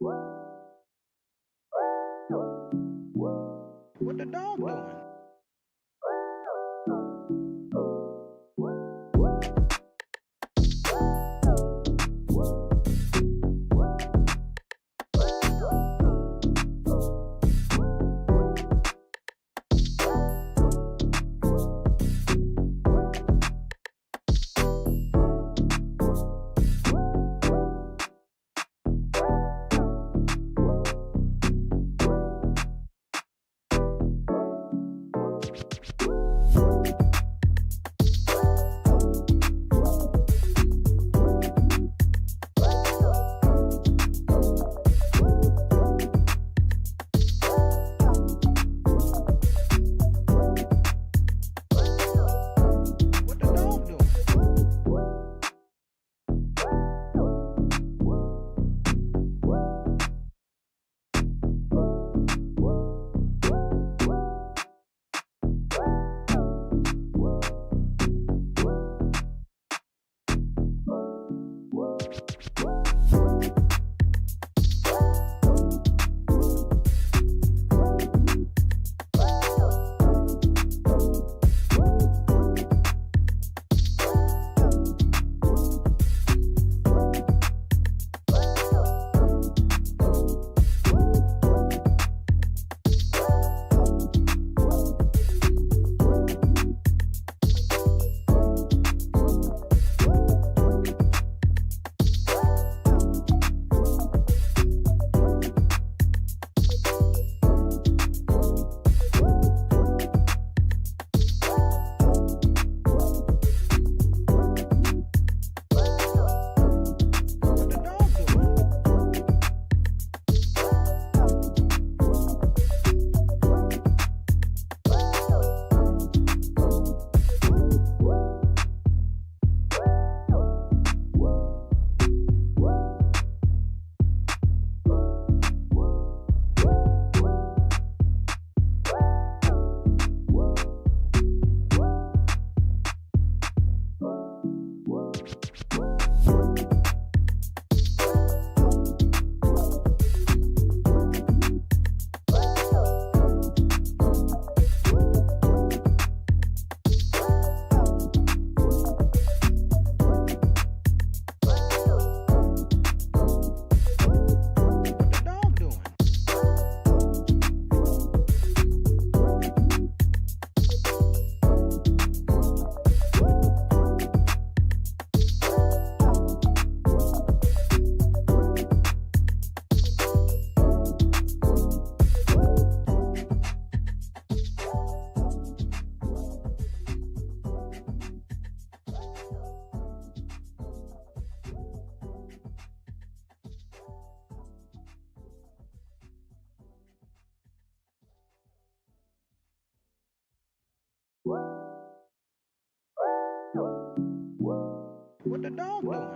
What the dog doing? What the dog doing? What the dog doing? What the dog doing? What the dog doing?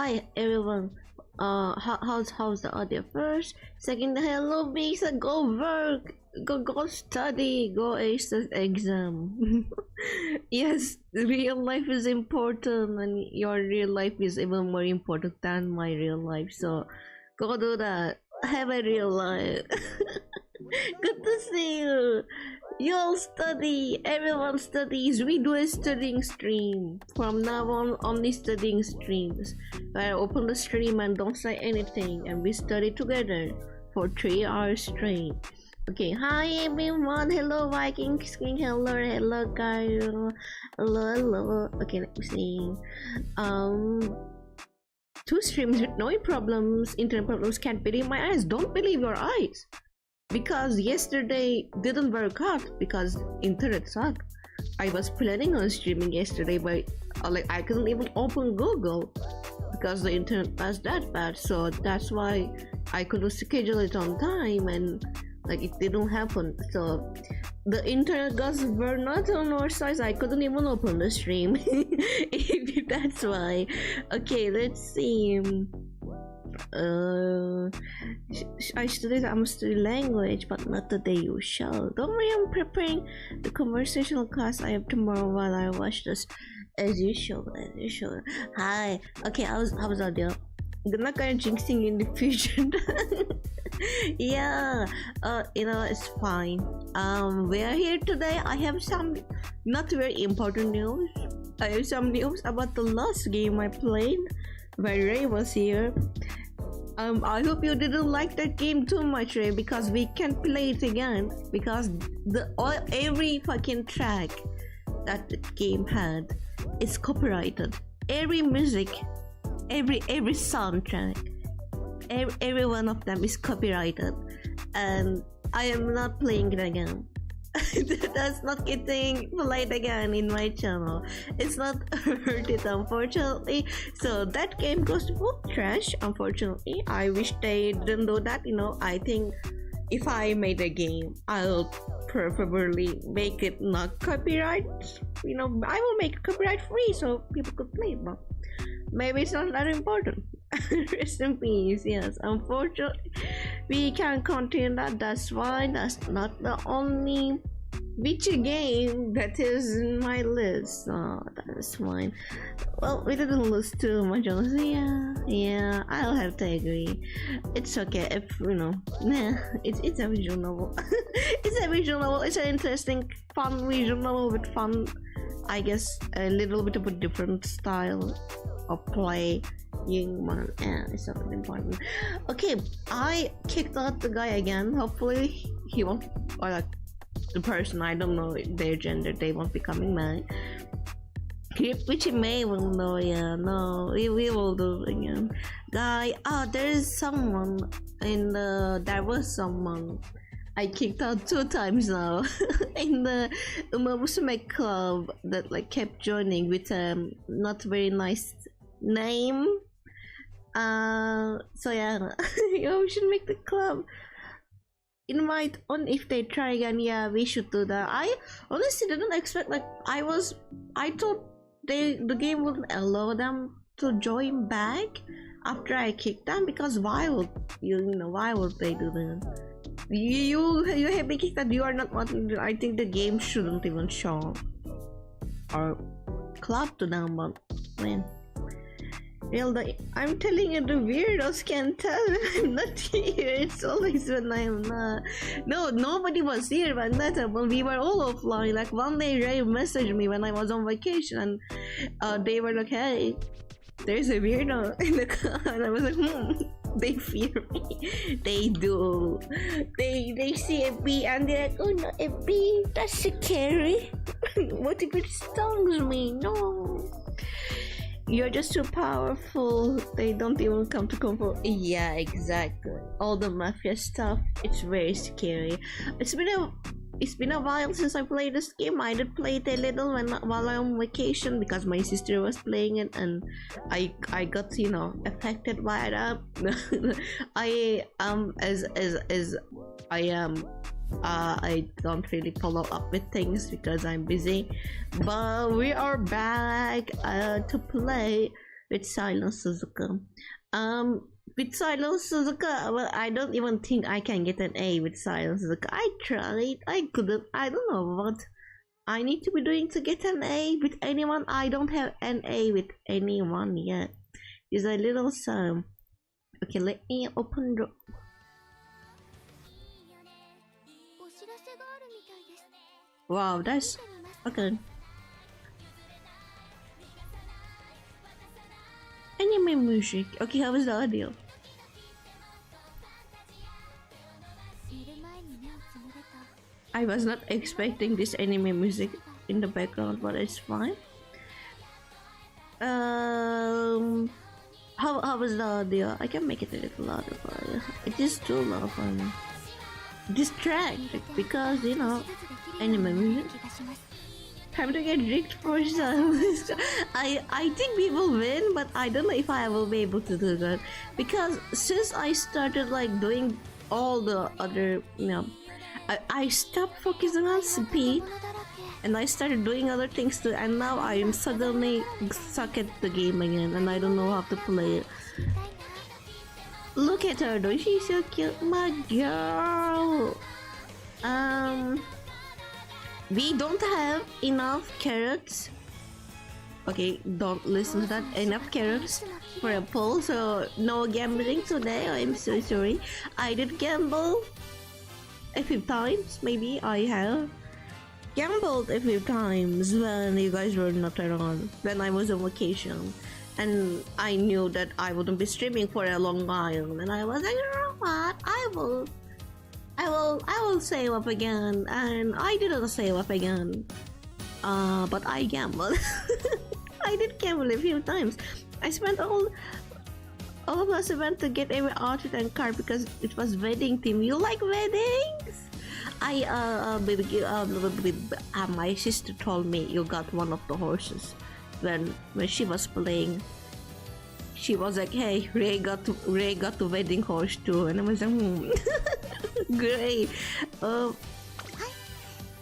hi everyone. How's the audio? First, second, hello, Bisa. Go work. Go study. Go ace the exam. Yes, real life is important, and your real life is even more important than my real life. So, go do that. Have a real life. Good to see you. You all study. Everyone studies. We do a studying stream. From now on, only studying streams. I open the stream and don't say anything, and we study together for 3 hours straight. Okay, hi everyone. Hello Viking King. Hello Kyle. Hello. Okay, let me see. 2 streams with no problems. Internet problems. Can't believe my eyes. Don't believe your eyes. Because yesterday didn't work out because internet sucked. I was planning on streaming yesterday, but I couldn't even open Google because the internet was that bad. So that's why I couldn't schedule it on time, and it didn't happen. So the internet gods were not on our side. I couldn't even open the stream. That's why. Okay, let's see. I'm studying language, but not today usual. Don't worry, I'm preparing the conversational class I have tomorrow while I watch this as usual. Hi. Okay, how's audio? Gonna kind of jinxing in the future. Yeah, it's fine. We are here today. I have some not very important news. I have some news about the last game I played when Ray was here. I hope you didn't like that game too much, Ray, because we can't play it again because every fucking track that the game had is copyrighted. Every music, every soundtrack, every one of them is copyrighted, and I am not playing it again. That's not getting played again in my channel. It's not worth it, unfortunately. So that game goes to both trash, unfortunately. I wish they didn't do that. I think if I made a game, I'll preferably make it not copyright. I will make it copyright free so people could play it, but maybe it's not that important. Rest in peace. Yes, unfortunately we can't continue that. That's why that's not the only Witcher game that is in my list. So that's fine. Well, we didn't lose too much, honestly. Yeah, I'll have to agree. It's okay if it's a visual novel. It's a visual novel. It's an interesting, fun visual novel with fun, I guess, a little bit of a different style of play. It's not important. Okay, I kicked out the guy again. Hopefully he won't, or the person, I don't know their gender, they won't be coming back. Which he may will know. We will do it again. Guy, there is someone there was someone I kicked out 2 times now in the Umamusume club that kept joining with not very nice name. So yeah, we should make the club invite on if they try again. Yeah, we should do that. I honestly didn't expect, I thought the game wouldn't allow them to join back after I kicked them, because why would they do that? You have been kicked that you are not wanting to. I think the game shouldn't even show or club to them, but man. I'm telling you, the weirdos can tell when I'm not here. It's always when I'm not. No, nobody was here when we were all offline. One day Ray messaged me when I was on vacation, and they were like, hey, there's a weirdo in the car, and I was like, they fear me. They do. They see a bee and they're like, oh no, a bee, that's scary. What if it stings me? No. You're just too powerful. They don't even come to comfort. Yeah, exactly. All the mafia stuff. It's very scary. It's been a while since I played this game. I did play it a little while I'm on vacation because my sister was playing it, and I got affected by that. I don't really follow up with things because I'm busy, but we are back to play with Silence Suzuka. With Silence Suzuka, well, I don't even think I can get an A with Silence Suzuka. I tried, I couldn't. I don't know what I need to be doing to get an A with anyone. I don't have an A with anyone yet. It's a little sum. Okay, let me open the. Wow, that's okay. Anime music. Okay, how was the audio? I was not expecting this anime music in the background, but it's fine. How was the audio? I can make it a little louder for you. It is too loud for me. Distracted because you know anime music. Time to get rigged for some. I think we will win, but I don't know if I will be able to do that because since I started like doing all the other, you know, I stopped focusing on speed and I started doing other things too, and now I am suddenly stuck at the game again and I don't know how to play it. Look at her though, she's so cute, my girl. We don't have enough carrots. Okay, don't listen to that. Enough carrots for a poll, so no gambling today. I'm so sorry. I did gamble a few times, maybe I have gambled a few times when you guys were not around, when I was on vacation, and I knew that I wouldn't be streaming for a long while, and I was like, you know what, I will save up again, and I didn't save up again, but I gambled. I did gamble a few times. I spent all of us went to get every outfit and car because it was wedding theme. You like weddings? My sister told me you got one of the horses when she was playing. She was like, "Hey, Ray got the wedding horse too," and I was like, Great. Hello,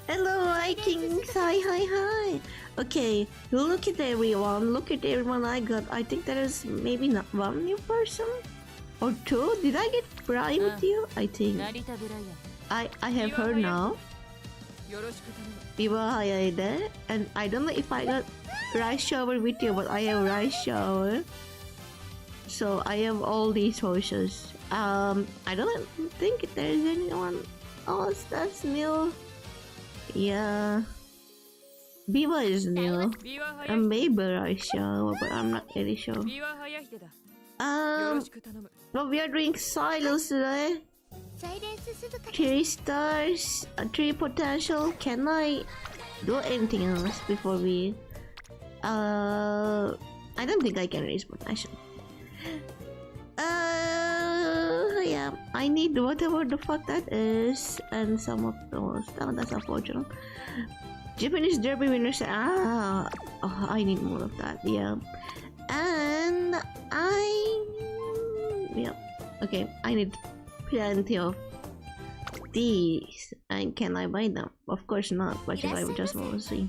Vikings. Hi. Okay, look at everyone I got. I think there is maybe not one new person or two. Did I get Brian with you? I think I have her now. Biba Hayade, and I don't know if I got Rice Shower with you, but I have Rice Shower. So I have all these horses. I don't think there's anyone else that's new. Yeah, Biba is new. And maybe Rice Shower, but I'm not really sure. But we are doing Silence today. 3 stars, 3 potential. Can I do anything else before we? I don't think I can raise potential. Yeah, I need whatever the fuck that is, and some of those. Oh, that's unfortunate. Japanese Derby winners. I need more of that. Yeah, and okay, I need plenty of these. And can I buy them? Of course not, but if I just want to see,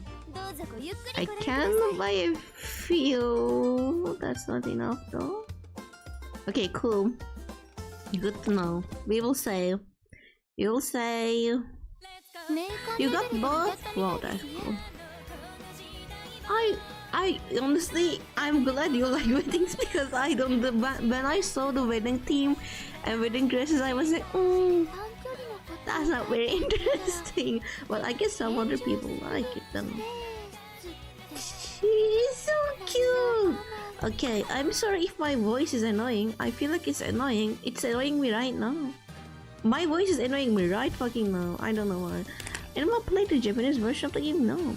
I can buy a few. That's not enough though. Okay, cool. Good to know. We will save. You'll save. You got both? Wow, that's cool. I honestly, I'm glad you like weddings because I don't. When I saw the wedding theme and wedding dresses, I was like, that's not very interesting. But I guess some other people like it then. She's so cute. Okay, I'm sorry if my voice is annoying. I feel like it's annoying. It's annoying me right now. My voice is annoying me right fucking now. I don't know why. And I'm not playing the Japanese version of the game. No,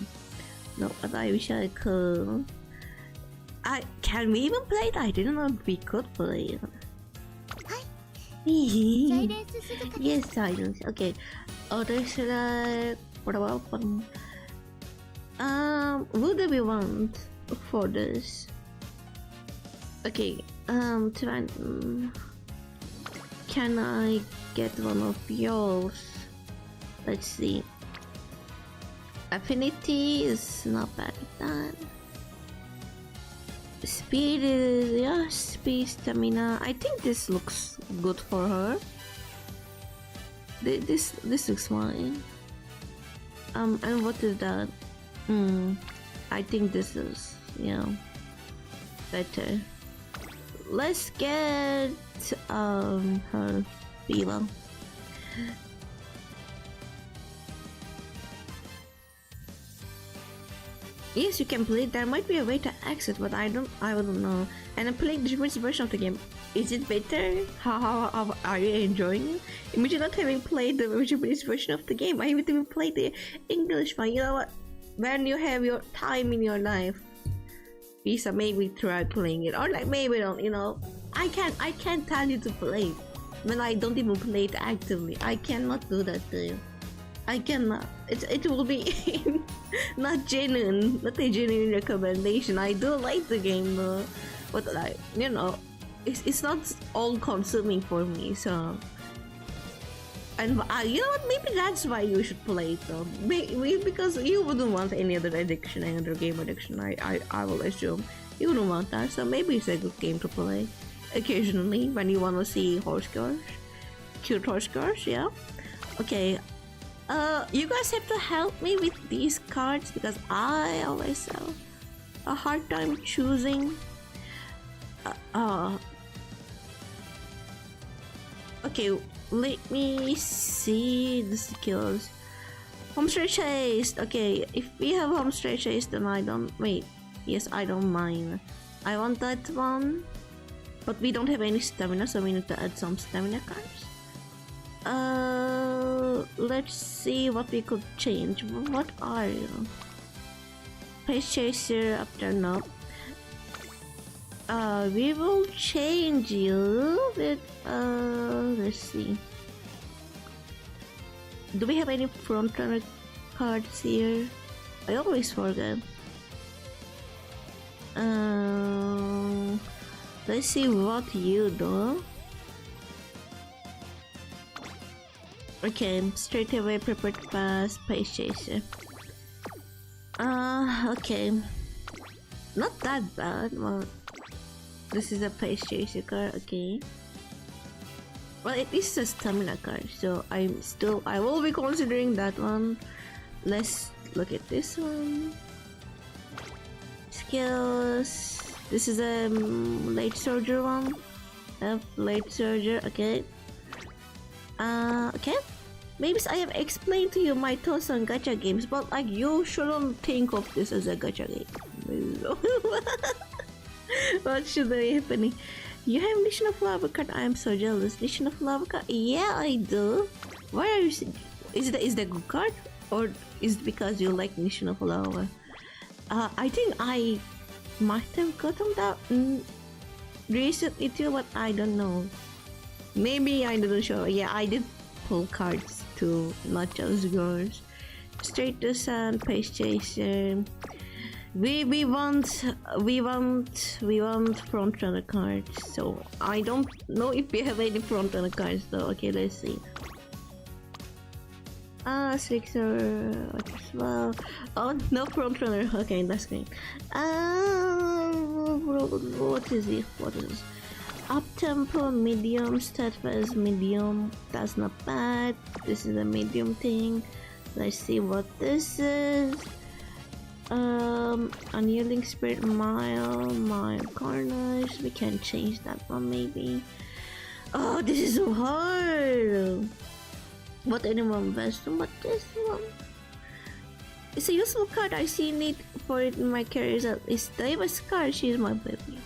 but I wish I could. Can we even play it? I didn't know we could play it. Yes, silence. Okay. Other select. What about one? What do we want for this? Okay. Can I get one of yours? Let's see. Affinity is not bad at that. Speed is, yeah, speed, stamina. I think this looks good for her. This looks fine. And what is that? I think this is, yeah, better. Let's get her Viva. Yes, you can play. There might be a way to access, but I don't know. And I'm playing the Japanese version of the game. Is it better? How are you enjoying it? Imagine not having played the Japanese version of the game. I haven't even played the English one. You know what? When you have your time in your life, Visa, maybe try playing it, or like maybe don't. You know, I can't tell you to play when I don't even play it actively. I cannot do that to you. I cannot. It will be not a genuine recommendation. I do like the game though, but like, you know, it's not all consuming for me. So, and you know what? Maybe that's why you should play it though. Maybe because you wouldn't want any other addiction, any other game addiction. I will assume you wouldn't want that. So maybe it's a good game to play occasionally when you want to see horse girls, cute horse girls. Yeah. Okay. You guys have to help me with these cards because I always have a hard time choosing. Okay, let me see the skills. Homestay chase. Okay, if we have homestay chase, then I don't wait. Yes, I don't mind. I want that one, but we don't have any stamina, so we need to add some stamina cards. Let's see what we could change. What are you? Pace chaser up there, no. We will change you with, let's see. Do we have any front runner cards here? I always forget. Let's see what you do. Okay, straight away, prepared pass, pace chaser. Okay. Not that bad. Well, this is a pace chaser card, okay. Well, it is a stamina card, so I will be considering that one. Let's look at this one. Skills. This is a late soldier one. Late soldier, okay. Okay. Maybe I have explained to you my thoughts on gacha games, but like you shouldn't think of this as a gacha game. What should be happening? You have Nation of Lava card. I am so jealous. Nation of Lava card. Yeah, I do. Why are you? Is that a good card, or is it because you like Nation of Lava? I think I might have gotten that recently too, but I don't know. Maybe I didn't show. Yeah, I did pull cards too, not just yours. Straight to Sun, Pace Chaser. We want front runner cards. So I don't know if we have any front runner cards though. Okay, let's see. Sixer as well. Oh, no front runner. Okay, that's great. What is it? What is this? Up tempo, medium, steadfast, medium. That's not bad. This is a medium thing. Let's see what this is. Unyielding spirit, mile carnage. We can change that one maybe. Oh, this is so hard. What anyone best? But this one. It's a useful card. I see need for it in my career. It's Davis card. She's my baby.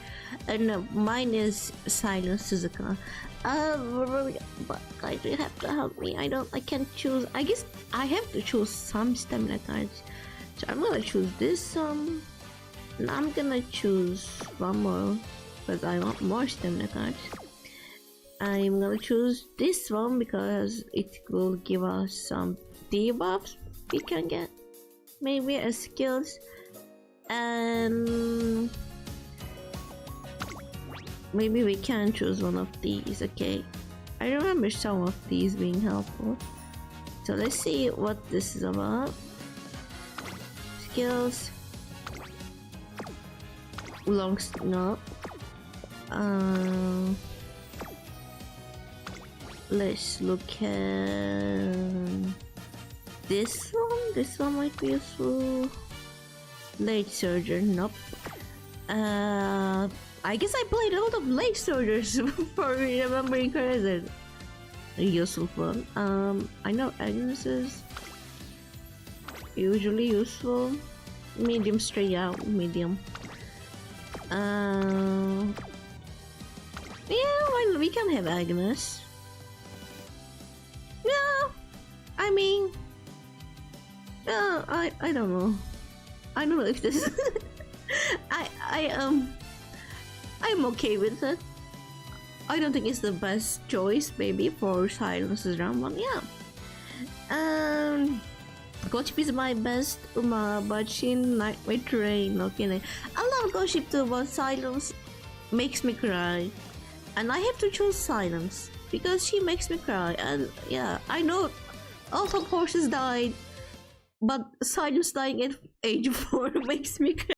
And mine is Silent Suzuka. But guys, you have to help me. I can't choose. I guess I have to choose some stamina cards. So I'm gonna choose this and I'm gonna choose one more because I want more stamina cards. I'm gonna choose this one because it will give us some debuffs we can get. Maybe as skills and maybe we can choose one of these. Okay, I remember some of these being helpful. So let's see what this is about. Skills. No. Let's look at this one. This one might be useful. Late surgeon. Nope. I guess I played a lot of late surgers for remembering correctly. Useful one. I know Agnes's usually useful. Medium straight out. Medium. Yeah, well, we can have Agnes. Yeah, I mean, yeah, I don't know. I don't know if this. I'm okay with it. I don't think it's the best choice, maybe for Silence's round one. Yeah. Gossip is my best but she Nightmare Train. Okay, I love Gossip too, but Silence makes me cry, and I have to choose Silence because she makes me cry. And yeah, I know all of horses died, but Silence dying at age 4 makes me cry.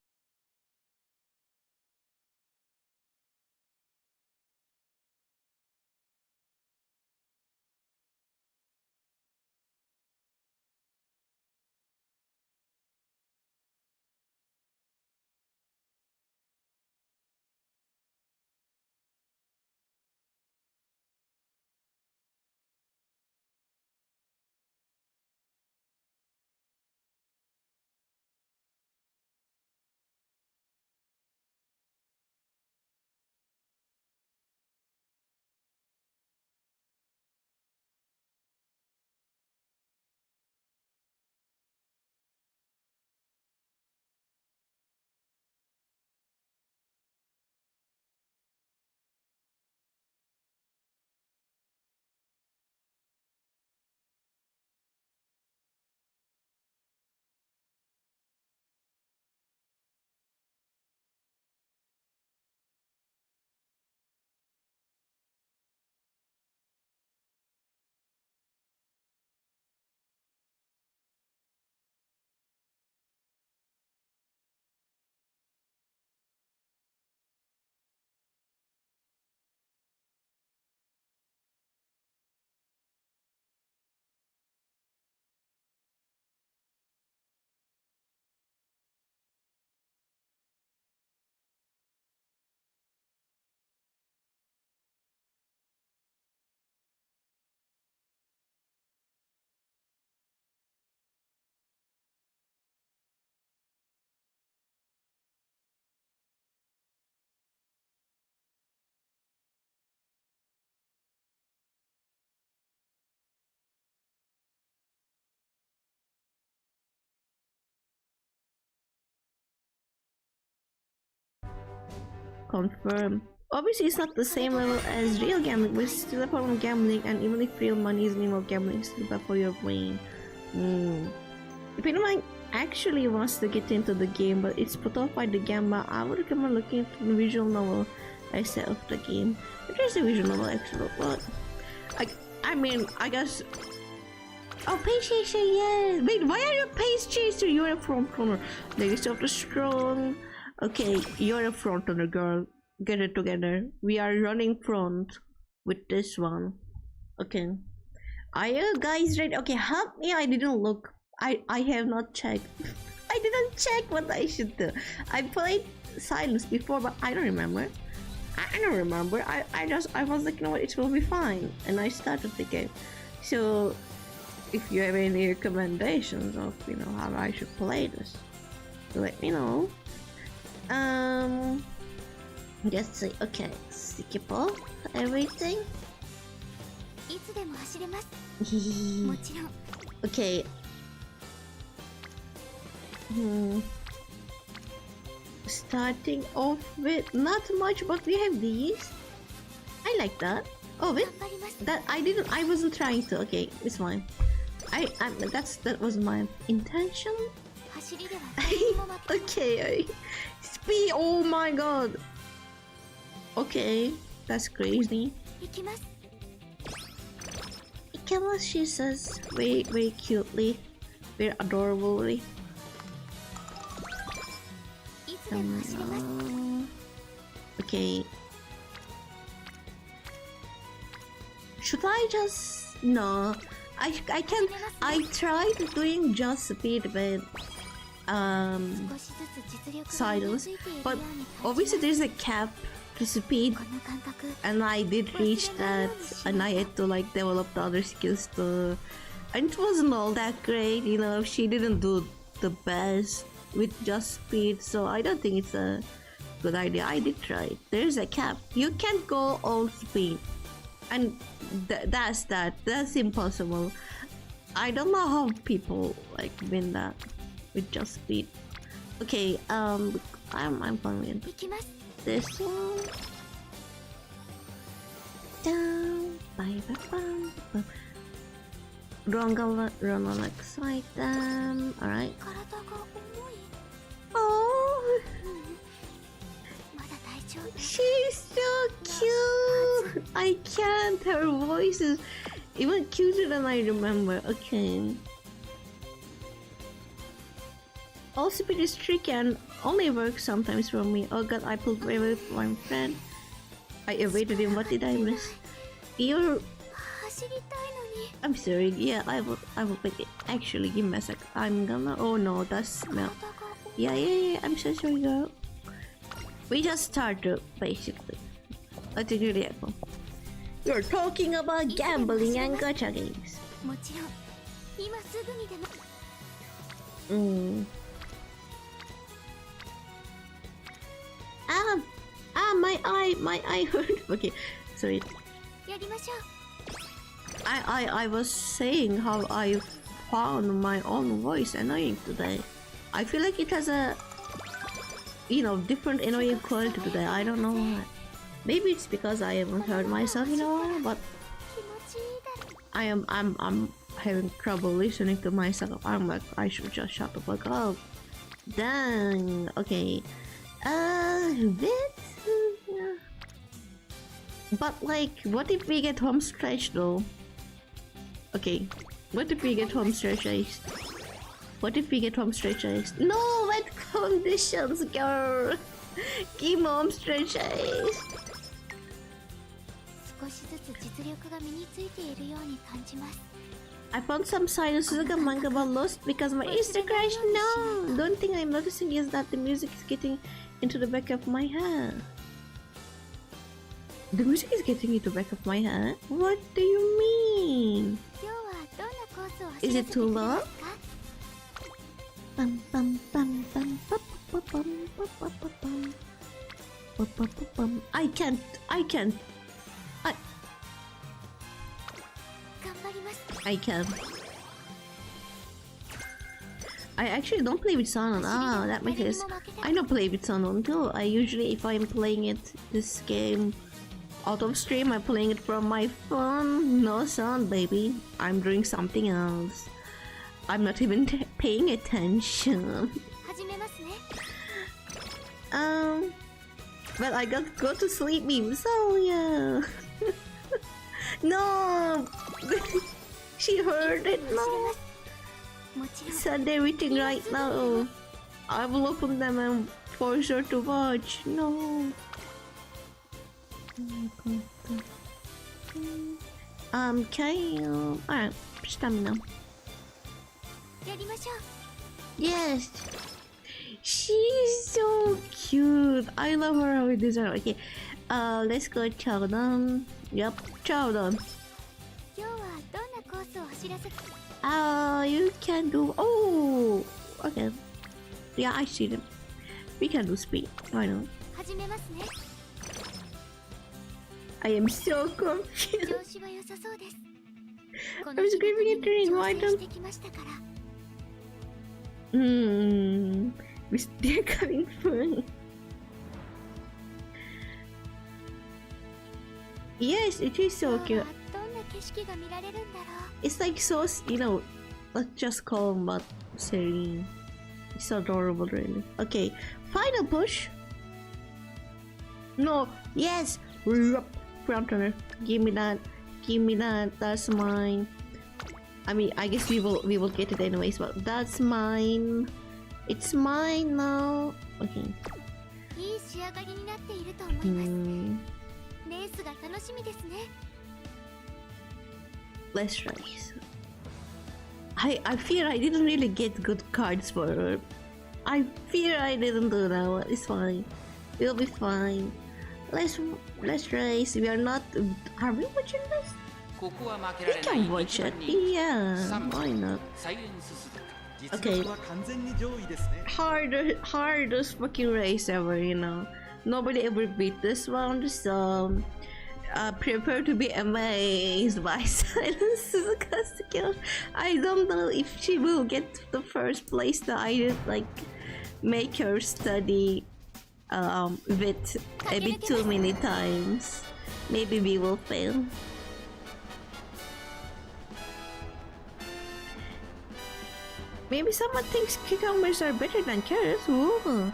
Confirm. Obviously, it's not the same level as real gambling, but it's still a form of gambling, and even if real money is minimal gambling, it's still bad for your brain. If anyone actually wants to get into the game, but it's put off by the gamma, I would recommend looking at the visual novel instead of the game. It is a visual novel, actually, but I mean, I guess. Oh, Pace Chaser, yes! Wait, why are you a Pace Chaser? You're a front runner. Legacy of the Strong. Okay, you're a front runner, girl. Get it together. We are running front with this one. Okay. Are you guys ready? Okay, help me. I didn't look. I have not checked. I didn't check what I should do. I played Silence before, but I don't remember. I don't remember. I was like, you know what, it will be fine, and I started the game. So if you have any recommendations of how I should play this, let me know. Let's see. Okay, skip off everything. Okay. Starting off with not much, but we have these. I like that. Oh wait, I wasn't trying to. Okay, it's fine. That was my intention. Okay, speed. Oh my god. Okay, that's crazy. Ikimasu, she says, very cutely, very adorably. Okay. Should I just... No. I can't... I tried doing just speed with silence, but obviously there's a cap to speed, and I did reach that, and I had to like develop the other skills too, and it wasn't all that great, you know. She didn't do the best with just speed, so I don't think it's a good idea. I did try it. There's a cap. You can't go all speed, and that's impossible. I don't know how people like win that with just speed. Okay, I'm following this one. Down, bye, bye, bye. Run on like side them. Alright. Oh, she's so cute. I can't. Her voice is even cuter than I remember. Okay. All speed is tricky and only works sometimes for me. Oh god, I pulled away with my friend. I evaded him. What did I miss? You're... I'm sorry. Yeah, I will pick it. Actually, give me a sec. I'm gonna... Oh no, that's smell. Yeah. I'm so sorry, girl. We just started, basically. Let's take the apple. You're talking about gambling and gacha games. My eye hurt. Okay, sorry. I was saying how I found my own voice annoying today. I feel like it has a, you know, different annoying quality today. I don't know why. Maybe it's because I haven't heard myself in a while, but I'm having trouble listening to myself. I'm like, I should just shut the fuck up. Dang. Okay. But like, what if we get home stretch though? Okay, what if we get home stretch ice? What if we get home stretch ice? No, what conditions, girl? Give me home stretch ice. I found some side of Suzuka manga but lost because my Insta crashed. No, the only thing I'm noticing is that the music is getting into the back of my head. The music is getting into the back of my head? What do you mean? Is it too long? I can't. I can. I actually don't play with sound on. Ah, that makes sense. I don't play with sound on too. I usually, if I'm playing this game out of stream, I'm playing it from my phone. No sound, baby. I'm doing something else. I'm not even paying attention. Well, I got to go to sleep, meme. So yeah. No. She heard it. No. Send everything right now. I will open them and force her to watch. No. Okay. Alright. Stamina. Yes. She's so cute. I love her with this. Okay. Let's go Chowdown. Yep. Chowdown. You can do... Oh! Okay. Yeah, I see them. We can do speed. Why not? I am so confused. I'm screaming at the ring. Why don't... They're coming for... Yes, it is so cute. It's like so, you know, not just calm but serene. It's adorable, really. Okay, final push. No, yes. Front runner. Give me that. Give me that. That's mine. I mean, I guess we will get it anyways, but that's mine. It's mine now. Okay. いい仕上がりになっていると思います。レースが楽しみですね。 Let's race. I fear I didn't really get good cards for her. I fear I didn't do that one. It's fine. It'll be fine. Let's race. We are not. Are we watching this? We can watch it. Yeah. Why not? Okay. Hardest fucking race ever. You know. Nobody ever beat this one. So. Prepare to be amazed by Silent Suzuka's skill. I don't know if she will get the first place that I did like make her study with a bit too many times. Maybe we will fail. Maybe someone thinks cucumbers are better than carrots. Ooh.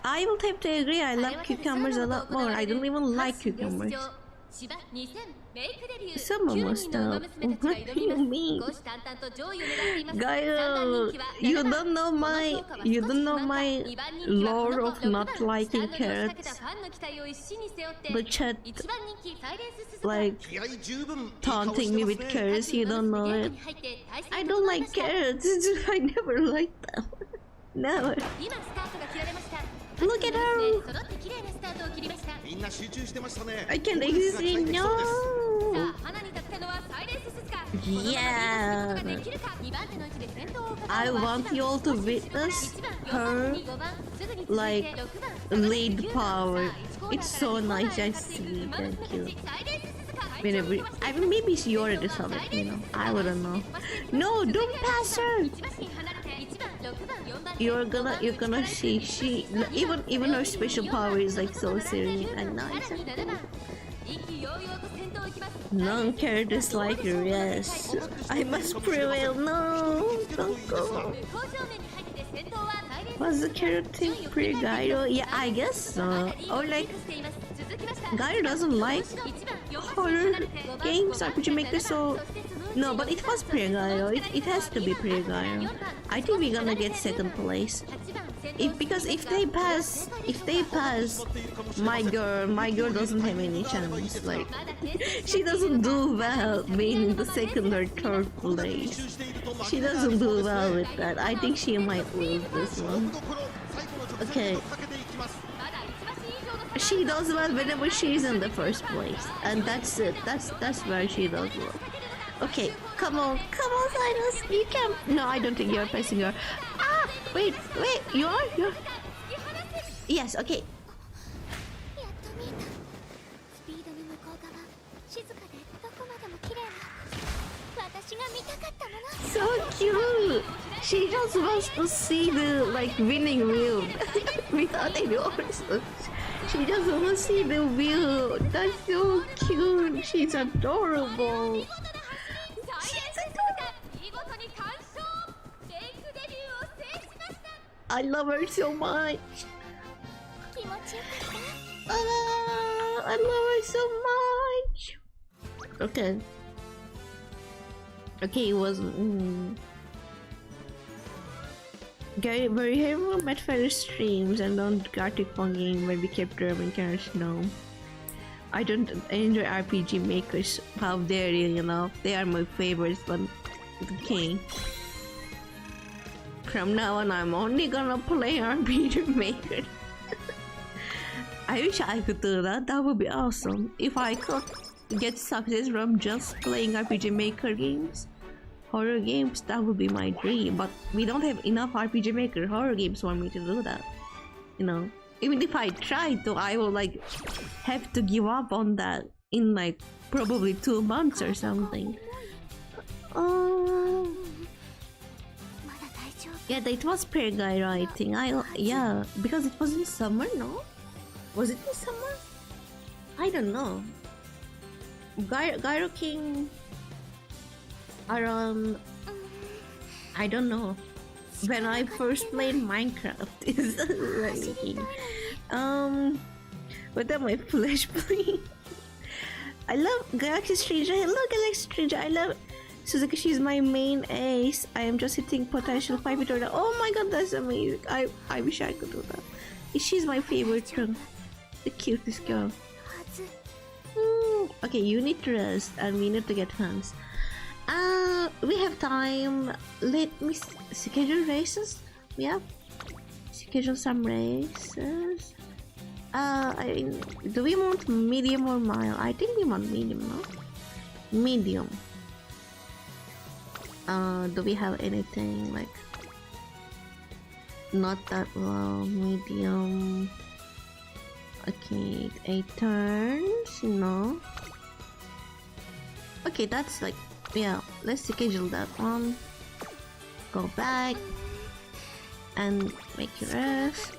I will have to agree. I love cucumbers a lot more. I don't even like cucumbers. Someone must stop. What do you mean? Gaio, you don't know my lore of not liking carrots. The chat like taunting me with carrots, you don't know it. I don't like carrots. I never liked them. Never. Look at her! I can't exist. No! Yeah! I want you all to witness her like lead power. It's so nice and sweet and cute. Whenever, I mean, maybe she already saw it, you know. I wouldn't know. No, don't pass her! You're gonna see she even her special power is like so serious and nice and cool. Non-characters like her, yes. I must prevail. No, don't go. Was the carrot thing pretty Gairo? Yeah, I guess so. Or like Gairo doesn't like horror games, RPG Maker, so no, but it was Pre-Gairo. It has to be Pre-Gairo. I think we're gonna get second place. Because if they pass my girl doesn't have any chance. Like she doesn't do well being in the second or third place. She doesn't do well with that. I think she might lose this one. Okay. She does well whenever she's in the first place, and that's it. That's where she does well. Okay, come on, Linus, you can. No, I don't think you're passing her. Ah, wait, you're. Yes, okay. So cute. She just wants to see the like winning view without any orders. She just wants to see the view. That's so cute. She's adorable. I love her so much. I love her so much. Okay. Okay, it was. Gary, very hero met Feather streams and on Gartic Fun game where we kept driving cars. No, I don't enjoy RPG makers. How dare you? You know, they are my favorites, but okay. From now on, I'm only gonna play RPG Maker. I wish I could do that. That would be awesome. If I could get success from just playing RPG Maker games, horror games, that would be my dream. But we don't have enough RPG Maker horror games for me to do that. You know, even if I tried to, I will like have to give up on that in like probably 2 months or something. Oh. Yeah, it was Pre-Gairo, I think. Yeah, because it was in summer, no? Was it in summer? I don't know. Gairo King around, I don't know, when I first played Minecraft is really what am I flash playing? I love Galaxy Stranger. Hello Galaxy Stranger. I love Suzuka. She's my main ace. I am just hitting potential 5 hit order. Oh my god, that's amazing. I wish I could do that. She's my favorite girl. The cutest girl. Okay, you need to rest and we need to get fans. We have time. Let me schedule races. Yeah. Schedule some races. I mean, do we want medium or mile? I think we want medium, no? Medium. Do we have anything like not that low? Medium. Okay, 8 turns, no. Okay, that's like, yeah, let's schedule that one. Go back and make your rest.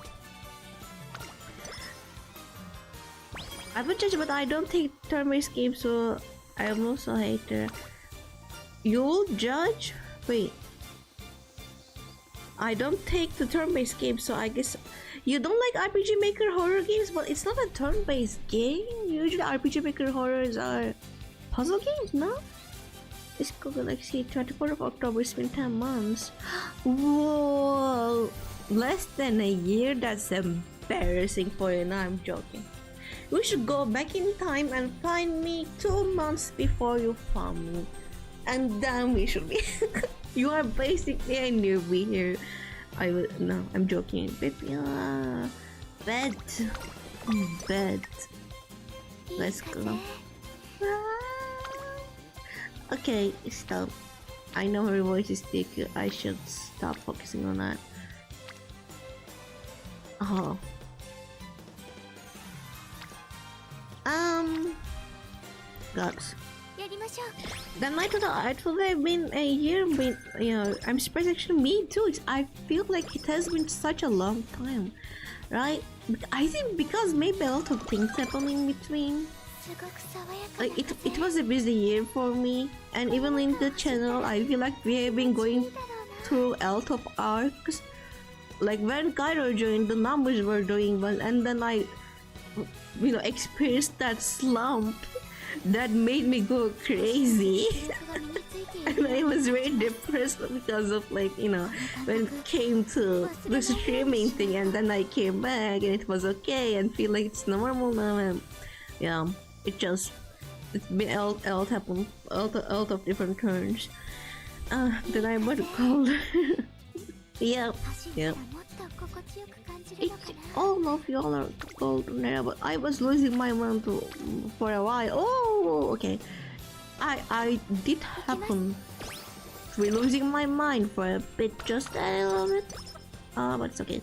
I would judge, but I don't take turn-based games, so I am also a hater. You'll judge? Wait. I don't take the turn-based games, so I guess you don't like RPG Maker horror games, but it's not a turn-based game. Usually RPG Maker horrors are puzzle games, no? Let's go Galaxy 24th of October, it's been 10 months. Whoa! Less than a year? That's embarrassing for you. No, I'm joking. You should go back in time and find me 2 months before you found me. And then we should be... You are basically a newbie here. No, I'm joking. Baby, bed. Bed. Let's go. Okay, stop. I know her voice is thick. I should stop focusing on that. Oh. Gods. The night of the art will have been a year, but I'm surprised actually me too. I feel like it has been such a long time, right? But I think because maybe a lot of things happen in between. Like it was a busy year for me, and even in the channel, I feel like we have been going through a lot of arcs. Like when Cairo joined, the numbers were doing well, and then I, experienced that slump that made me go crazy. And I was very depressed because of when it came to the streaming thing, and then I came back and it was okay and feel like it's normal now. And yeah, it's been a lot happened, a lot of different turns. Then I got cold. Yeah. All of y'all are cold now, but I was losing my mind for a while. Oh, okay. I did happen to be losing my mind for a bit, just a little bit. But it's okay.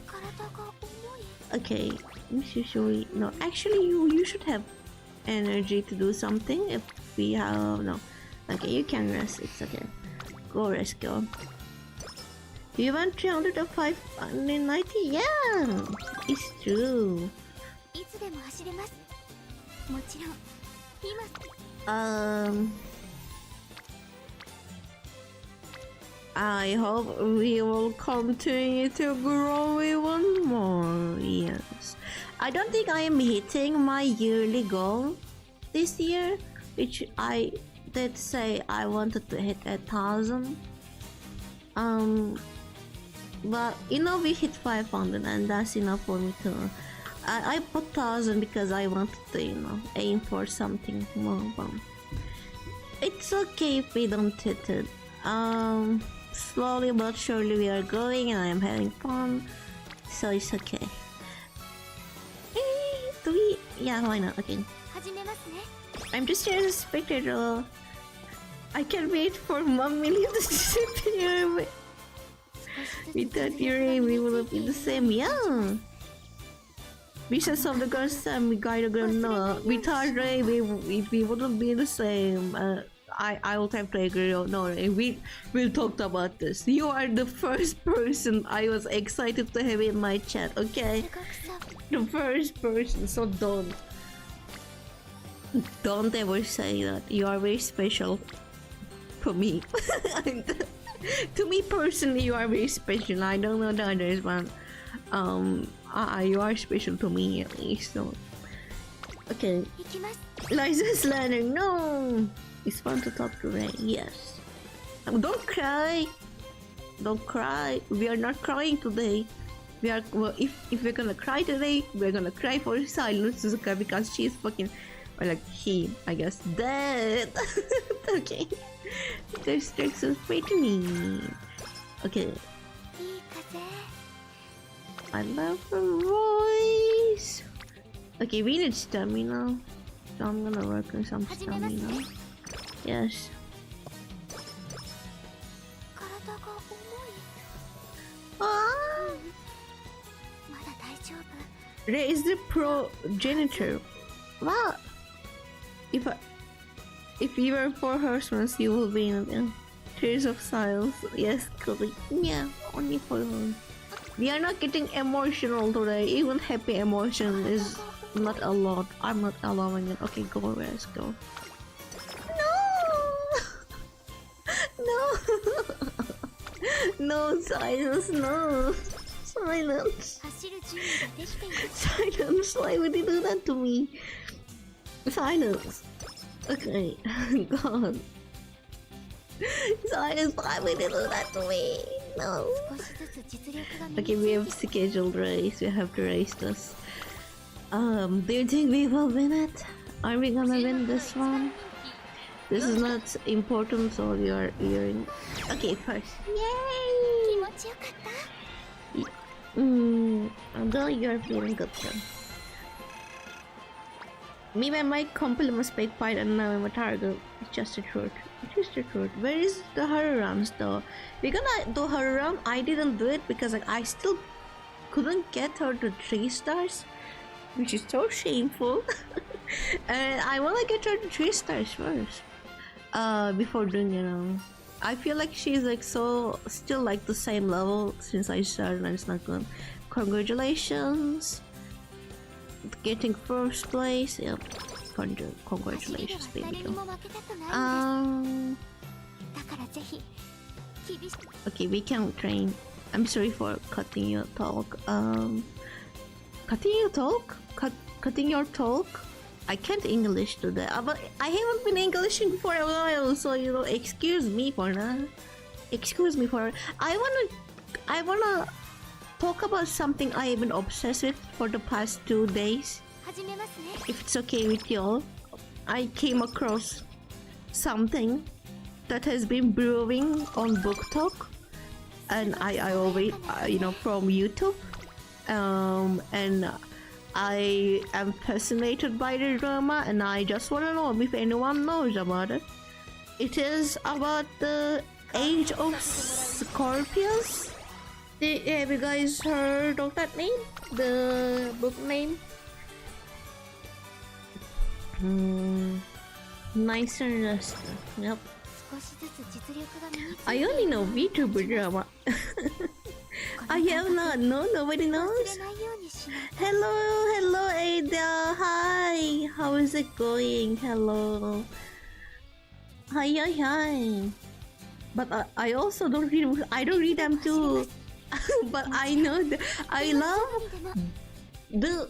Okay, no, actually, you should have energy to do something. If we have no, okay, you can rest. It's okay. Go rest, girl. You want 30590? Yeah, it's true. I hope we will continue to grow even more. Yes, I don't think I am hitting my yearly goal this year, which I did say I wanted to hit 1,000. But we hit 500 and that's enough for me to I put 1,000 because I wanted to aim for something more. It's okay if we don't hit it. Slowly but surely we are going and I am having fun, so it's okay. Yeah, why not? Okay, I'm just here as a spectator. I can't wait for 1 million to disappear. Without your aim, we will be the same. Yeah. Visions of the girls and we guide a girl. No, without Ray, we wouldn't be the same. I will have to agree. No, Ray, we'll talk about this. You are the first person I was excited to have in my chat. Okay, the first person. So don't ever say that. You are very special to me. To me personally, you are very special. I don't know the others, but you are special to me at least. So okay, Liza's learning. No, it's fun to talk to Ray. Yes. Don't cry. Don't cry. We are not crying today. well, if we're gonna cry today, we're gonna cry for silent Suzuka because she's fucking, or like he, I guess, dead. Okay. There's tricks of me. Okay. いい風 I love her voice. Okay, we need stamina. So I'm gonna work on some stamina. Yes. 体が重い Ah! まだ大丈夫 Raise the progenitor. Wow. If you were 4 horsemen, you will be in the Tears of Silence. Yes, correct. Yeah, only 4 horsemen. We are not getting emotional today. Even happy emotion is not allowed. I'm not allowing it. Okay, go, let's go. No! No! No, silence, no! Silence! 走る準備ができている Silence! Why would you do that to me? Silence! Okay, God. Silence! Why would you do that to me? No. 少しずつ実力が身に Okay, we have scheduled race. We have to race this. Do you think we will win it? Are we gonna win this one? This is not important, so we are in. Okay, first. 気 Yay! 持ちよかった Although you're feeling good too. Me and my compliments take part and now I'm a target. It's just the truth. It's just the truth. Where is the hurry rounds though? We're gonna do hurry round. I didn't do it because like, I still couldn't get her to 3 stars, which is so shameful. And I wanna get her to 3 stars first. Before doing I feel like she's like so still like the same level since I started and it's not good. Congratulations. Getting first place. Yep. Congratulations, 走り baby では誰に girl. も負けたくないんですだからぜひ厳し Okay, we can train. I'm sorry for cutting your talk. Cutting your talk? Cutting your talk? I can't English today. But I haven't been Englishing for a while, so excuse me for that. Excuse me for. I wanna talk about something I have been obsessed with for the past 2 days. 始めますね If it's okay with y'all, I came across something that has been brewing on Book Talk, and I always, from YouTube, and I am fascinated by the drama, and I just want to know if anyone knows about it. It is about the Age of Scorpions. Have you guys heard of that name? The book name? Nice and just. Yep. 少しずつ実力が身について I only know VTuber drama. I have not. No, nobody 忘 knows. れないようにしない Hello, Ada. Hi. How is it going? Hello. Hi. But I also don't read. I don't read them too. But I know that I love 一人でも the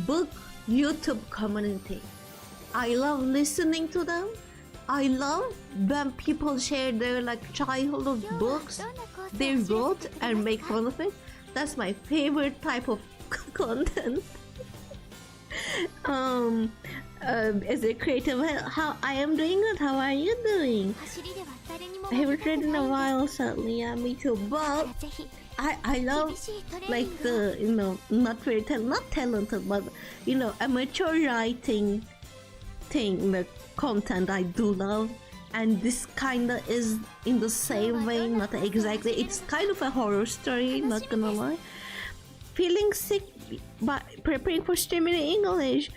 book YouTube community. I love listening to them. I love when people share their childhood 今日は books どんなコースを they 教 wrote えてくれ and ます make か fun of it. That's my favorite type of content. As a creative, how I am doing good. How are you doing? 走りでは誰にも I 負 haven't けた read く in な a いん while, sadly. Yeah, me too. ですだ But からぜひ I 厳 love しいトレーニ like ングを the not very not talented, but amateur writing thing, the content I do love. And this kinda is in the same way, not exactly. It's kind of a horror story, not gonna lie. Feeling sick, but preparing for streaming in English.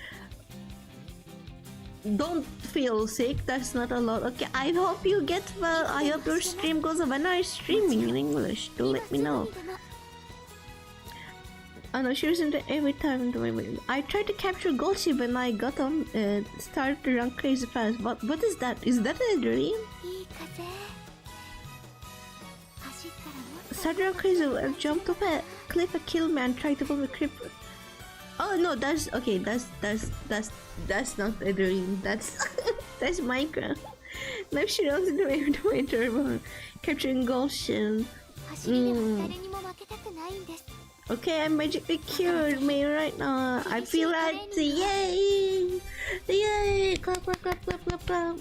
Don't feel sick, that's not a lot. Okay, I hope you get well. I hope your stream goes on. When are you streaming in English? Do let me know. I know she was into every time. I tried to capture Goldship when I got on. Started to run crazy fast. But what is that? Is that a dream? いい風走ったらもっと Started to run crazy and jumped off a cliff, a kill man, tried to pull the creeper. Oh no, that's okay. That's not a dream. That's that's Minecraft. Now she runs into my turbo, capturing Goldship. 走りでは誰にも負けたくないんです Okay, I'm magically cured, me right now. I feel like yay, yay! Clap, clap, clap, clap, clap, clap.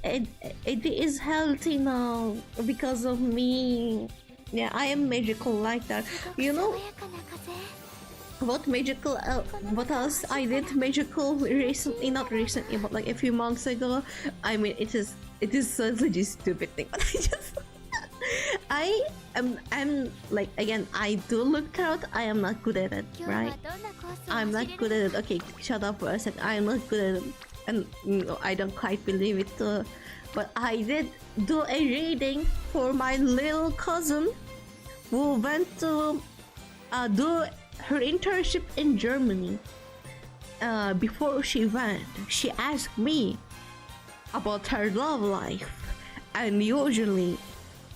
It is healthy now because of me. Yeah, I am magical like that. You know what magical? What else I did magical recently? Not recently, but like a few months ago. I mean, it is such a stupid thing, but I just. I'm like, again, I do look tarot. I am not good at it, right? I'm not good at it. Okay, shut up for a sec. I'm not good at it, and I don't quite believe it too. But I did do a reading for my little cousin who went to do her internship in Germany. Before she went, she asked me about her love life, and usually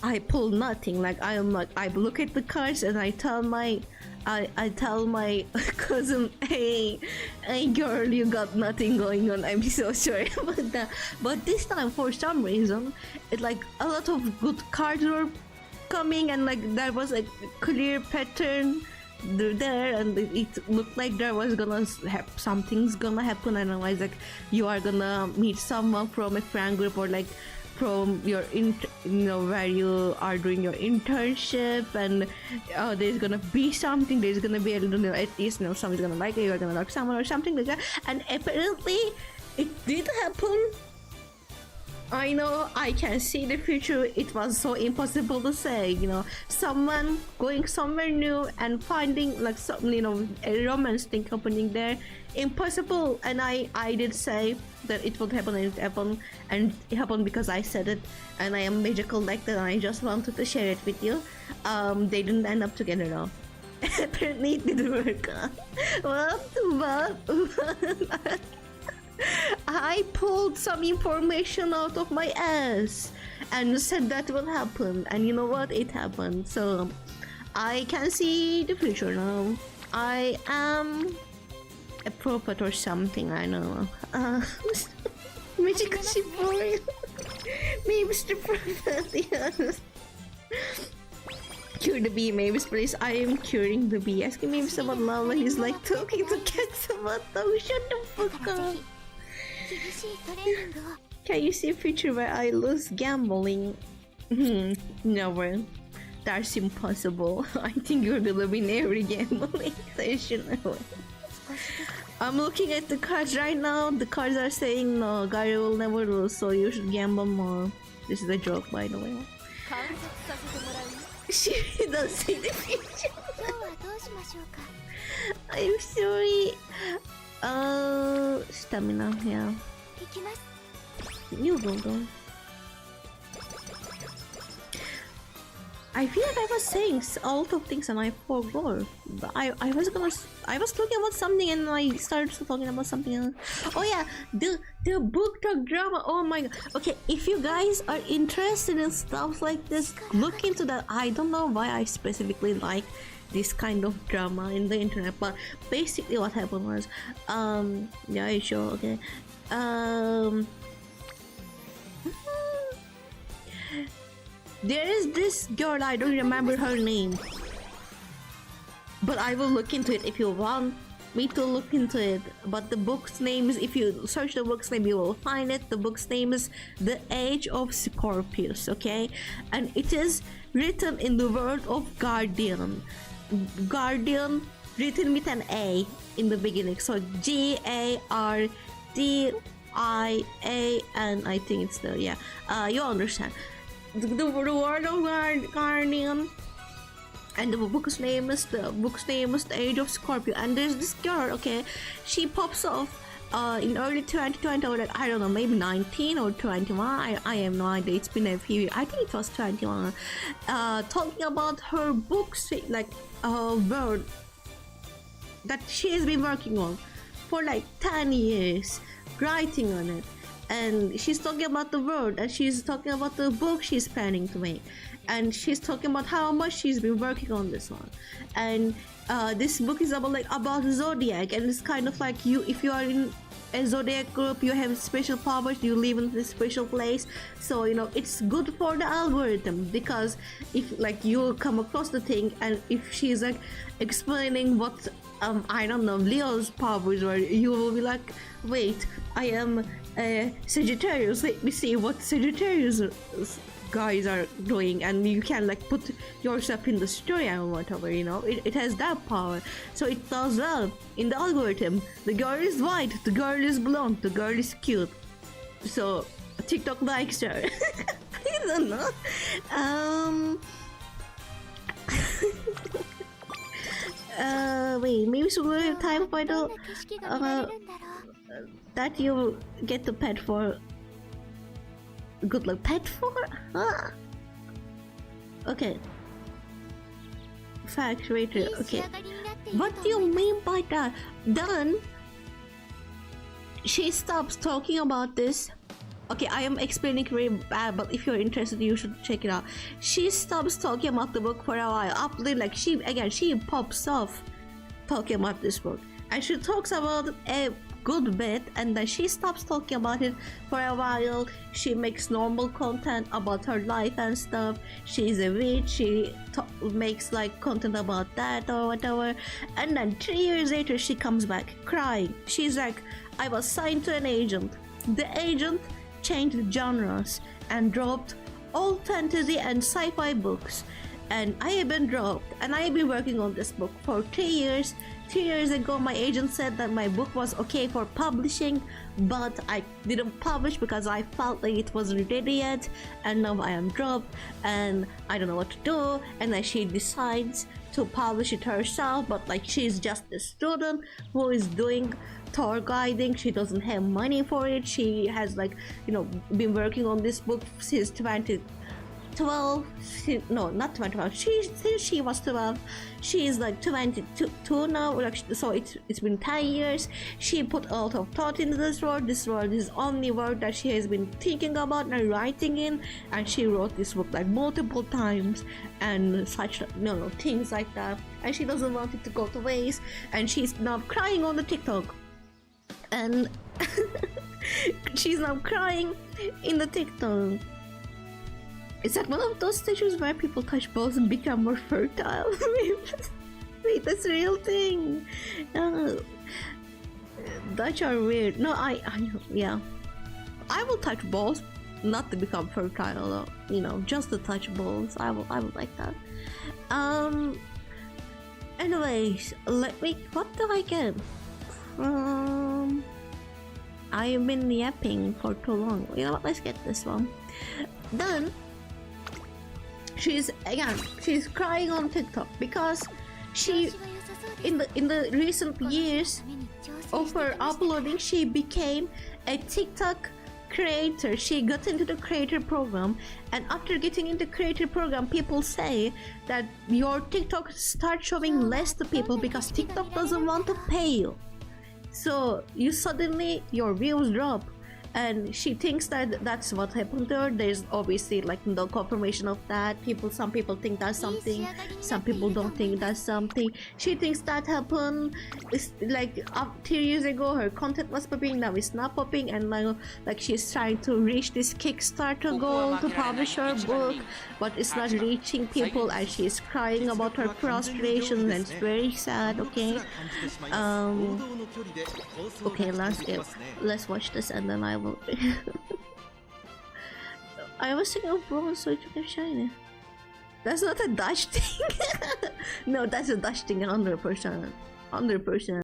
I pull nothing. Like I look at the cards and I tell my cousin, hey girl, you got nothing going on. I'm so sorry about that. But this time, for some reason, it like a lot of good cards were coming, and like there was a clear pattern there, and it looked like there was gonna something's gonna happen. And I was like, you are gonna meet someone from a friend group, or like from your where you are doing your internship, and there's gonna be something, there's gonna be a little, at least someone's gonna like you, you're gonna like someone or something like that. And apparently it did happen. I know I can see the future. It was so impossible to say, someone going somewhere new and finding like some, a romance thing happening there. Impossible. And I did say that it would happen, and it happened, and it happened because I said it, and I am magical like that, and I just wanted to share it with you. They didn't end up together though. Apparently it didn't work out. What? I pulled some information out of my ass and said that will happen, and you know what? It happened. So I can see the future now. I am a prophet or something, I know. Magical Shibori. Mavis the prophet, yes. Cure the bee, Mavis, please. I am curing the bee. Asking Mavis about love, and he's like talking to cats about them. Shut the fuck up. Can you see a future where I lose gambling? Never. That's impossible. I think you're gonna win every gambling session. I'm looking at the cards right now. The cards are saying no, Gary will never lose, so you should gamble more. This is a joke, by the way. She doesn't see the future. I'm sorry. Stamina, yeah. You go. I feel like I was saying a lot of things and I forgot. But I was talking about something and I started talking about something else. Oh yeah, the book talk drama. Oh my god. Okay, if you guys are interested in stuff like this, look into that. I don't know why I specifically like this kind of drama in the internet, but basically what happened was, yeah, sure, okay. There is this girl, I don't remember her name, but I will look into it if you want me to look into it. But the book's name is, if you search the book's name, you will find it. The book's name is The Age of Scorpius, okay? And it is written in the world of Guardian. Guardian written with an A in the beginning, so Gardian, I think it's the, yeah, you understand. The world of Guardian, and the book's name is The Age of Scorpio. And there's this girl, okay, she pops off in early 2020, or like, I don't know, maybe 19 or 21. I have no idea. It's been a few years. I think it was 21. Talking about her books, like world that she has been working on for like 10 years, writing on it. And she's talking about the world, and she's talking about the book she's planning to make, and she's talking about how much she's been working on this one. And this book is about the zodiac, and it's kind of like, if you are a zodiac group, you have special powers, you live in this special place. So it's good for the algorithm, because if like you come across the thing, and if she's like explaining what I don't know, Leo's powers were, you will be like, wait, I am a Sagittarius, let me see what Sagittarius guys are doing, and you can like put yourself in the story and whatever. It has that power. So it does well in the algorithm. The girl is white, the girl is blonde, the girl is cute, so TikTok likes her. I don't know. Wait, maybe we will have time for どん the な景色が見られるんだろう that you get the pet for. Good luck, pet for? Okay. Fact rater. いい仕 Okay. 上がりになっている What と do you 思います mean by that? Then she stops talking about this. Okay, I am explaining very bad, but if you're interested, you should check it out. She stops talking about the book for a while. After, like, she pops off talking about this book, and she talks about a good bit, and then she stops talking about it for a while. She makes normal content about her life and stuff. She's a witch. She makes like content about that or whatever, and then 3 years later she comes back crying. She's like, I was signed to an agent. The agent changed genres and dropped all fantasy and sci-fi books, and I have been dropped, and I have been working on this book for 3 years. 3 years ago my agent said that my book was okay for publishing, but I didn't publish because I felt like it wasn't ready yet, and now I am dropped and I don't know what to do. And then she decides to publish it herself, but like she's just a student who is doing tour guiding. She doesn't have money for it. She has like been working on this book since 2012. No, not 2012. Since she was 12, she is like 22 now. So it's been 10 years. She put a lot of thought into this world. This world is only world that she has been thinking about and writing in, and she wrote this book like multiple times and such things like that. And she doesn't want it to go to waste. And she's now crying on the TikTok, and she's now crying in the TikTok. It's like one of those stages where people touch balls and become more fertile. Wait, that's a real thing. Dutch are weird. No, I yeah. I will touch balls, not to become fertile though. Just to touch balls. I would like that. Anyways, what do I get? I've been yapping for too long. You know what? Let's get this one. Then she's crying on TikTok because she, in the recent years of her uploading, she became a TikTok creator. She got into the creator program, and after getting into creator program, people say that your TikTok start showing less to people because TikTok doesn't want to pay you. So your views drop, and she thinks that that's what happened to her. There's obviously like no confirmation of that. Some people think that's something, some people don't think that's something. She thinks that happened. It's like 3 years ago her content was popping, now it's not popping, and like she's trying to reach this Kickstarter goal to publish her book, but it's not reaching people, and she's crying about her frustration, and it's very sad. Okay, okay, let's watch this, and then I will. I was thinking of bronze so it can shine. That's not a Dutch thing. No, that's a Dutch thing, 100%. 100%.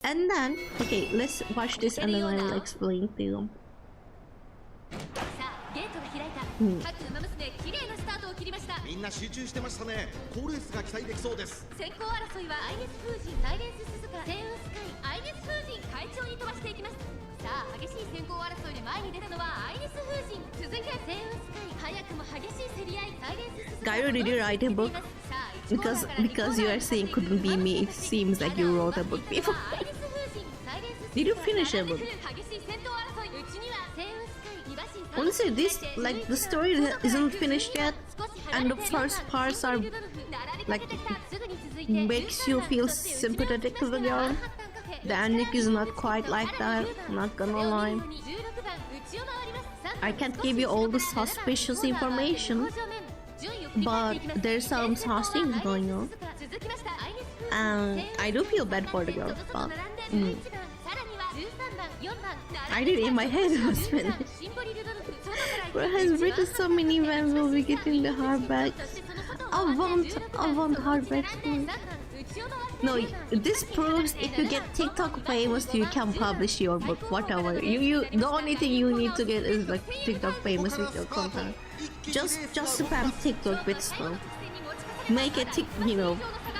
And then, okay, let's watch this and then I'll explain to you. さあゲートが開いた、各馬娘綺麗なスタートを切りました。みんな集中してましたね。高レースが期待できそうです。先行争いはアイネス風神、サイレンススズカ、セウンスカイ、アイネス風神会長に飛ばしていきます。さあ激しい先行争いで前に出たのはアイネス風神、続いてセウンスカイ、早くも激しい競り合い、サイレンススズカ。Gyro, did you write a book? Because you are saying couldn't be me, it seems like you wrote a book before. Did you finish a book? Honestly, this, like, the story isn't finished yet, and the first parts are, like, makes you feel sympathetic to the girl. The ending is not quite like that, not gonna lie. I can't give you all the suspicious information, but there's some sus things going on. And I do feel bad for the girl, but I did in my head was finished. Bro has written so many when will be getting the hardbacks. I want hardbacks. No, this proves if you get TikTok famous, you can publish your book, whatever. The only thing you need to get is like TikTok famous with your content. Just spam TikTok with stuff. Make a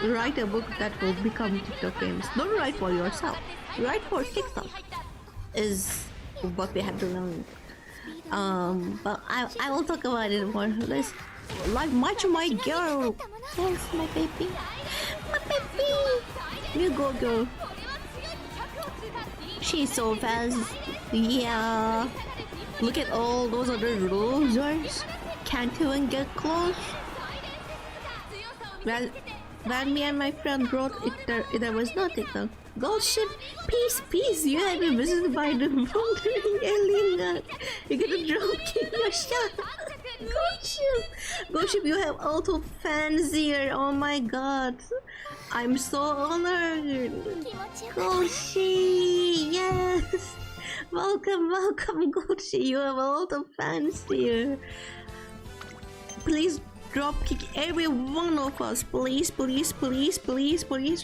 write a book that will become TikTok famous. Don't write for yourself. Write for TikTok. Is what we have to learn. But I will talk about it more. Let's like much my girl. Yes, my baby. My baby. You go, girl. She's so fast. Yeah. Look at all those other losers. Can't even get close. Well, when me and my friend wrote it, there was no TikTok. Gold ship, peace, you have been visited by the wandering alien. You're gonna drop kick your shot. Gold ship, you have auto fans here. Oh my god. I'm so honored. Gold ship, yes. Welcome, Gold ship. You have a lot of fans here. Please drop kick every one of us. Please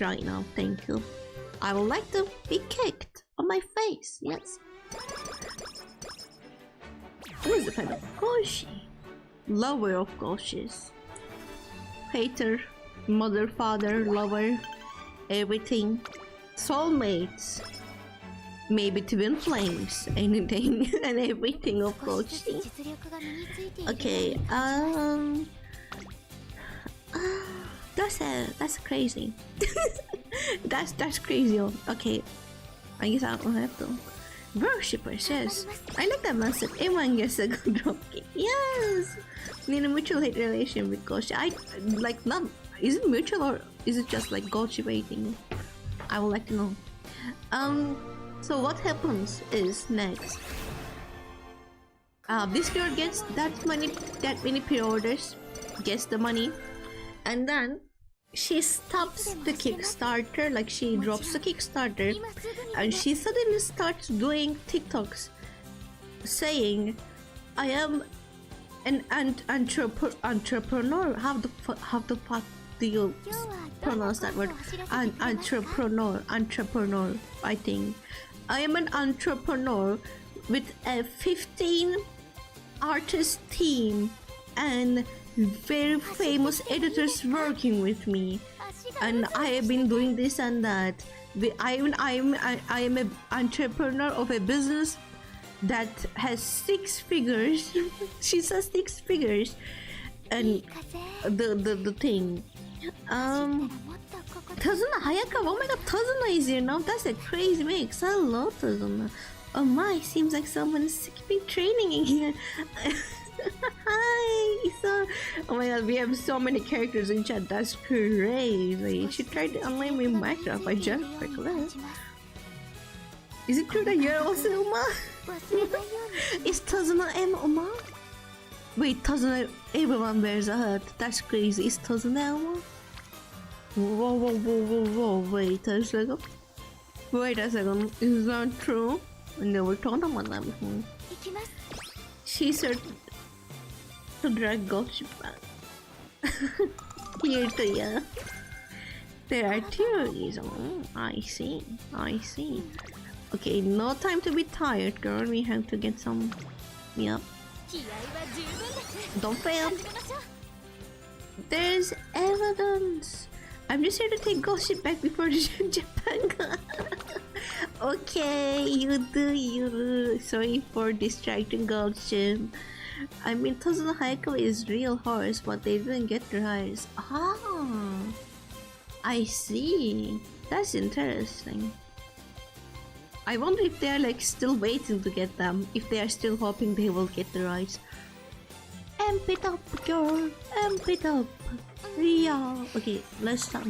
right now. Thank you. I would like to be kicked on my face, yes. Who is the pen of Goshi? Lover of Goshis. Hater, mother, father, lover, everything. Soulmates. Maybe twin flames, anything and everything of Goshi. Okay, that's crazy. that's crazy. Okay, I guess I don't have to. Worshipper says, I like that message. Everyone gets a good drop kick. Yes! Need a mutual hate relation with Goshi. I like not. Is it mutual or is it just like Goshi waiting? I would like to know. So what happens is next. This girl gets that many pre-orders, gets the money, and then she stops the Kickstarter, like she drops the Kickstarter, and she suddenly starts doing TikToks saying, I am an entrepreneur. How the fuck do you pronounce that word? An entrepreneur, I think. I am an entrepreneur with a 15 artist team and very famous editors working with me, and I have been doing this and that. I am an entrepreneur of a business that has 6 figures. She says 6 figures, and the thing. Tazuna Hayakawa. Oh my god, Tazuna is here now. That's a crazy mix. I love Tazuna. Oh my, seems like someone is keeping training in here. Hi, so oh my god, we have so many characters in chat. That's crazy. She tried to unlame me in Minecraft. I just forgot. Is it true that you're also Uma? Is Tazuna and Uma? Wait, Tazuna, everyone wears a hat. That's crazy. Is Tazuna Uma? Whoa, wait a second. Is that true? I never told them that before. She said to drag Goshi back. Here to ya. There are theories. Oh, I see. I see. Okay, no time to be tired, girl. We have to get some. Yep. 気合は十分です Don't fail. 始めましょう There's evidence. I'm just here to take gossip back before Japan. Okay, you do. Sorry for distracting gossip. I mean, Tozuno Hayakawa is real horse, but they didn't get their hires. Ah, I see. That's interesting. I wonder if they're like still waiting to get them. If they are still hoping they will get the rights. Amp it up, girl. Amp it up. Yeah. Okay, let's start.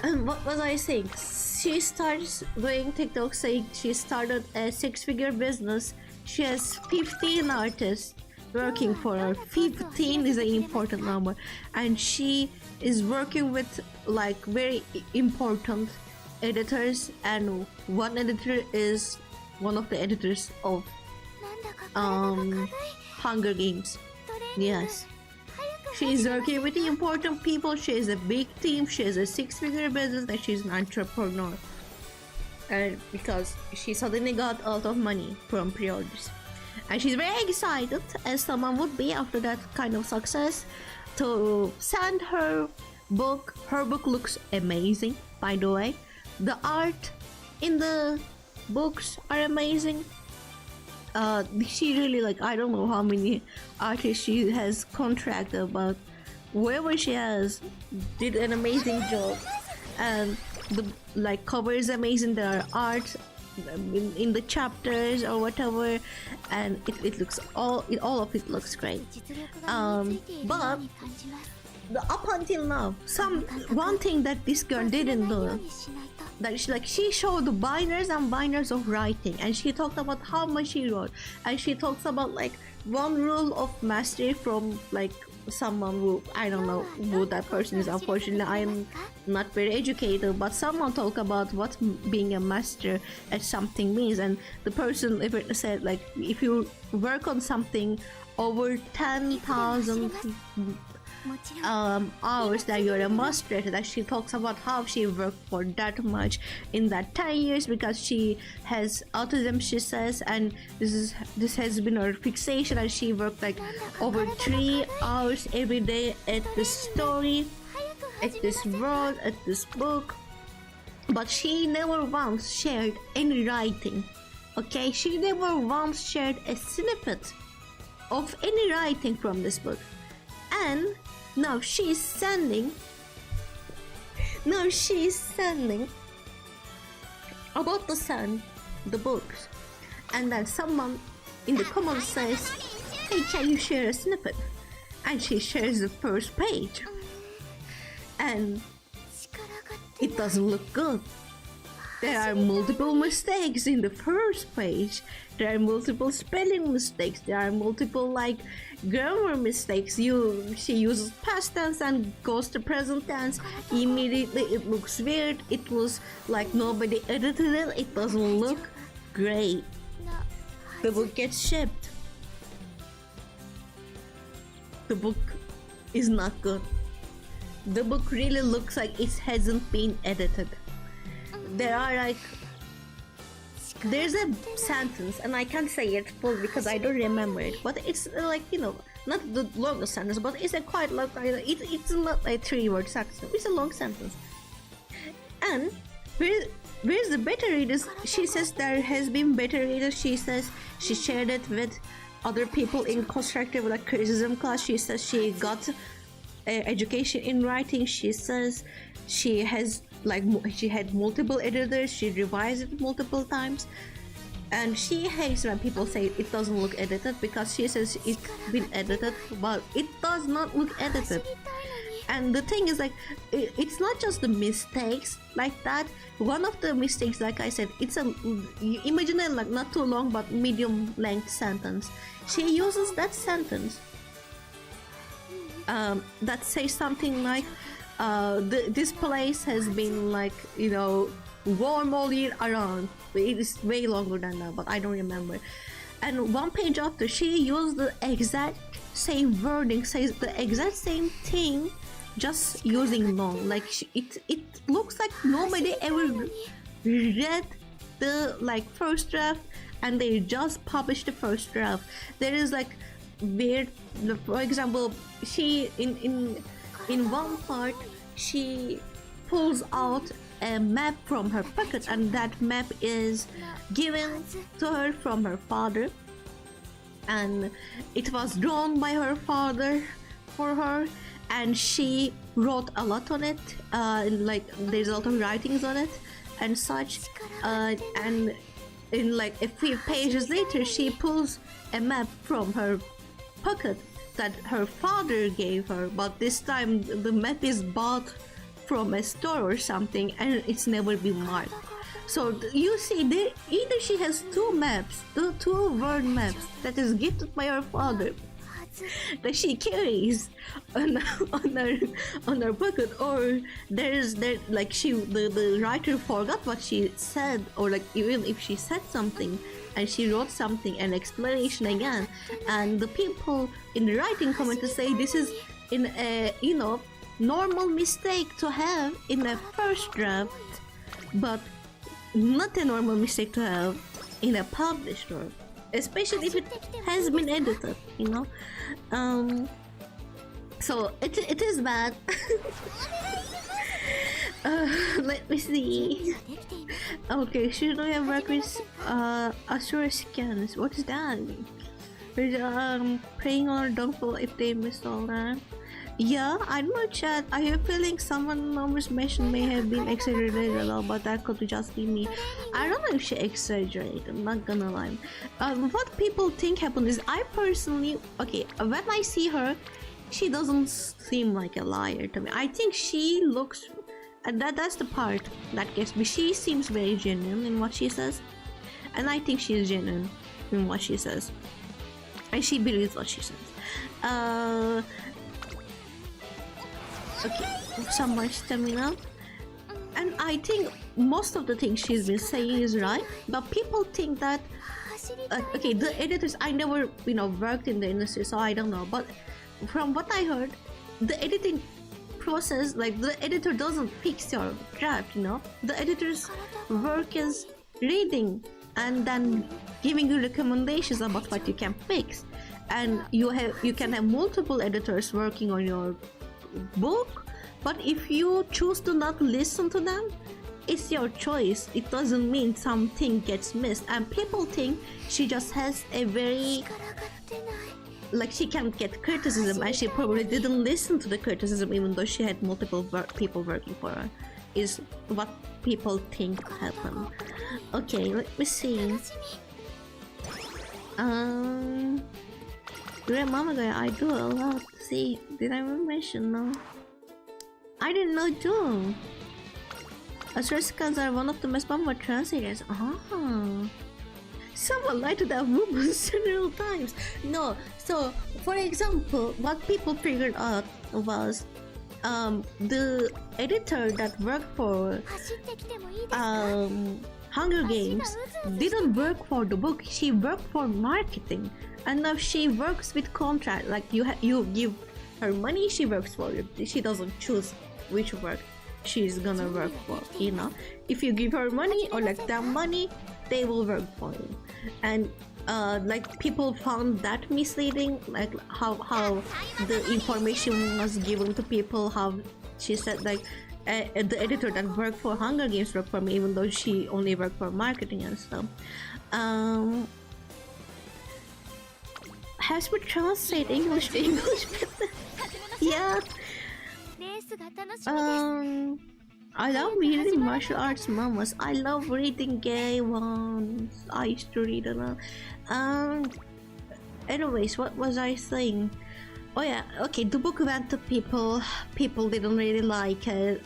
And what was I saying? She starts doing TikTok saying she started a 6-figure business. She has 15 artists working for her. 15 is an important number. And she is working with like very important editors, and one editor is one of the editors of なんだか体が軽い Hunger Games. トレーニング Yes. 早く She's working with the important people. She has a big team. She has a 6-figure business, and she's an entrepreneur. And because she suddenly got a lot of money from pre-orders, and she's very excited, as someone would be after that kind of success, to send her book. Her book looks amazing, by the way. The art in the books are amazing. She really like, I don't know how many artists she has contracted, but whoever she has did an amazing job. And the like cover is amazing. There are art in the chapters or whatever, and it looks all of it looks great. 実力が身についているように感じます Up until now, one thing that this girl didn't 忘れないよう do, にしないと that she showed the binders and binders of writing, and she talked about how much she wrote, and she talks about like one rule of mastery from like someone who, I don't know who that person is. Unfortunately, I'm not very educated, but someone talk about what being a master at something means, and the person said like if you work on something over 10,000 もちろん hours that you're a master at it. That she talks about how she worked for that much in that 10 years because she has autism, she says, and this has been her fixation, and she worked like over 3 hours every day at this story, 早く at this world, at this book. But she never once shared any writing. Okay, she never once shared a snippet of any writing from this book. And now she's sending about to send the books, and then someone in the comments says, hey, can you share a snippet? And she shares the first page, and 力が出 it doesn't look good. There are multiple mistakes in the first page. There are multiple spelling mistakes. There are multiple like grammar mistakes. She uses past tense and goes to present tense. Immediately it looks weird. It was like nobody edited it. It doesn't look great. な The book gets shipped. The book is not good. The book really looks like it hasn't been edited. There are like there's a sentence, and I can't say it full because I don't remember it, but it's like, you know, not the longest sentence, but it's a quite long, it's not a 3-word sentence, it's a long sentence. And where's the beta readers? She says there has been beta readers. She says she shared it with other people in constructive like criticism class. She says she got education in writing. She says she has like she had multiple editors. She revised it multiple times, and she hates when people say it doesn't look edited because she says it's been edited, but it does not look edited. And the thing is like it's not just the mistakes like that. One of the mistakes, like I said, it's a you imagine it like not too long but medium length sentence. She uses that sentence that says something like this place has been like, you know, warm all year around. It is way longer than that, but I don't remember. And one page after, she used the exact same wording, says the exact same thing just using long. Like it looks like nobody ever read the like first draft, and they just published the first draft. There is like weird, for example, she in one part she pulls out a map from her pocket, and that map is given to her from her father, and it was drawn by her father for her, and she wrote a lot on it, like there's a lot of writings on it and such, and in like a few pages later she pulls a map from her pocket that her father gave her, but this time the map is bought from a store or something, and it's never been marked. So you see, either she has two maps, two word maps that is gifted by her father that she carries on her pocket, or the writer forgot what she said, or like even if she said something and she wrote something, an explanation again, and the people in the writing comment to say this is in a normal mistake to have in a first draft, but not a normal mistake to have in a published draft, especially if it has been edited, so it is bad. Let me see. Okay, should I have worked with Asura scans? What is that? Praying on our downfall if they missed all that. Yeah, I don't know, chat. I have a feeling someone numbers mentioned may have been exaggerated a lot, but that could just be me. I don't know if she exaggerated, I'm not gonna lie. What people think happened is, I personally, okay, when I see her, she doesn't seem like a liar to me. I think she looks, and that's the part that gets me. She seems very genuine in what she says, and I think she is genuine in what she says, and she believes what she says. Okay, so much stamina, and I think most of the things she's been saying is right, but people think that okay, the editors, I never worked in the industry, so I don't know, but from what I heard, the editing process, like the editor doesn't fix your draft, the editor's work is reading and then giving you recommendations about what you can fix, and you can have multiple editors working on your book, but if you choose to not listen to them, it's your choice. It doesn't mean something gets missed, and people think she just has a very, like, she can get criticism, and she probably didn't listen to the criticism even though she had multiple people working for her, is what people think happened. Okay, let me see. Great Mama Guy, I do a lot. See, did I mention? No, I didn't know too. Astroscans are one of the most popular translators. Someone lied to that woman several times. No, so for example, what people figured out was the editor that worked for Hunger Games didn't work for the book. She worked for marketing, and now she works with contract. Like you give her money, she works for you. She doesn't choose which work she's gonna work for. If you give her money or like that money, they will work for you. And like people found that misleading, like how the information was given to people. How she said like the editor that worked for Hunger Games worked for me, even though she only worked for marketing and stuff. Has we translate English to English? Yeah. I love reading martial arts mangas. I love reading gay ones. I used to read a lot. Anyways, what was I saying? Oh yeah, okay, the book went to people. People didn't really like it.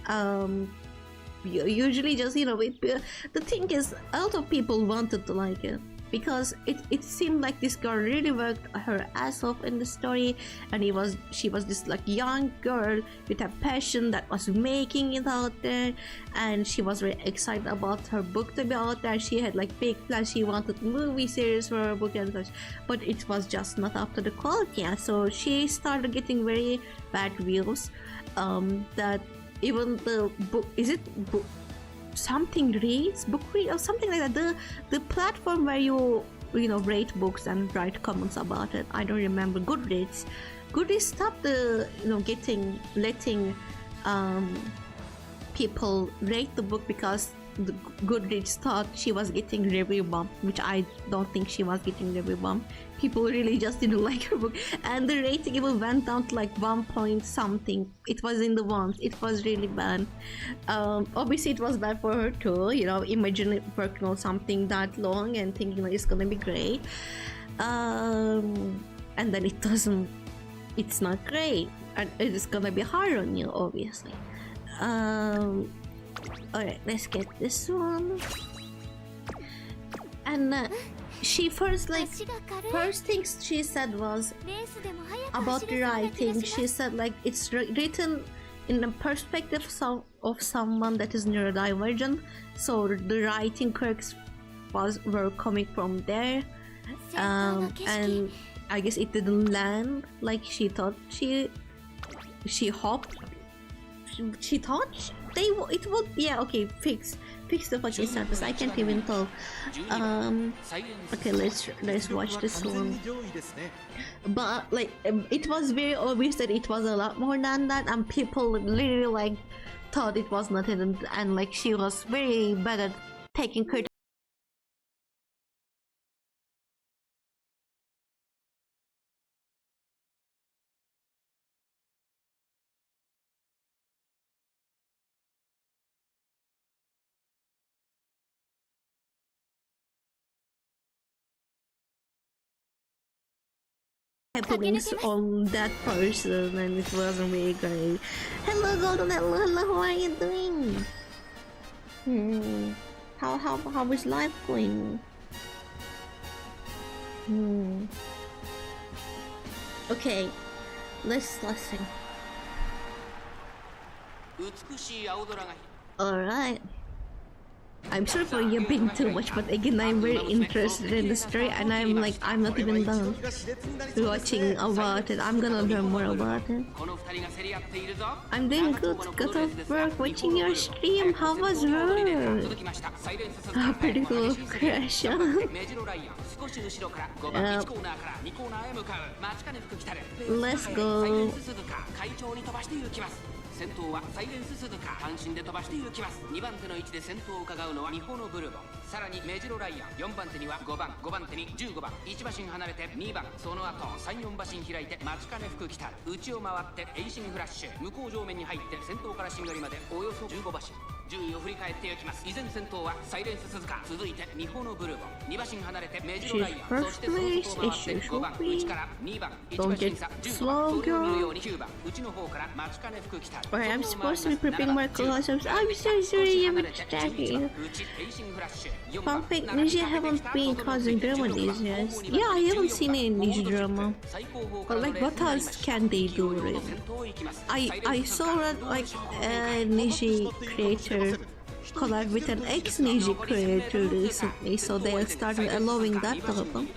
Usually just, the thing is, a lot of people wanted to like it, because it seemed like this girl really worked her ass off in the story, and she was this like young girl with a passion that was making it out there, and she was very excited about her book to be out there. She had like big plans. She wanted movie series for her book and such, but it was just not up to the quality, so she started getting very bad reviews. that even the book, is it book something reads, book read or something like that, the platform where you know rate books and write comments about it, I don't remember. Goodreads stopped the letting people rate the book because the Goodreads thought she was getting review bump, which I don't think she was getting review bump. People really just didn't like her book, and the rating even went down to like 1 point something. It was in the ones. It was really bad. Obviously it was bad for her too, imagine working on something that long and thinking like it's gonna be great, and then it's not great, and it's gonna be hard on you, obviously. Alright, let's get this one. And she first things she said was about the writing. She said like it's written in the perspective of someone that is neurodivergent, so the writing quirks were coming from there, and I guess it didn't land like she thought. She hoped she thought it would. Yeah, okay, fix the fucking sentence. I can't even tell. Okay, let's watch this one. But like it was very obvious that it was a lot more than that, and people literally like thought it was nothing, and like she was very bad at taking credit. Happenings on that person, and it wasn't really great. Hello Golden, hello, how are you doing? How is life going? Okay, let's sing. Alright. I'm sorry for yapping too much, but again I'm very interested in the story, and I'm not even done watching about it. I'm gonna learn more about it. I'm doing good. Got off work watching your stream. How was work? Pretty cool crash. Let's go. 先頭はサイレンス鈴鹿単身で飛ばして行きます。2番手の位置で先頭を伺うのはミホノブルボン、さらにメジロライアン、4番手には5番、5番手に15番、1馬身離れて2番、その後3、4馬身開いて待ちかね福来たる、内を回ってエイシンフラッシュ、向こう上面に入って先頭からしんがりまでおよそ15馬身、順位を振り返っていきます。依然先頭はサイレンス鈴鹿、続いてミホノブルボン、2馬身離れてメジロライアン、そしてその外を回って5番、内から2番、1馬身差10番、それを見るように9番、内の方から待ちかね福来たる。I'm supposed to be prepping my clothes. I'm so sorry, I'm distracted. Fun fact, Ninja haven't been causing drama these years. Yeah, I haven't seen any Ninja drama. But like, what else can they do, really? I saw that like a Ninja creator collab with an ex-Ninja creator recently, so they started allowing that to happen.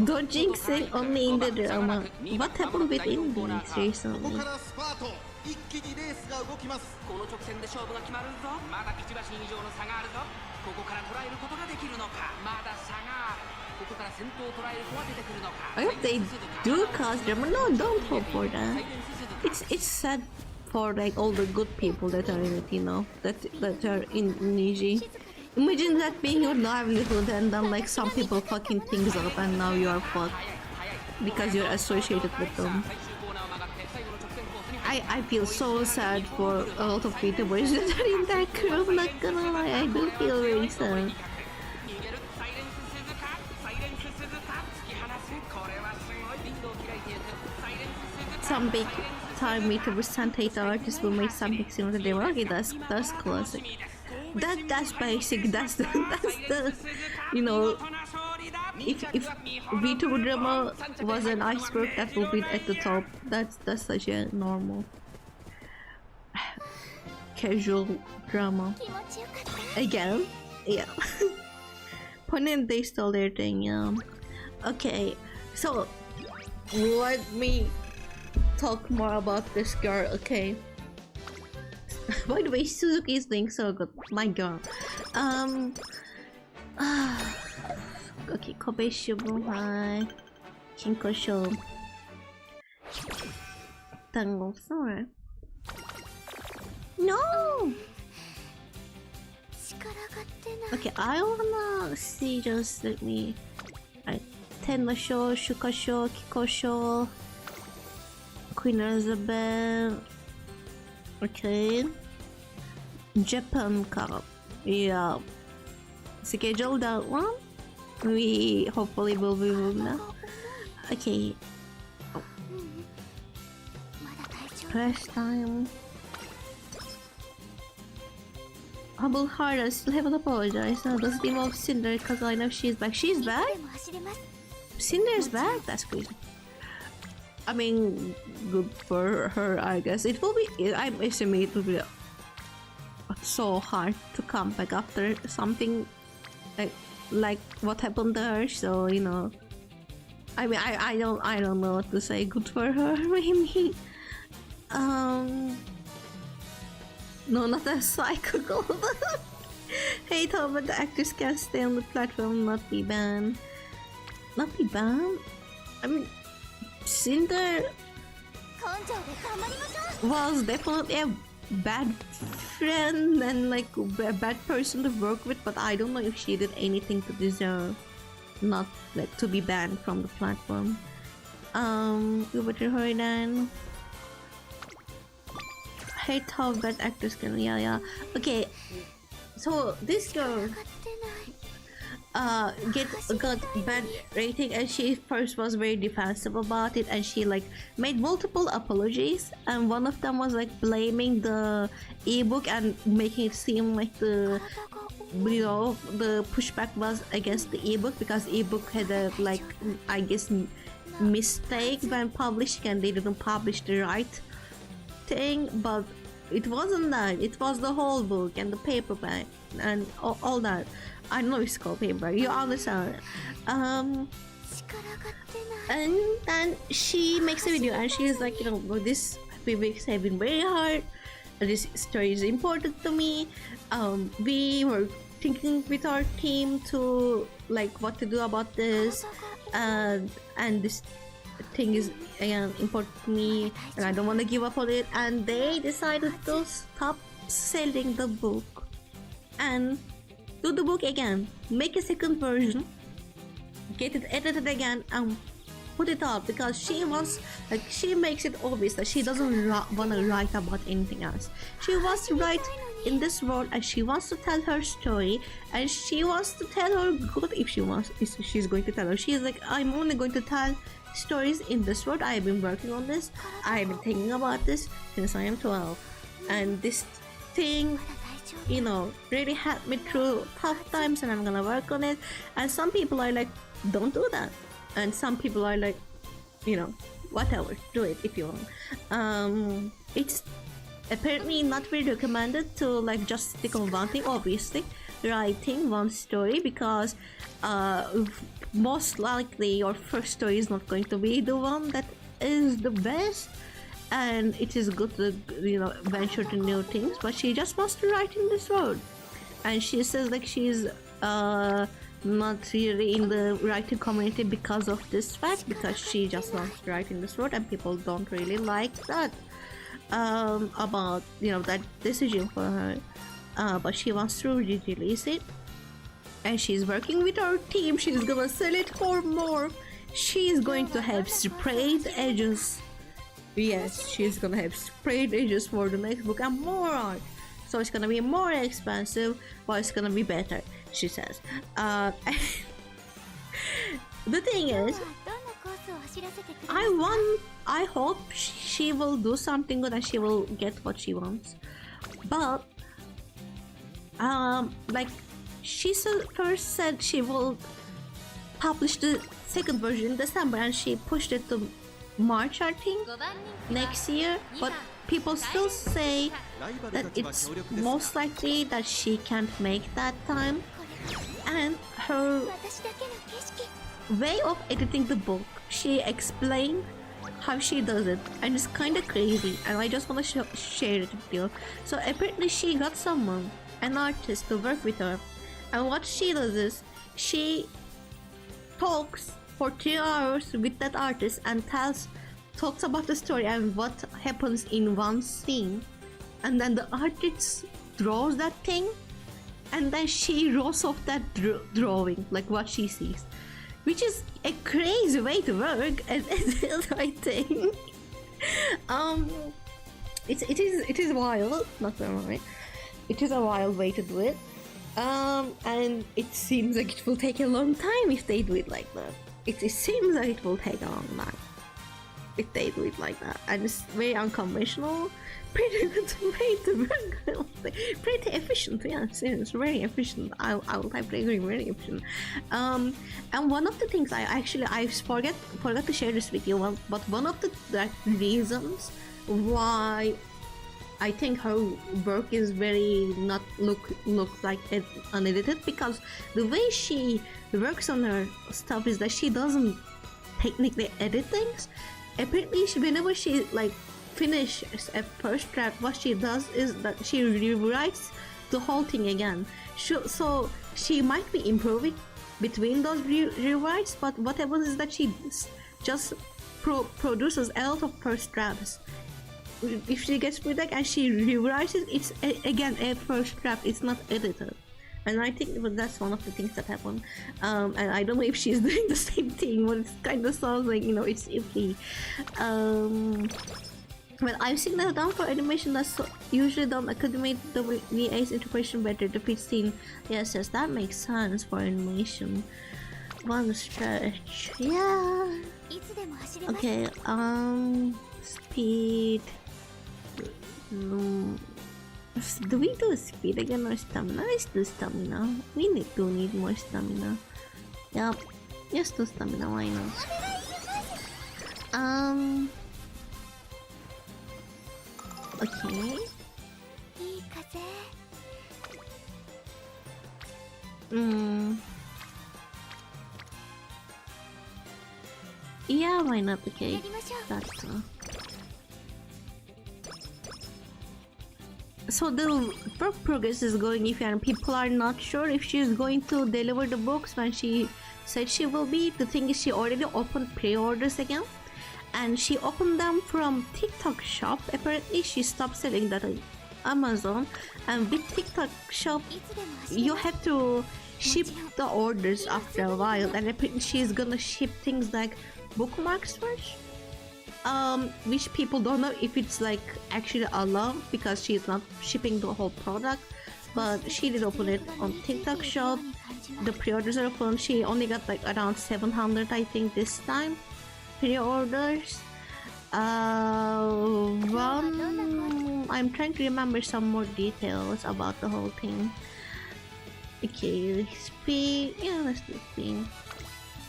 Don't jinx it, only in the drama. What happened with Indies recently? 一気にレースが動きます。この直線で勝負が決まるぞ。まだ1馬身以上の差があるぞ。ここから捉えることができるのか。まだ差がある。ここから先頭を捉える子は出てくるのか。I hope they do cause drama. No, don't hope for that. It's sad for like all the good people that are in it, that are in Niji. Imagine that being your livelihood, and then like some people fucking things up, and now you are fucked because you're associated with them. I feel so sad for a lot of VTubers that are in that crew. I'm not gonna lie, I do feel very sad. Some big time VTubers Santa artists will make something similar to their work. Okay, that's classic. That's basic. That's the if VTuber drama was an iceberg, that would be at the top. That's such a normal casual drama. Again, yeah. Ponent, they stole their thing. Yeah. Okay, so let me talk more about this girl, okay? By the way, Suzuki is doing so good. My girl. Okay, Kobe Shubu, hi. Kinkosho. Tango, sorry. No! Okay, I wanna see, just let me... Alright, Tenno-sho, Shuka-sho, Kiko-sho, Queen Elizabeth... Okay... Japan Cup. Yeah. Schedule that one. We hopefully will be moving now. Okay. Oh. First time. Humble heart, I still haven't apologized. Now does it involve Cinder because I know she's back. She's back? Cinder's back? That's crazy. I mean, good for her, I guess. It will be. I'm assuming it will be so hard to come back after something like what happened to her. So you know, I mean, I don't know what to say. Good for her, maybe. No, not a psycho gold. Hate how but the actors can stay on the platform, not be banned. Not be banned? I mean, Cinder was definitely a bad friend and like a bad person to work with, but I don't know if she did anything to deserve not like to be banned from the platform. You better hurry then. Hate how bad actors can. Yeah. Okay, so this girl got bad rating, and she first was very defensive about it, and she like made multiple apologies, and one of them was like blaming the ebook and making it seem like the the pushback was against the ebook because ebook had a like I guess mistake when publishing and they didn't publish the right thing, but it wasn't that. It was the whole book and the paperback and all that. I don't know if it's called paperback. You understand? And then she makes a video and she's like, you know, this few weeks have been very hard. This story is important to me. We were thinking with our team to like what to do about this, and this thing is again important to me and I don't want to give up on it, and they decided to stop selling the book and do the book again, make a second version, get it edited again and put it up because she wants, like, she makes it obvious that she doesn't want to write about anything else. She wants to write in this world and she wants to tell her story, and she wants to tell her good if she wants, if she's going to tell her. She's like, I'm only going to tell stories in this world. I have been working on this, I have been thinking about this since I am 12, and this thing, you know, really helped me through tough times and I'm gonna work on it. And some people are like, don't do that, and some people are like, you know, whatever, do it if you want. It's apparently not very recommended to like just stick on one thing, obviously writing one story, because most likely your first story is not going to be the one that is the best, and it is good to, you know, venture to new things, but she just wants to write in this world. And she says like she's not really in the writing community because of this fact, because she just wants to write in this world and people don't really like that about, you know, that decision for her, but she wants to release it and she's working with our team. She's gonna sell it for more. She's going to have sprayed edges. Yes, she's gonna have sprayed edges for the next book and more art, so it's gonna be more expensive but it's gonna be better, she says. The thing is, I hope she will do something good and she will get what she wants, but like she first said she will publish the second version in December and she pushed it to March, I think, next year, but people still say that it's most likely that she can't make that time. And her way of editing the book, she explained how she does it, and it's kind of crazy, and I just want to share it with you. So apparently she got someone, an artist, to work with her, and what she does is she talks for 2 hours with that artist and talks about the story and what happens in one scene, and then the artist draws that thing, and then she draws off that drawing, like what she sees, which is a crazy way to work, and I think it is wild, not gonna lie. It is a wild way to do it, and it seems like it will take a long time if they do it like that. It seems like it will take a long time if they do it like that, and it's very unconventional. Pretty good way to work. Pretty efficient, yes, it's very efficient. I will type very efficient. And one of the things I forgot to share this with you, but one of the reasons why I think her work is very not look like unedited, because the way she works on her stuff is that she doesn't technically edit things. Apparently, whenever she like finishes a first draft, what she does is that she rewrites the whole thing again. So she might be improving between those rewrites, but what happens is that she just produces a lot of first drafts. If she gets feedback and she rewrites it, it's again a first draft. It's not edited. And I think that's one of the things that happened. And I don't know if she's doing the same thing, but it kind of sounds like, it's iffy. But I've seen that done for animation that's usually done academic the VA's interpretation better. The pitch scene, yes, that makes sense for animation. One stretch, yeah. Okay, speed. Do we do speed again or stamina? Let's do stamina. We need more stamina. Yep, let's do stamina. Why not? Okay. Yeah, why not? Okay, that's so the work progress is going if people are not sure if she's going to deliver the books when she said she will be. The thing is, she already opened pre-orders again, and she opened them from TikTok shop. Apparently she stopped selling that on Amazon, and with TikTok shop you have to ship the orders after a while, and apparently she's gonna ship things like bookmarks first, which people don't know if it's like actually allowed because she's not shipping the whole product, but she did open it on TikTok shop. The pre-orders are open. She only got like around 700 I think this time pre-orders. I'm trying to remember some more details about the whole thing. Okay, speed. Yeah, let's do speed.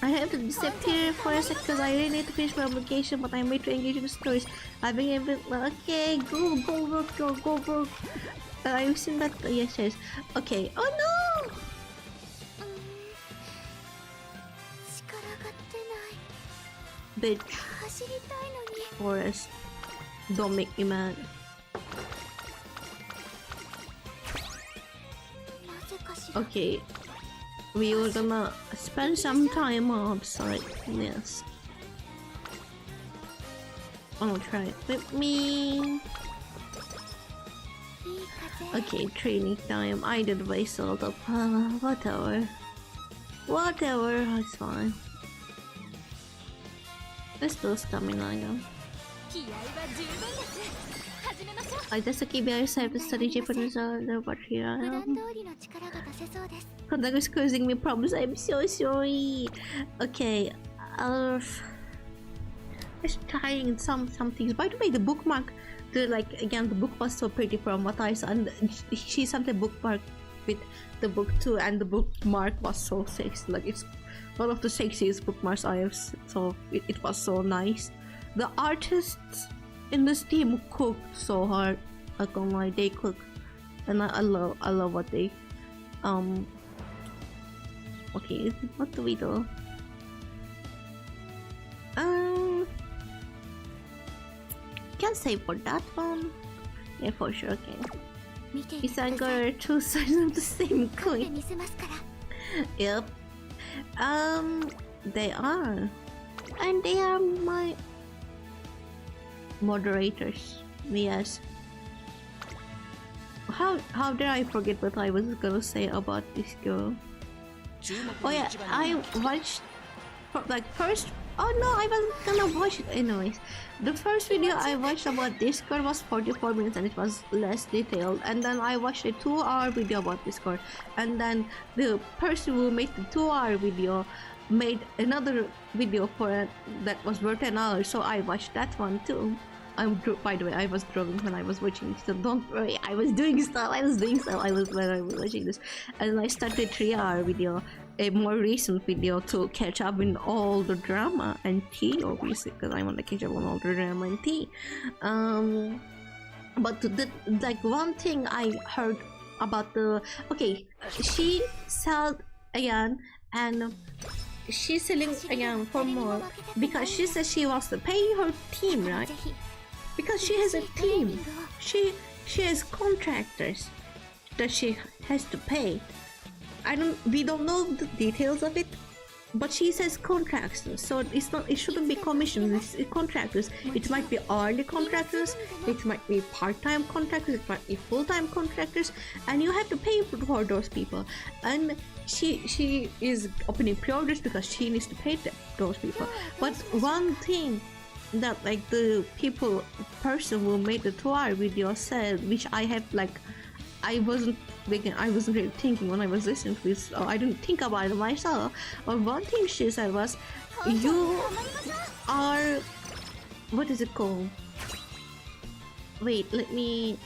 I have to disappear for a sec because I really need to finish my obligation, but I'm ready to engage in the stories. I've been able. Okay, go work, go work. I've seen that. Yes. Okay. Oh no! Bitch. Forest. Don't make me mad. Okay. We were gonna spend some time outside. Yes. I'll try it with me. Okay, training time. I did waste a lot of whatever. It's fine. Let's do stamina again. I just keep yourself to study Japanese but here I am. Contact is causing me problems. I'm so sorry. Okay, let's try some things. By the way, the bookmark, the book was so pretty from what I saw, and she sent a bookmark with the book too, and the bookmark was so sexy. Like, it's one of the sexiest bookmarks I have. So it was so nice. The artists in this team cook so hard. I can't lie, they cook, and I love what they Okay, what do we do? save for that one. Yeah, for sure. Okay. 見ていて These くだ anger さい are two sides of the same 後で coin. 見せますから Yep. They are. And they are my moderators. Yes. How did I forget what I was gonna say about this girl? Oh yeah, I watched like first. Oh no, I wasn't gonna watch it anyways. The first video I watched about this girl was 44 minutes and it was less detailed. And then I watched a 2-hour video about this girl. And then the person who made the 2-hour video made another video for it that was worth an hour. So I watched that one too. By the way, I was drawing when I was watching it, so don't worry. I was doing stuff. When I was watching this, and I started a 3-hour video, a more recent video to catch up in all the drama and tea, obviously, because I want to catch up on all the drama and tea. But like one thing I heard about she sold again and. She's selling again for more because she says she wants to pay her team, right? Because she has a team. She has contractors that she has to pay. We don't know the details of it, but she says contractors, so it shouldn't be commissions, it's contractors. It might be hourly contractors, it might be part-time contractors, it might be full-time contractors, and you have to pay for those people. And she is opening pre-orders because she needs to pay those people. But one thing that like the person who made the 2-hour video said, which I have like I wasn't really thinking when I was listening to this, or I didn't think about it myself. But one thing she said was, you are, what is it called? Wait, let me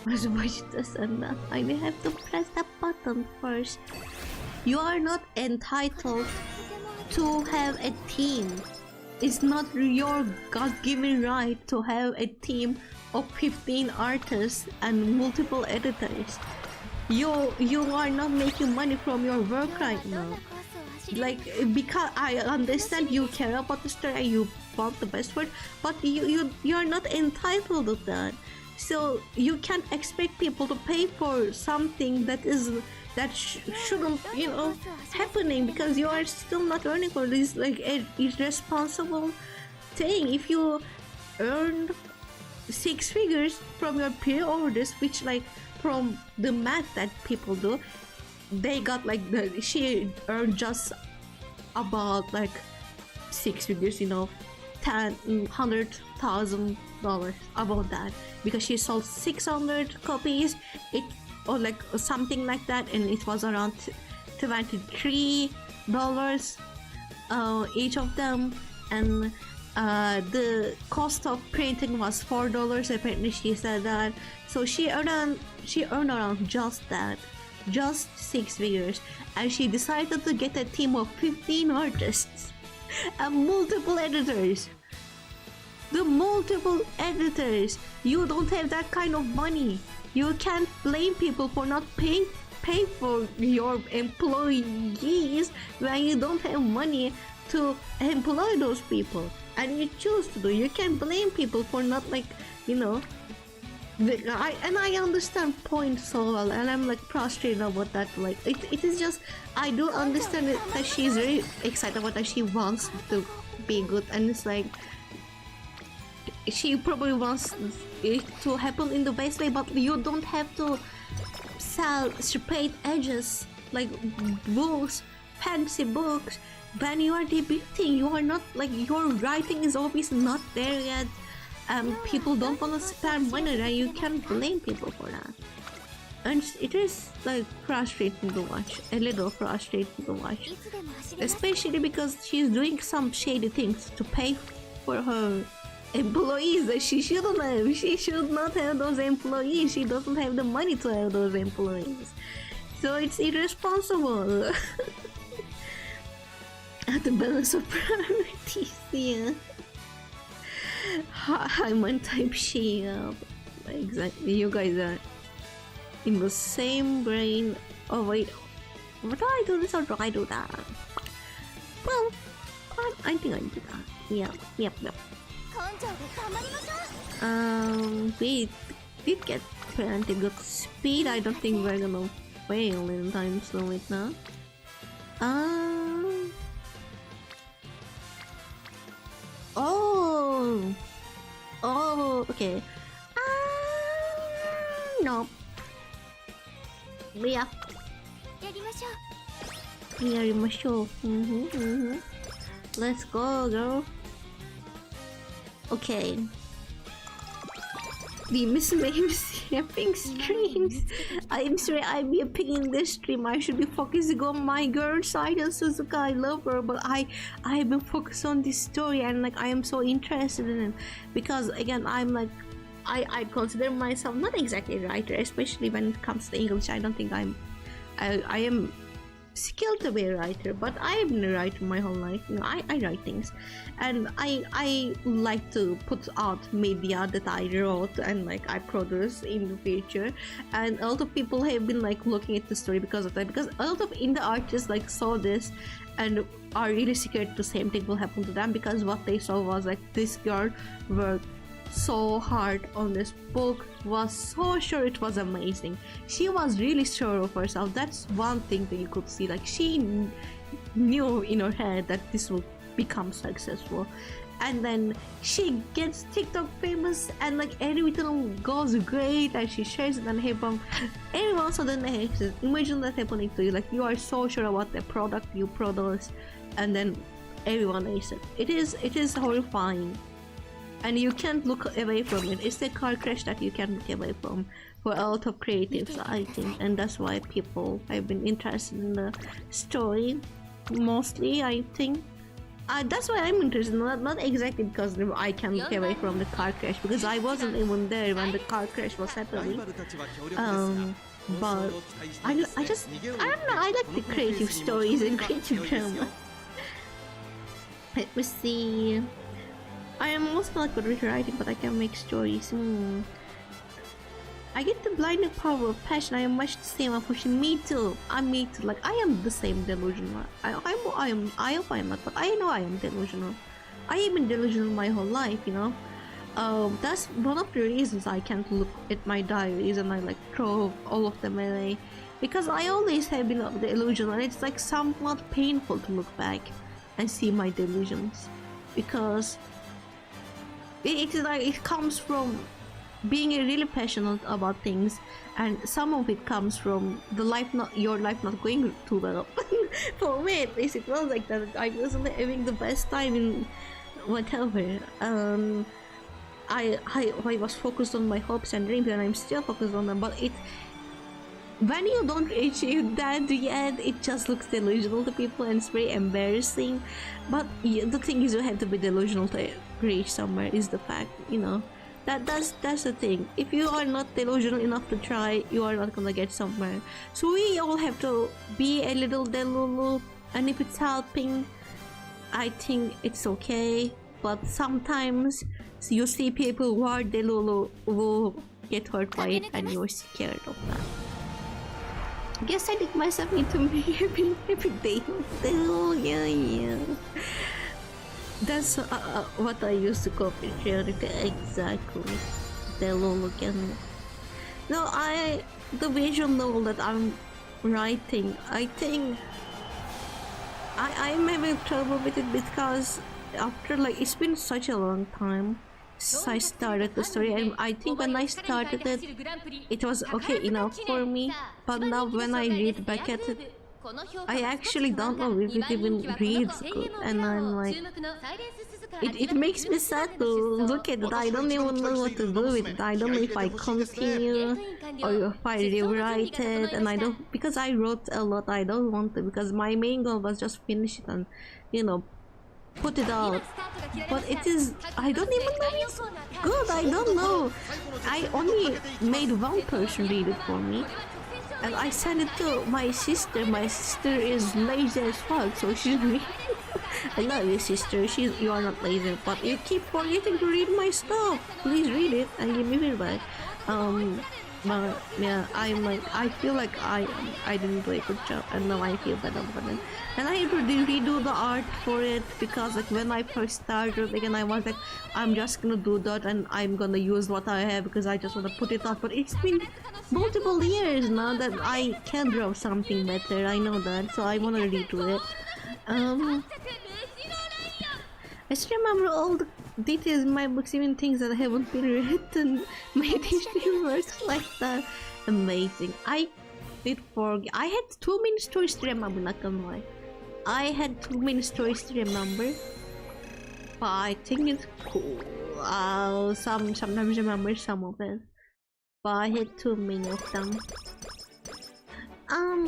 watch this and that. I may have to press that button first. You are not entitled to have a team. It's not your God-given right to have a team of 15 artists and multiple editors. You are not making money from your work right now. Like, because I understand you care about the story and you want the best for it, but you are not entitled to that. So you can't expect people to pay for something that shouldn't, happening, because you are still not earning for this, like, an irresponsible thing. If you earned 6 figures from your pre-orders, which, like, from the math that people do, they got like she earned just about like 6 figures, $100,000 about that, because she sold 600 copies, or like something like that, and it was around $23 each of them, and the cost of printing was $4. Apparently, she said that. So she earned around just that, just 6 figures, and she decided to get a team of 15 artists and multiple editors. The multiple editors, you don't have that kind of money. You can't blame people for not pay for your employees when you don't have money to employ those people, and you choose to do. You can't blame people for not, like, I understand point so well, and I'm like frustrated about that. Like, it is just, I do understand it, that she's very excited about that. She wants to be good, and it's like she probably wants it to happen in the best way, but you don't have to sell straight edges like books, fancy books, when you are debuting. You are not, like, your writing is obviously not there yet. People don't want to spend money, and you can't blame people for that. And it is like frustrating to watch, a little frustrating to watch, especially because she's doing some shady things to pay for her employees that she shouldn't have. She should not have those employees. She doesn't have the money to have those employees, so it's irresponsible. At the balance of priorities, yeah. Hyman type she, exactly. You guys are in the same brain. Oh wait, do I do this or do I do that? Well, I think I do that. Yeah, yep. We did get plenty good speed. I don't think we're gonna fail anytime soon right now. Oh, okay. No. Yeah. Let's go, girl. Okay. The Miss Mavis pink streams. I'm sorry, I'm picking this stream. I should be focusing on my girl side and Suzuka. I love her, but I've been focused on this story and like I am so interested in it because again I'm like I consider myself not exactly a writer, especially when it comes to English. I don't think I am skilled to be a writer, but I have been a writer my whole life. You know, I write things, and I like to put out media that I wrote and like I produce in the future. And a lot of people have been like looking at the story because of that, because a lot of indie artists like saw this and are really scared the same thing will happen to them, because what they saw was like this girl worked so hard on this book, was so sure it was amazing. She was really sure of herself. That's one thing that you could see, like she knew in her head that this will become successful, and then she gets TikTok famous and like everything goes great and she shares it and everyone suddenly hates it. Imagine that happening to you, like you are so sure about the product you produce and then everyone hates it. It is horrifying. And you can't look away from it. It's a car crash that you can't look away from for a lot of creatives, I think. And that's why people have been interested in the story, mostly, I think. That's why I'm interested, not exactly because I can look away from the car crash, because I wasn't even there when the car crash was happening. But I don't know, I like the creative stories and creative drama. Let me see. I am also not good with writing, but I can make stories. I get the blinding power of passion. I am much the same, unfortunately. Me too. Me too. Like I am the same delusional. I hope I am not, but I know I am delusional. I have been delusional my whole life, you know. That's one of the reasons I can't look at my diaries and I like throw all of them away, because I always have been delusional, and it's like somewhat painful to look back and see my delusions, because it's like it comes from being really passionate about things, and some of it comes from your life not going too well. For me at least it was like that. I wasn't having the best time in whatever. I was focused on my hopes and dreams, and I'm still focused on them, but when you don't achieve that yet, it just looks delusional to people and it's very embarrassing. But the thing is, you have to be delusional to reach somewhere, is the fact, you know. That's the thing. If you are not delusional enough to try, you are not gonna get somewhere. So we all have to be a little delulu, and if it's helping, I think it's okay. But sometimes you see people who are delulu who get hurt by it, and you're scared of that. I guess I dig myself into me every day. Oh, yeah. That's what I used to call it. Exactly. Delulu again. No, the visual novel that I'm writing, I think I'm having trouble with it, because after like it's been such a long time since I started the story, and I think when I started it, it was okay enough for me. But now when I read back at it, I actually don't know if it even reads good, and I'm like, it makes me sad to look at it. I don't even know what to do with it. I don't know if I continue or if I rewrite it, and I don't, because I wrote a lot. I don't want to, because my main goal was just finish it and, you know, put it out. But it is, I don't even know it's good. I don't know. I only made one person read it for me, and I sent it to my sister. My sister is lazy as fuck, so she's reading. I love you, sister. You are not lazy, but you keep forgetting to read my stuff. Please read it and give me feedback. But yeah, I feel like I didn't do a good job, and now I feel bad about it. And I had to redo the art for it because like when I first started again, I was like, I'm just gonna do that and I'm gonna use what I have because I just wanna put it up. But it's been multiple years now that I can draw something better. I know that, so I wanna redo it. I still remember all the details in my books, even things that haven't been written. My history works like that. Amazing. I did forget. I had too many stories to remember, not gonna lie. I had too many stories to remember. But I think it's cool. I'll sometimes remember some of it. But I had too many of them.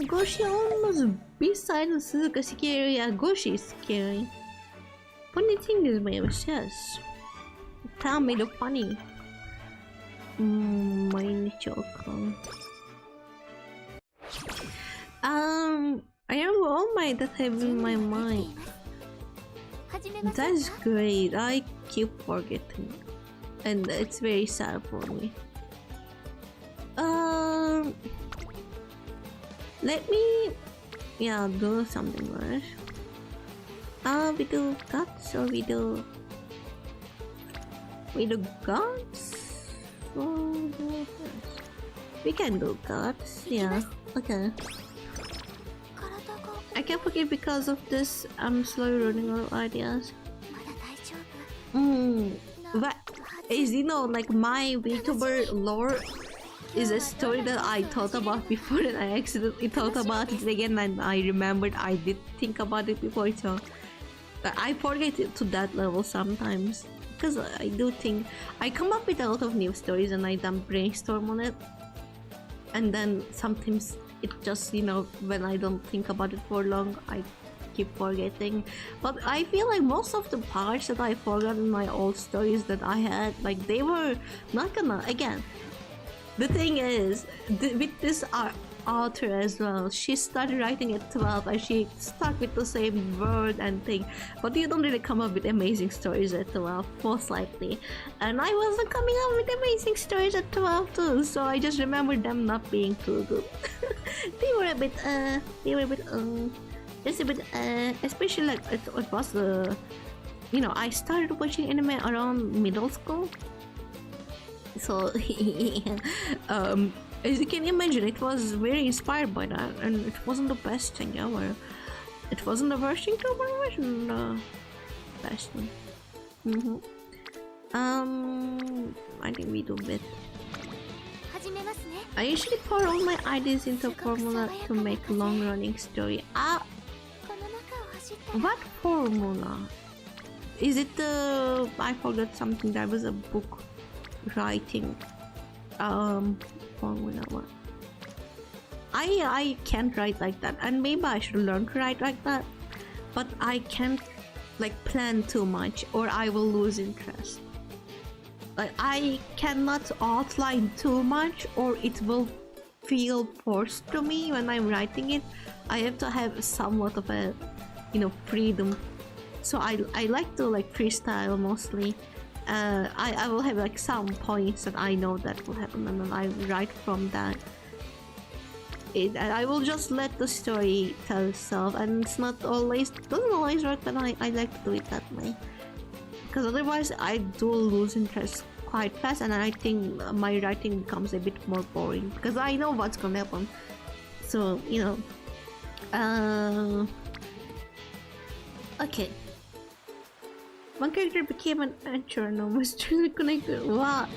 Goshi almost beside the Suzuka scary. Yeah, Goshi is scary. Funny thing is, Mavis, yes. Tell me the funny. Mine joke. I have all my that have in my mind. That's great. I keep forgetting, and it's very sad for me. Let me, do something first. We do guts or we do guts? We can do guts, yeah. Okay. I can't forget because of this. I'm slowly running out of ideas. But is like my VTuber lore is a story that I thought about before and I accidentally thought about it again and I remembered I did think about it before, so I forget it to that level sometimes because I do think I come up with a lot of new stories and I then brainstorm on it, and then sometimes it just when I don't think about it for long I keep forgetting. But I feel like most of the parts that I forgot in my old stories that I had, like they were not gonna again. The thing is, with this author as well, she started writing at 12 and she stuck with the same word and thing, but you don't really come up with amazing stories at 12, most likely. And I wasn't coming up with amazing stories at 12 too, so I just remember them not being too good. they were a bit, just a bit, especially like it was I started watching anime around middle school. So as you can imagine, it was very inspired by that, and it wasn't the best thing ever. It wasn't the worst thing ever, it wasn't the best thing. I think we do bit. I usually pour all my ideas into formula to make long-running story. What formula? Is it the... I forgot something, there was a book writing formula one. I can't write like that, and maybe I should learn to write like that, but I can't plan too much or I will lose interest. I cannot outline too much or it will feel forced to me when I'm writing it. I have to have somewhat of a freedom, so I like to freestyle mostly. I will have some points that I know that will happen, and then I write from that. I will just let the story tell itself, and it's not always doesn't always work, but I like to do it that way because otherwise I do lose interest quite fast, and I think my writing becomes a bit more boring because I know what's gonna happen. So okay. One character became an actor and was truly connected. Wow,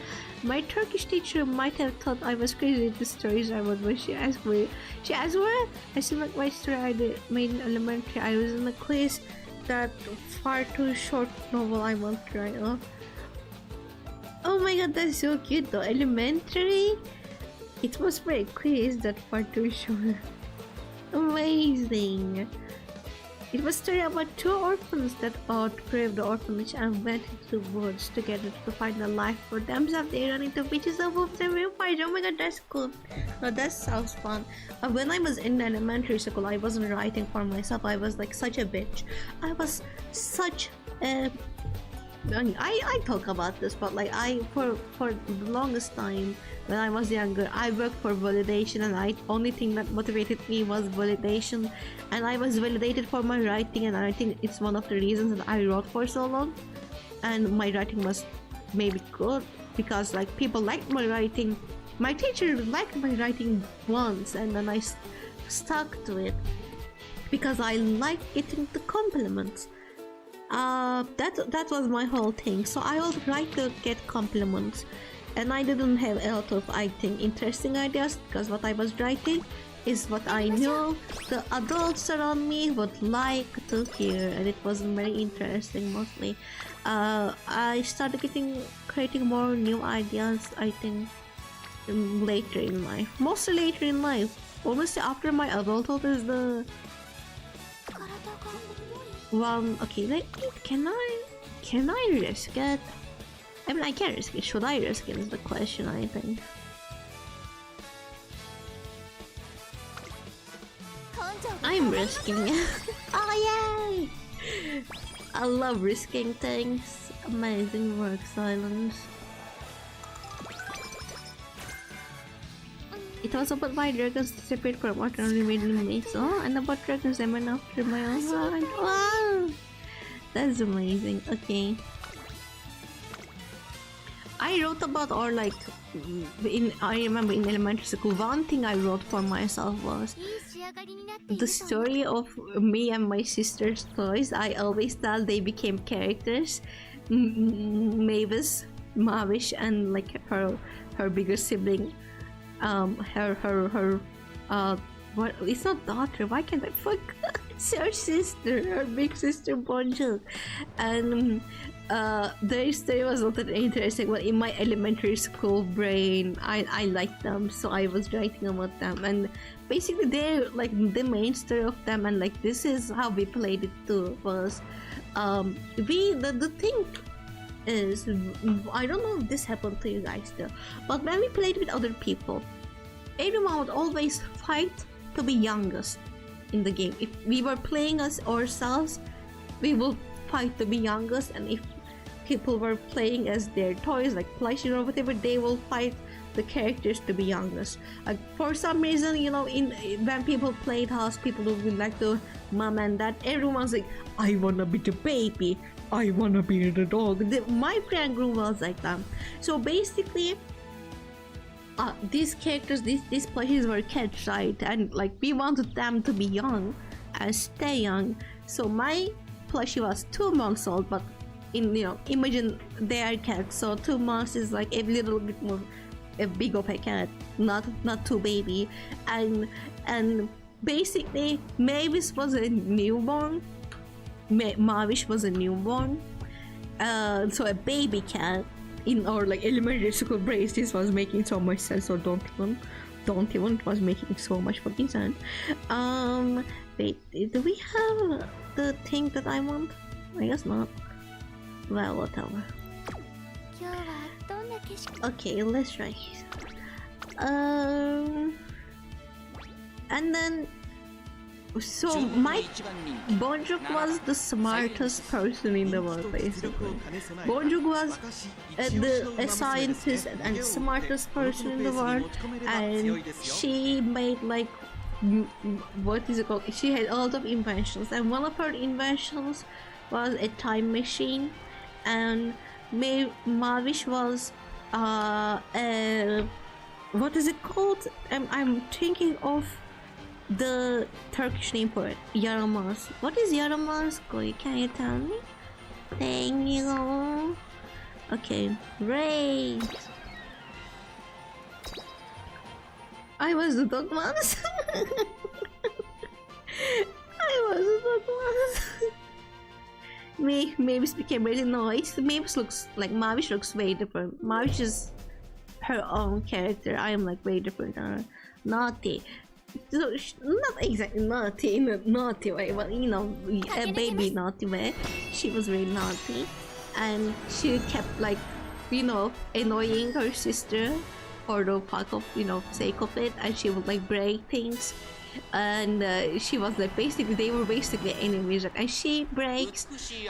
my Turkish teacher might have thought I was crazy with the stories I would when she asked for it. She asked for it. I seemed like my story I made in elementary. I was in a quiz that far too short novel I want to write. Oh my god, that's so cute though. Elementary? It was for a quiz that far too short. Amazing. It was a story about two orphans that outgrew the orphanage and went into the woods together to find a life for themselves. They ran into beaches of wolves and vampires. Oh my god, that's cool. Oh, that sounds fun. When I was in elementary school, I wasn't writing for myself. I was such a bitch. I was such a... I talk about this, but for the longest time, when I was younger, I worked for validation, and I only thing that motivated me was validation, and I was validated for my writing, and I think it's one of the reasons that I wrote for so long, and my writing was maybe good because like people liked my writing. My teacher liked my writing once, and then I stuck to it because I liked getting the compliments. That was my whole thing. So I would like to get compliments, and I didn't have a lot of, I think, interesting ideas because what I was writing is what I knew the adults around me would like to hear, and it wasn't very interesting mostly. I started creating more new ideas, I think, later in life. Mostly later in life. Honestly, after my adulthood is the one. Okay, can I risk it? I mean, I can risk it. Should I risk it is the question, I think. I'm risking it. Oh, yay! I love risking things. Amazing work, Silence. It was about my dragons to separate from what remaining me. Oh, and about dragons I went after my own heart. Wow! That's amazing. Okay. I wrote about, or like, I remember in elementary school, one thing I wrote for myself was the story of me and my sister's toys. I always thought they became characters. Mavis, and like her bigger sibling, what? It's not daughter. Why can't I forget? It's her sister, her big sister Bonjour, and their story was not that interesting. But in my elementary school brain, I liked them, so I was writing about them, and basically they're like the main story of them, and like this is how we played it too. Was the thing is, I don't know if this happened to you guys too, but when we played with other people, everyone would always fight to be youngest in the game. If we were playing as ourselves, we will fight to be youngest, and if people were playing as their toys like plushie or whatever, they will fight the characters to be youngest. For some reason, you know, when people played house, people would be like the mom and dad. Everyone's like, I wanna be the baby, I wanna be the dog. My friend group was like that. So basically, these characters, these plushies were kids, right? And like we wanted them to be young and stay young. So my plushie was 2 months old, but imagine they are cats. So 2 months is like a little bit more big of a cat, not too baby. And basically, Mavis was a newborn. Mavish was a newborn. So a baby cat. In our like elementary school brace, this was making so much sense. So don't even, it was making so much fucking sense. Wait, do we have the thing that I want? I guess not. Well, whatever. Okay, let's try. And then, so my Bonjuk was the smartest person in the world, basically. Bonjuk was a scientist and smartest person in the world, and she made like, what is it called? She had a lot of inventions, and one of her inventions was a time machine, and Mavish was what is it called? I'm thinking of the Turkish name for it, Yaramaz. What is Yaramaz? Can you tell me? Thank you. Okay, great. I was the dog once. I was the dog once. Mavis became really nice. Mavis looks like Mavish looks way different. Mavish is her own character. I am like way different. Naughty. So not exactly naughty in a naughty way, but you know, a baby naughty way. She was really naughty, and she kept like, you know, annoying her sister for the sake of it, and she would like break things. and she was like basically they were basically enemies, like, and she breaks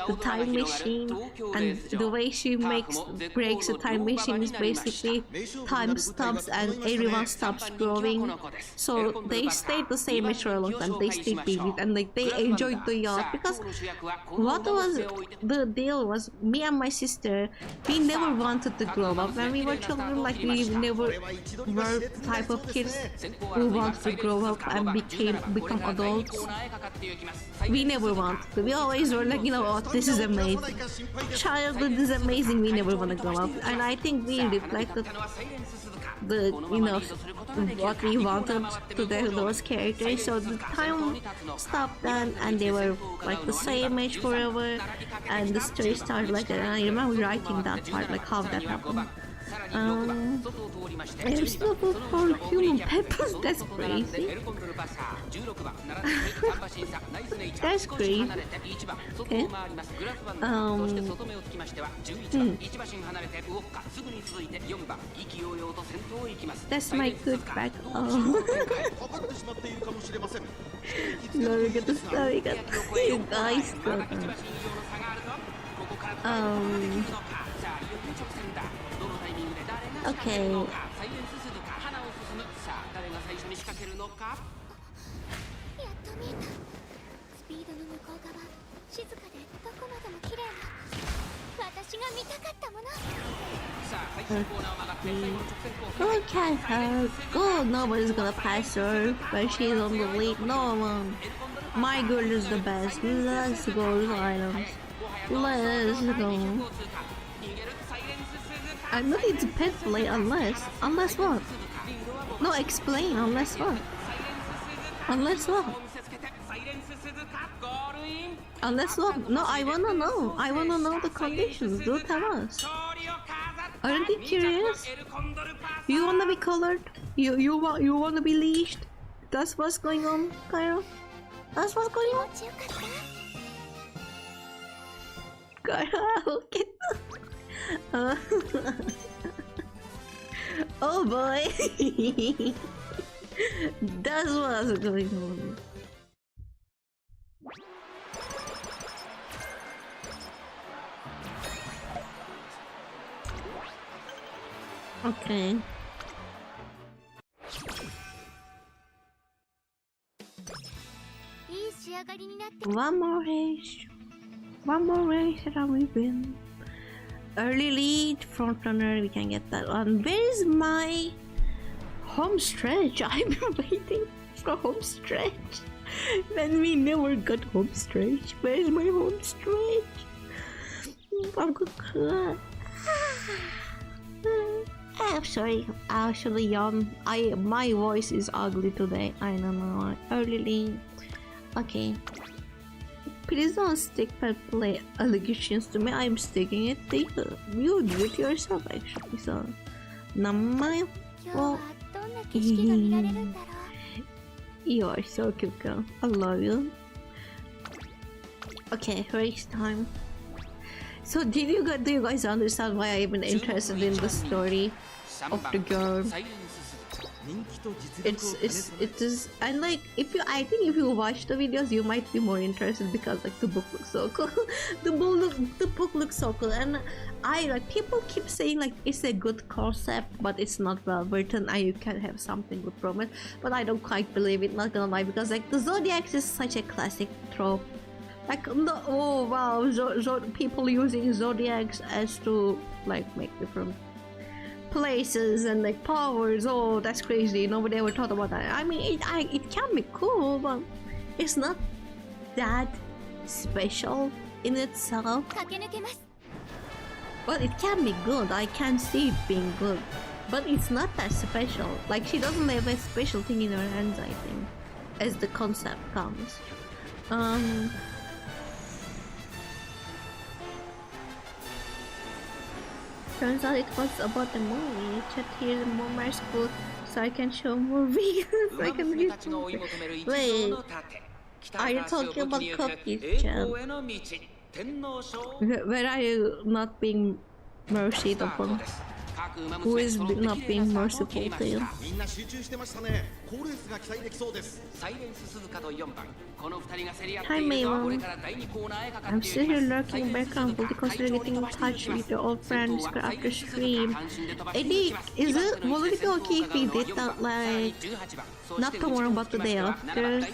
the time machine, and the way she breaks the time machine is basically time stops and everyone stops growing, so they stayed the same age for a long time. They stayed babies and like they enjoyed the yacht, because what was the deal was me and my sister, we never wanted to grow up when we were children. Like we never were the type of kids who want to grow up and become adults. We never wanted to. We always were like, you know what, this is amazing. Childhood is amazing. We never want to grow up, and I think we reflected the what we wanted to those characters. So the time stopped then, and they were like the same age forever, and the story started like that. And I remember writing that part, like how that happened. I'm still for human peppers. That's crazy. That's crazy. Okay. That's my good back. Oh. No, we got the story. You guys got okay. 静かでどこまでも綺麗な私が見たかったもの。 Look at her. Oh, nobody's gonna pass her, but she's on the lead. No one. My girl is the best. Let's go to islands. Let's go. I'm not into pet play unless what? No, explain. Unless what? Unless what? Unless what? No, I wanna know. I wanna know the conditions. Do tell us. Aren't you curious? You wanna be colored? You wanna be leashed? That's what's going on, Cairo? That's what's going on? Cairo, get oh boy. That's what's going on. Okay. One more race and we win. Early lead, front runner, we can get that one. Where is my home stretch? I've been waiting for home stretch. When we never got home stretch. Where is my home stretch? I'm gonna cry. I'm sorry, I actually yawn. My voice is ugly today. I don't know. Early lead. Okay. Please don't stick pet play allegations to me. I'm sticking it to you. You do it yourself actually. So, Namai. Well, you are so cute, girl. I love you. Okay, race time. So, do you guys understand why I'm even interested in the story of the girl? It is, and like I think if you watch the videos you might be more interested, because like the book looks so cool. the book looks so cool, and people keep saying like it's a good concept but it's not well written and you can have something with romance, but I don't quite believe it, not gonna lie, because like the Zodiacs is such a classic trope. Like oh wow, people using Zodiacs as to like make different places and like powers. Oh, that's crazy. Nobody ever thought about that. I mean, it can be cool, but it's not that special in itself. But it can be good. I can see it being good, but it's not that special. Like she doesn't have a special thing in her hands, I think, as the concept comes. Turns out it was about the movie. Chat here in more school so I can show more videos. I can get more. Wait, are you talking about cookies, Chat? Where are you not being mercied upon? who is not being merciful to you. みんな集中してましたね。好レースが期待できそうです。 Hi Maven. I'm still here lurking background because we're getting in touch with your old friends after stream. Eddie, is it will it be okay if we did that like not tomorrow but the day after?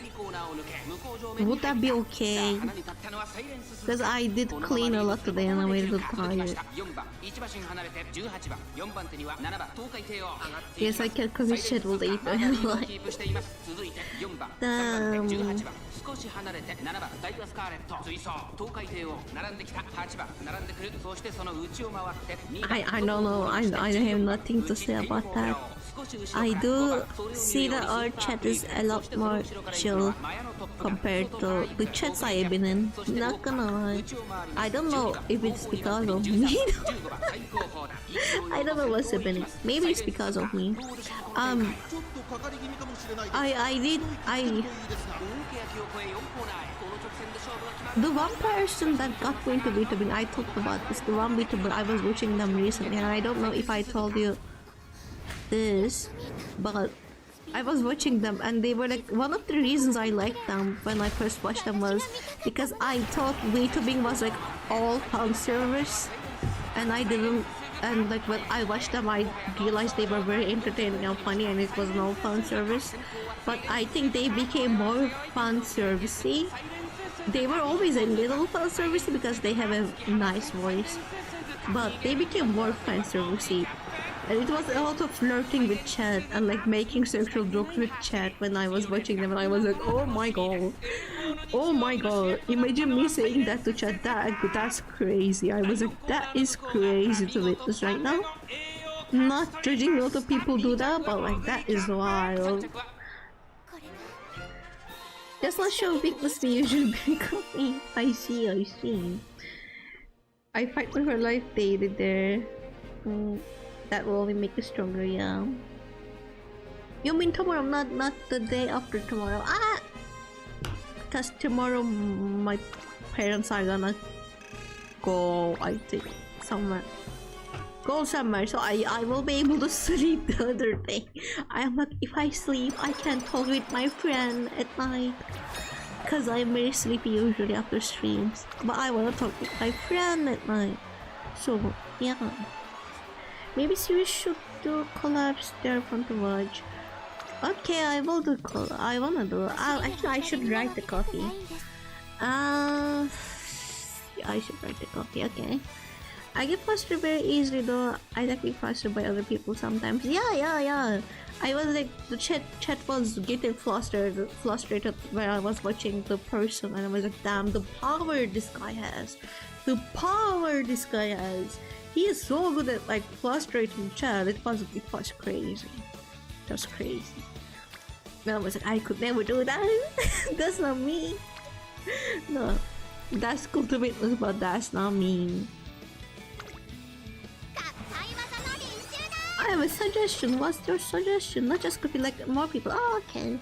Would that be okay? Because I did clean a lot today and I'm a little tired. Yes, I can commit shit will eat. Damn. I don't know. I have nothing to say about that. I do see that our chat is a lot more chill compared to the chats I have been in. Not gonna lie. I don't know if it's because of me. I don't know what's happening. Maybe it's because of me. The one person that got me into VTubing, I talked about this. The one VTuber, I was watching them recently, and I don't know if I told you this, but I was watching them, and they were like, one of the reasons I liked them when I first watched them was because I thought VTubing was like all fan service, and I didn't. And like when I watched them, I realized they were very entertaining and funny, and it was no fan service. But I think they became more fan servicey. They were always a little fan servicey because they have a nice voice, but they became more fan servicey. And it was a lot of flirting with chat and like making sexual jokes with chat when I was watching them, and I was like, oh my god, oh my god, imagine me saying that to chat. That's crazy. I was like, that is crazy to witness right now. Not judging a lot of people do that, but like that is wild. Just not show weakness me usually break up me. I see. I fight for her life daily there. That will only make you stronger, yeah. You mean tomorrow, not the day after tomorrow? Ah! Because tomorrow my parents are gonna go, I think, somewhere. Go somewhere, so I will be able to sleep the other day. I am like, if I sleep, I can talk with my friend at night. Because I'm very sleepy usually after streams. But I want to talk with my friend at night. So, yeah. Maybe we should do collabs there from the watch. Okay, I will do collab. I wanna do. Actually, I should write the copy. I should write the copy. Okay. I get frustrated very easily though. I get frustrated by other people sometimes. Yeah. I was like, the chat was getting frustrated when I was watching the person, and I was like, damn, the power this guy has. He is so good at like frustrating chat. It was crazy. Just crazy. And I was like, I could never do that. That's not me. No, that's cool to witness, but that's not me. I have a suggestion. What's your suggestion? Not just could be like more people. Oh, okay.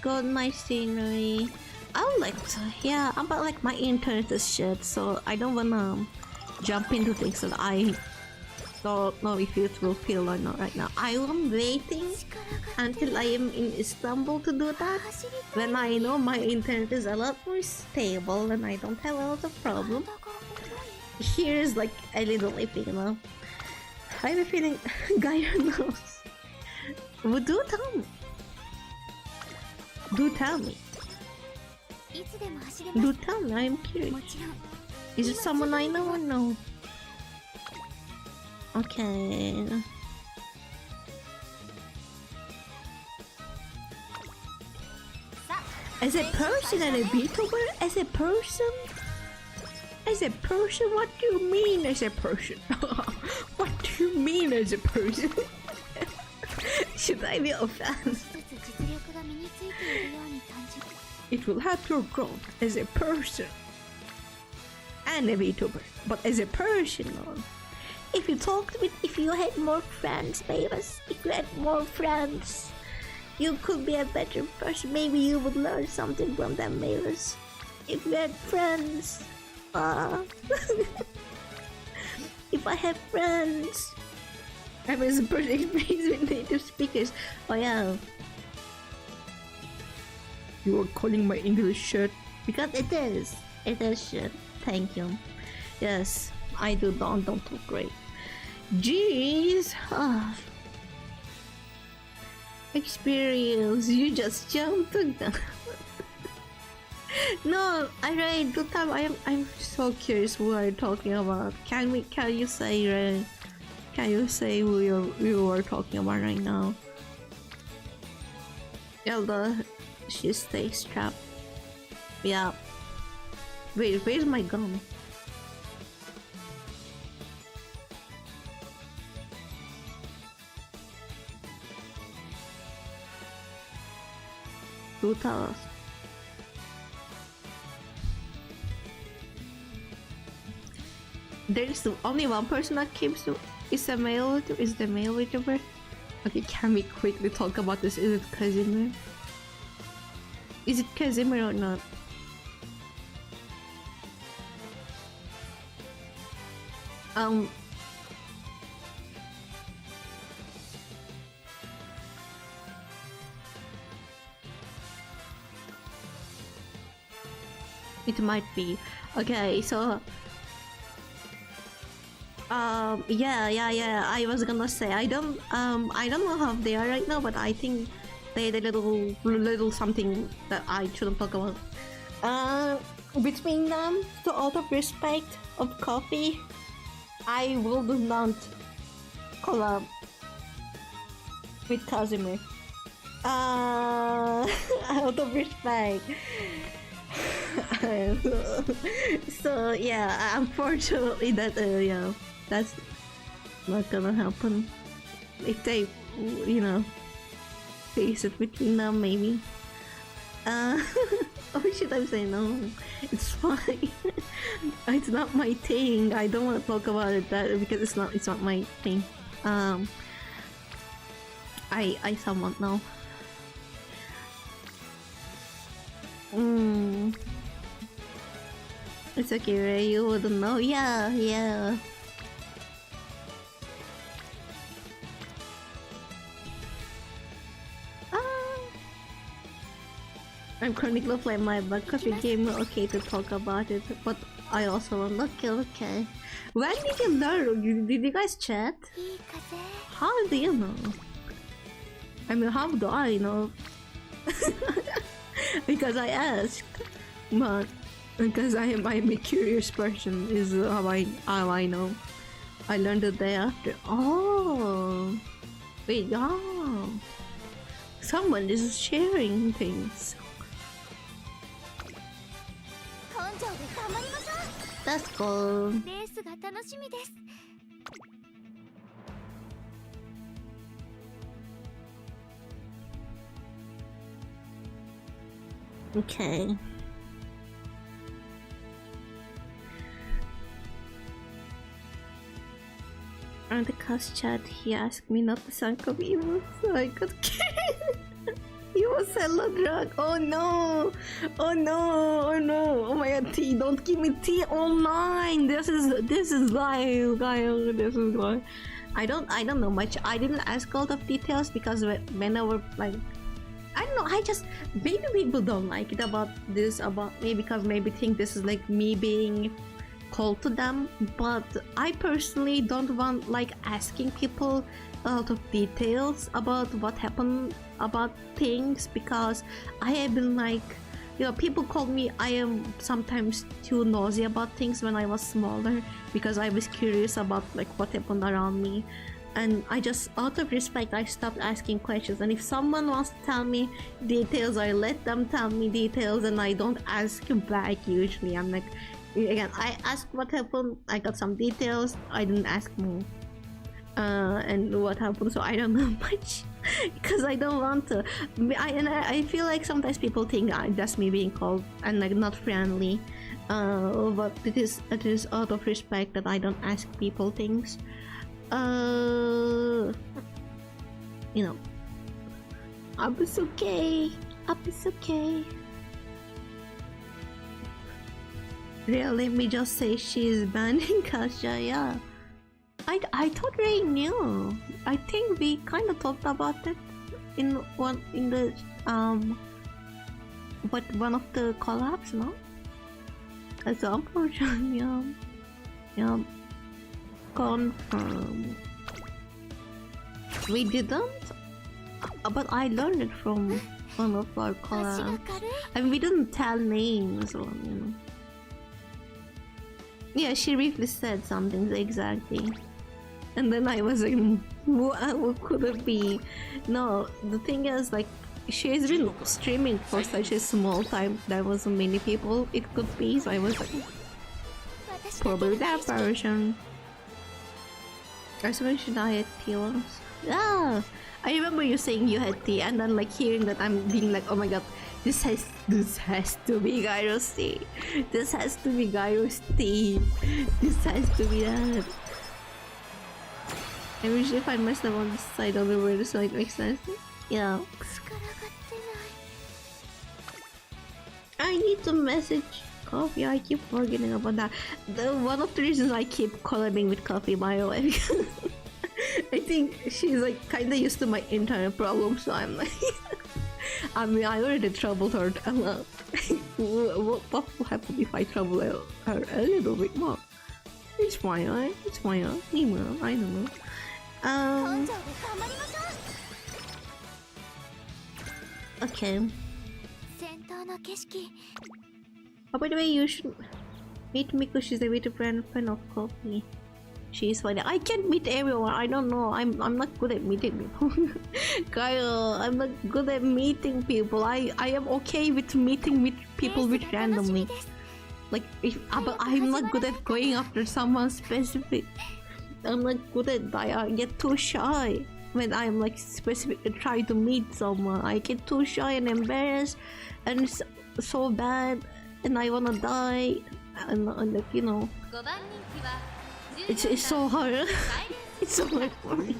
Good, nice scenery. I would like to. Yeah, but like my internet is shit, so I don't wanna jump into things that I don't know if it will feel or not right now. I am waiting until I am in Istanbul to do that, when I know my internet is a lot more stable and I don't have a lot of problems. Here's like a little iffy, you know. I have a feeling Gaia knows. Well, do tell me. Do tell me, I am curious. Is it someone I know or no? Okay. As a person and a VTuber? As a person? What do you mean as a person? What do you mean as a person? Should I be offended? It will help your growth as a person and a VTuber, but as a person, no. If you had more friends, Mavis, if you had more friends, you could be a better person. Maybe you would learn something from them, Mavis. If you had friends, if I had friends, I was a project based with native speakers. Oh yeah. You are calling my English shit? Because it is. It is shit. Thank you. Yes, I do don't look great. Jeez. Ah. Experience. You just jumped to them. No, Ray, do time. I'm so curious who are you talking about. Can you say, Ray? Can you say who you are talking about right now? Elda, she stays strapped. Yeah. Wait, where's my gun? Do tell us. There's only one person that keeps to is the male YouTuber. Okay, can we quickly talk about this? Is it Casimir? Is it Casimir or not? It might be. Okay, so yeah. I was gonna say I don't know how they are right now, but I think they did a little something that I shouldn't talk about. Between them, to out of respect of coffee, I will not collab with Casimir. Out of respect. So yeah, unfortunately that yeah, that's not gonna happen. If they, face it between them, maybe. Or should I say no? It's fine. It's not my thing. I don't want to talk about it because it's not my thing. I somewhat know. It's okay, Ray. You wouldn't know. Yeah. I'm chronically playing my back coffee game. Okay to talk about it, but I also want okay. When did you learn? Did you guys chat? How do you know? I mean, how do I know? Because I asked, but because I'm a curious person is how I know. I learned the day after. Oh, wait, oh, someone is sharing things. That's cool. Okay. On the cast chat, he asked me not to sunk of evil, so I got carried. He was hella drunk. Oh no! Oh my god, tea! Don't give me tea online. This is live, guys. This is live. I don't know much. I didn't ask all the details because when I were like, I don't know. I just maybe people don't like it about me because maybe think this is like me being cold to them. But I personally don't want like asking people a lot of details about what happened about things because I have been like, people call me I am sometimes too nosy about things when I was smaller because I was curious about like what happened around me, and I just out of respect I stopped asking questions. And if someone wants to tell me details, I let them tell me details and I don't ask back usually. I'm like, again, I asked what happened, I got some details, I didn't ask more and what happened, so I don't know much because I don't want to. I feel like sometimes people think that's me being cold and like not friendly, but it is out of respect that I don't ask people things. It's okay. It's okay. Really, let me just say she's banning Kasha. Yeah, I thought Ray knew. I think we kind of talked about it in the but one of the collabs, no? That's unfortunate. Yeah. Confirm. We didn't, but I learned it from one of our collabs. I mean, we didn't tell names or Yeah, she briefly said something exactly, and then I was like, what could it be? No, the thing is, like, she's been streaming for such a small time. There wasn't many people it could be, so I was like, probably that version. I swear she died tea once. Yeah, I remember you saying you had tea, and then like hearing that, I'm being like, oh my god, this has to be Gyro's tea. This has to be Gyro's tea. This has to be that. I wish if I messed up on the side of the word so it makes sense. Yeah. I need to message Coffee. I keep forgetting about that. One of the reasons I keep collabing with Coffee, by the way, because I think she's like kinda used to my internet problems, so I'm like I mean, I already troubled her a lot. What will happen if I trouble her a little bit more? It's fine, right? It's fine, right? I don't know. Okay. Oh, by the way, you should meet Miko. She's a very friend of Coffee. She's funny. I can't meet everyone. I don't know. I'm not good at meeting people. Kyle, I'm not good at meeting people. I am okay with meeting with people with randomly. Like, but I'm not good at going after someone specific. I'm not good at that. I get too shy when I'm like specific try to meet someone. I get too shy and embarrassed, and it's so bad, and I wanna die, and like, you know, it's so hard. It's so hard for me.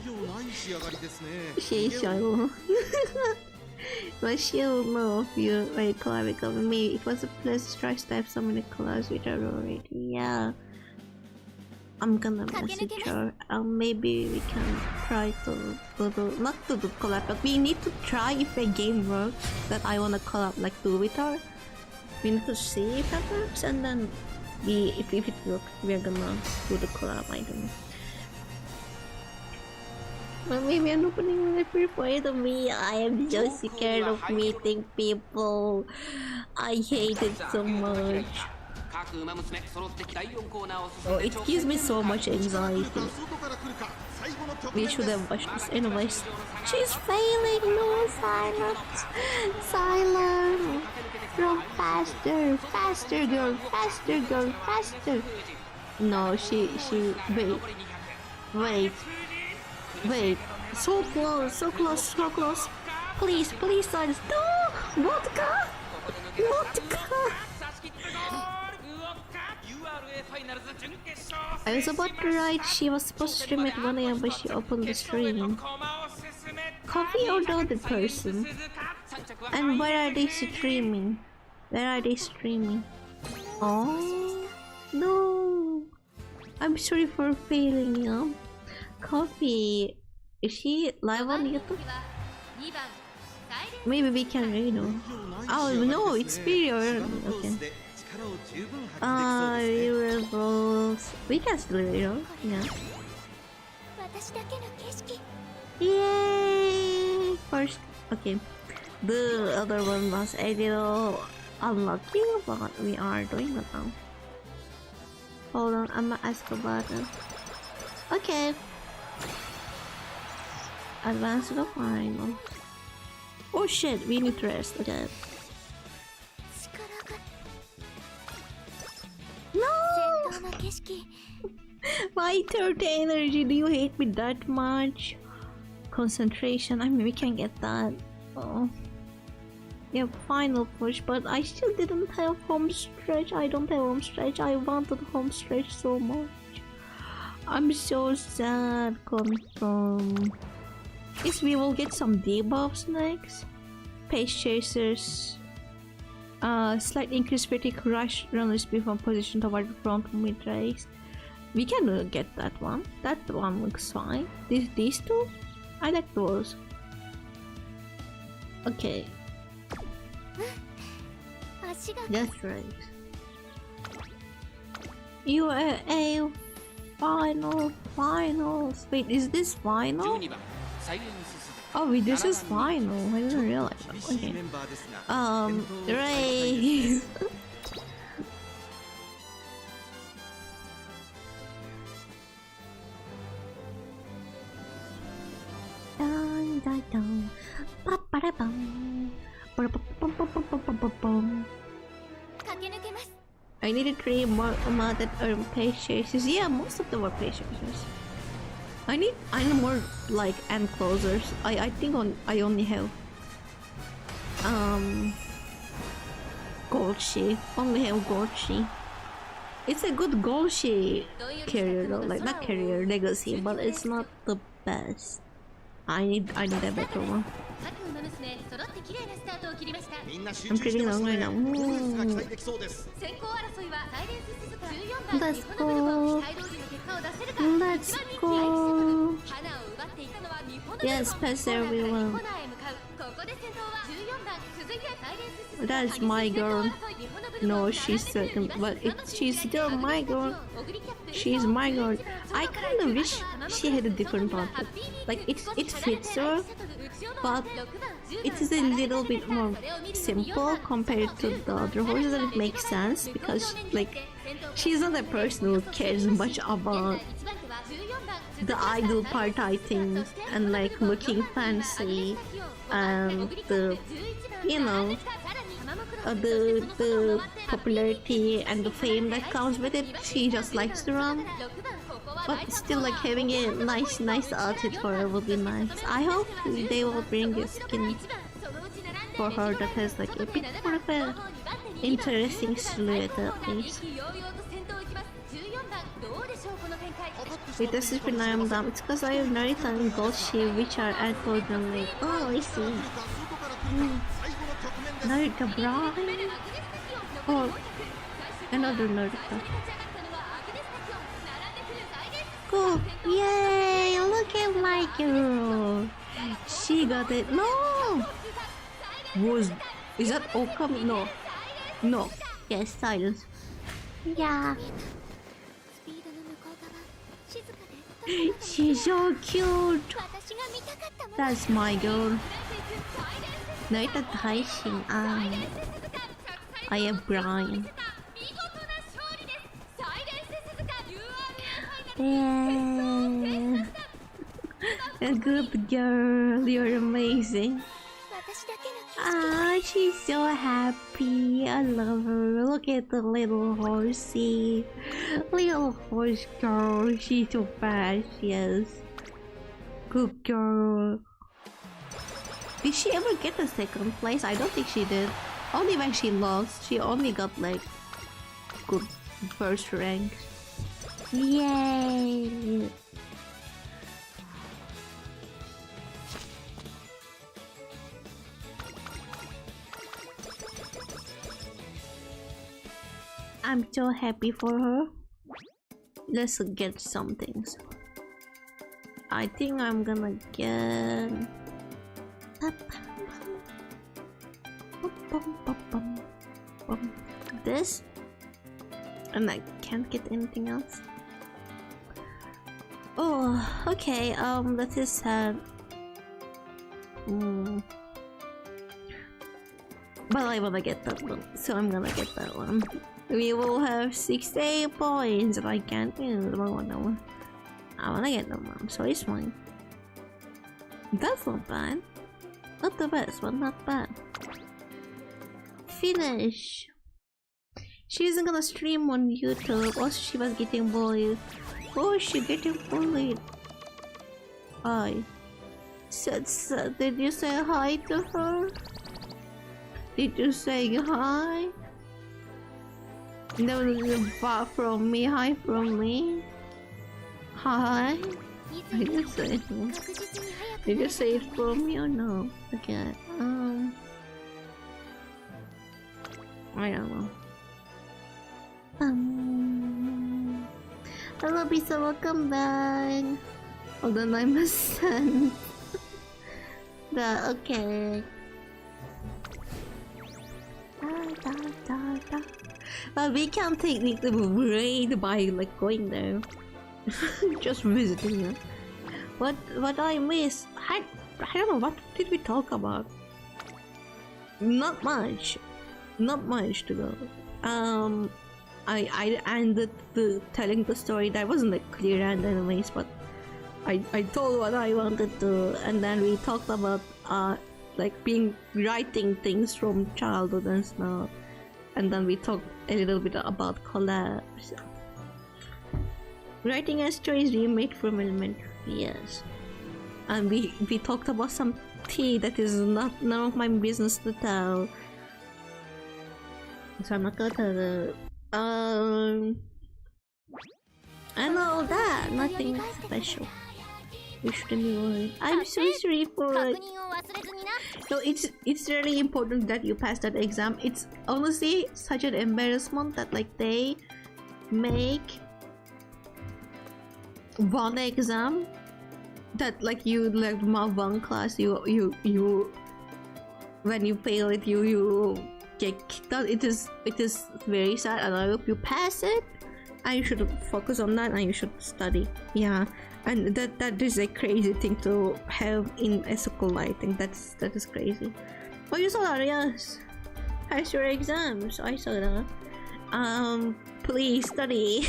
She's shy. But she'll know if you like collab with me. It was a pleasure try to have so many collabs with her already. Yeah. I'm gonna message her. Maybe we can try to do not to do collab, but we need to try if a game works that I wanna collab, like do with her. We need to see if that works, and then if it works, we're gonna do the collab. I don't know. But maybe an opening will prepare to me. I am just scared of meeting people. I hate it so much. Oh, it gives me so much anxiety. We should have watched this. Anyways, she's failing. No, silence. Silence. Run faster, faster, girl, faster, girl, faster. No, she. Wait. So close, so close, so close. Please, silence. No, vodka. I was about to write she was supposed to stream at 1 AM, but she opened the stream. Coffee or the other person? And where are they streaming? Oh no! I'm sorry for failing you. Coffee, is she live on YouTube? Maybe we can read her. Oh no, it's video. Okay. We can still read her. Yeah. Yay! First, okay. The other one was a little unlucky, but we are doing it now. Hold on, I'm gonna ask about it. Okay. Advance to the final. Oh shit, we need to rest. Okay. No! My third energy, do you hate me that much? Concentration, I mean, we can get that. Oh. Yeah, final push, but I still didn't have home stretch. I don't have home stretch. I wanted home stretch so much. I'm so sad. Confirm. Yes, we will get some debuffs next. Pace chasers. Slight increased fatigue, rush runners speed from position toward the front mid race. We can get that one. That one looks fine. These two? I like those. Okay. That's right. You are a finals. Wait, is this final? Oh, wait, this is final. I didn't realize that. Okay. Race. Dun, dun, dun. Ba-ba-da-bum. Ba-da-bum-bum-bum-bum-bum-bum. I need to create more that are page chasers. Yeah, most of them are page chasers. I need more like enclosers. I think I only have Golshi. Only have Golshi. It's a good Golshi carrier though, like not carrier legacy, but it's not the best. I need a better one. I'm pretty long right now. Let's go. Let's go. Yes, pass everyone. That's my girl. No, she's second, but she's still my girl. She's my girl. I kind of wish she had a different outfit. Like it fits her, but it is a little bit more simple compared to the other horses, and it makes sense because like she's not a person who cares much about the idol part, I think, and like looking fancy and the the popularity and the fame that comes with it. She just likes to run, but still like having a nice outfit for her would be nice. I hope they will bring a skin for her that has like a bit more of a interesting silhouette at least. Wait, this is when I am dumb. It's because I have Narita and Golshi, which are encoded in like, oh, I see. Narita Brian? Oh, another Narita. Cool. Yay! Look at my girl. She got it. No! Is that Okami? No. No. Yes, silence. Yeah. She's so cute. That's my girl. Narita Taishin. I am Brian. Yeah. A good girl. You're amazing. She's so happy. I love her. Look at the little horsey. Little horse girl. She's so precious. Good girl. Did she ever get the second place? I don't think she did. Only when she lost. She only got like good first rank. Yay! I'm so happy for her. Let's get some things. I think I'm gonna get this, and I can't get anything else. Oh, okay. That is sad. But I wanna get that one, so I'm gonna get that one. We will have 68 points if I can't use the one. I wanna get the one, so it's fine. That's not bad. Not the best, but not bad. Finish. She isn't gonna stream on YouTube. Also, she was getting bullied. Oh, she getting bullied. Hi. Did you say hi to her? Did you say hi? No, far from me. Hi from me. Hi. I didn't say it. Did you say it from me or no? Okay. I don't know. Hello, Bisa, welcome back. Hold on, I must send okay. But we can't take the raid by like going there. Just visiting it. What I miss? I don't know, what did we talk about? Not much to go. I ended telling the story that wasn't like clear end anyways, but I told what I wanted to, and then we talked about like writing things from childhood and stuff, and then we talked a little bit about collabs. Writing a story is remade from elementary, yes. And we talked about some tea that is none of my business to tell. So I'm not gonna tell it. And all that, nothing special. You shouldn't be worried. I'm so sorry for it. No, it's really important that you pass that exam. It's honestly such an embarrassment that like they make one exam that like you like one class you when you fail it you get kicked out. It is very sad, and I hope you pass it, and you should focus on that, and you should study. Yeah, and that is a crazy thing to have in a school. I think that is crazy. Oh, you saw that? Yes, pass your exams. I saw that. Please study.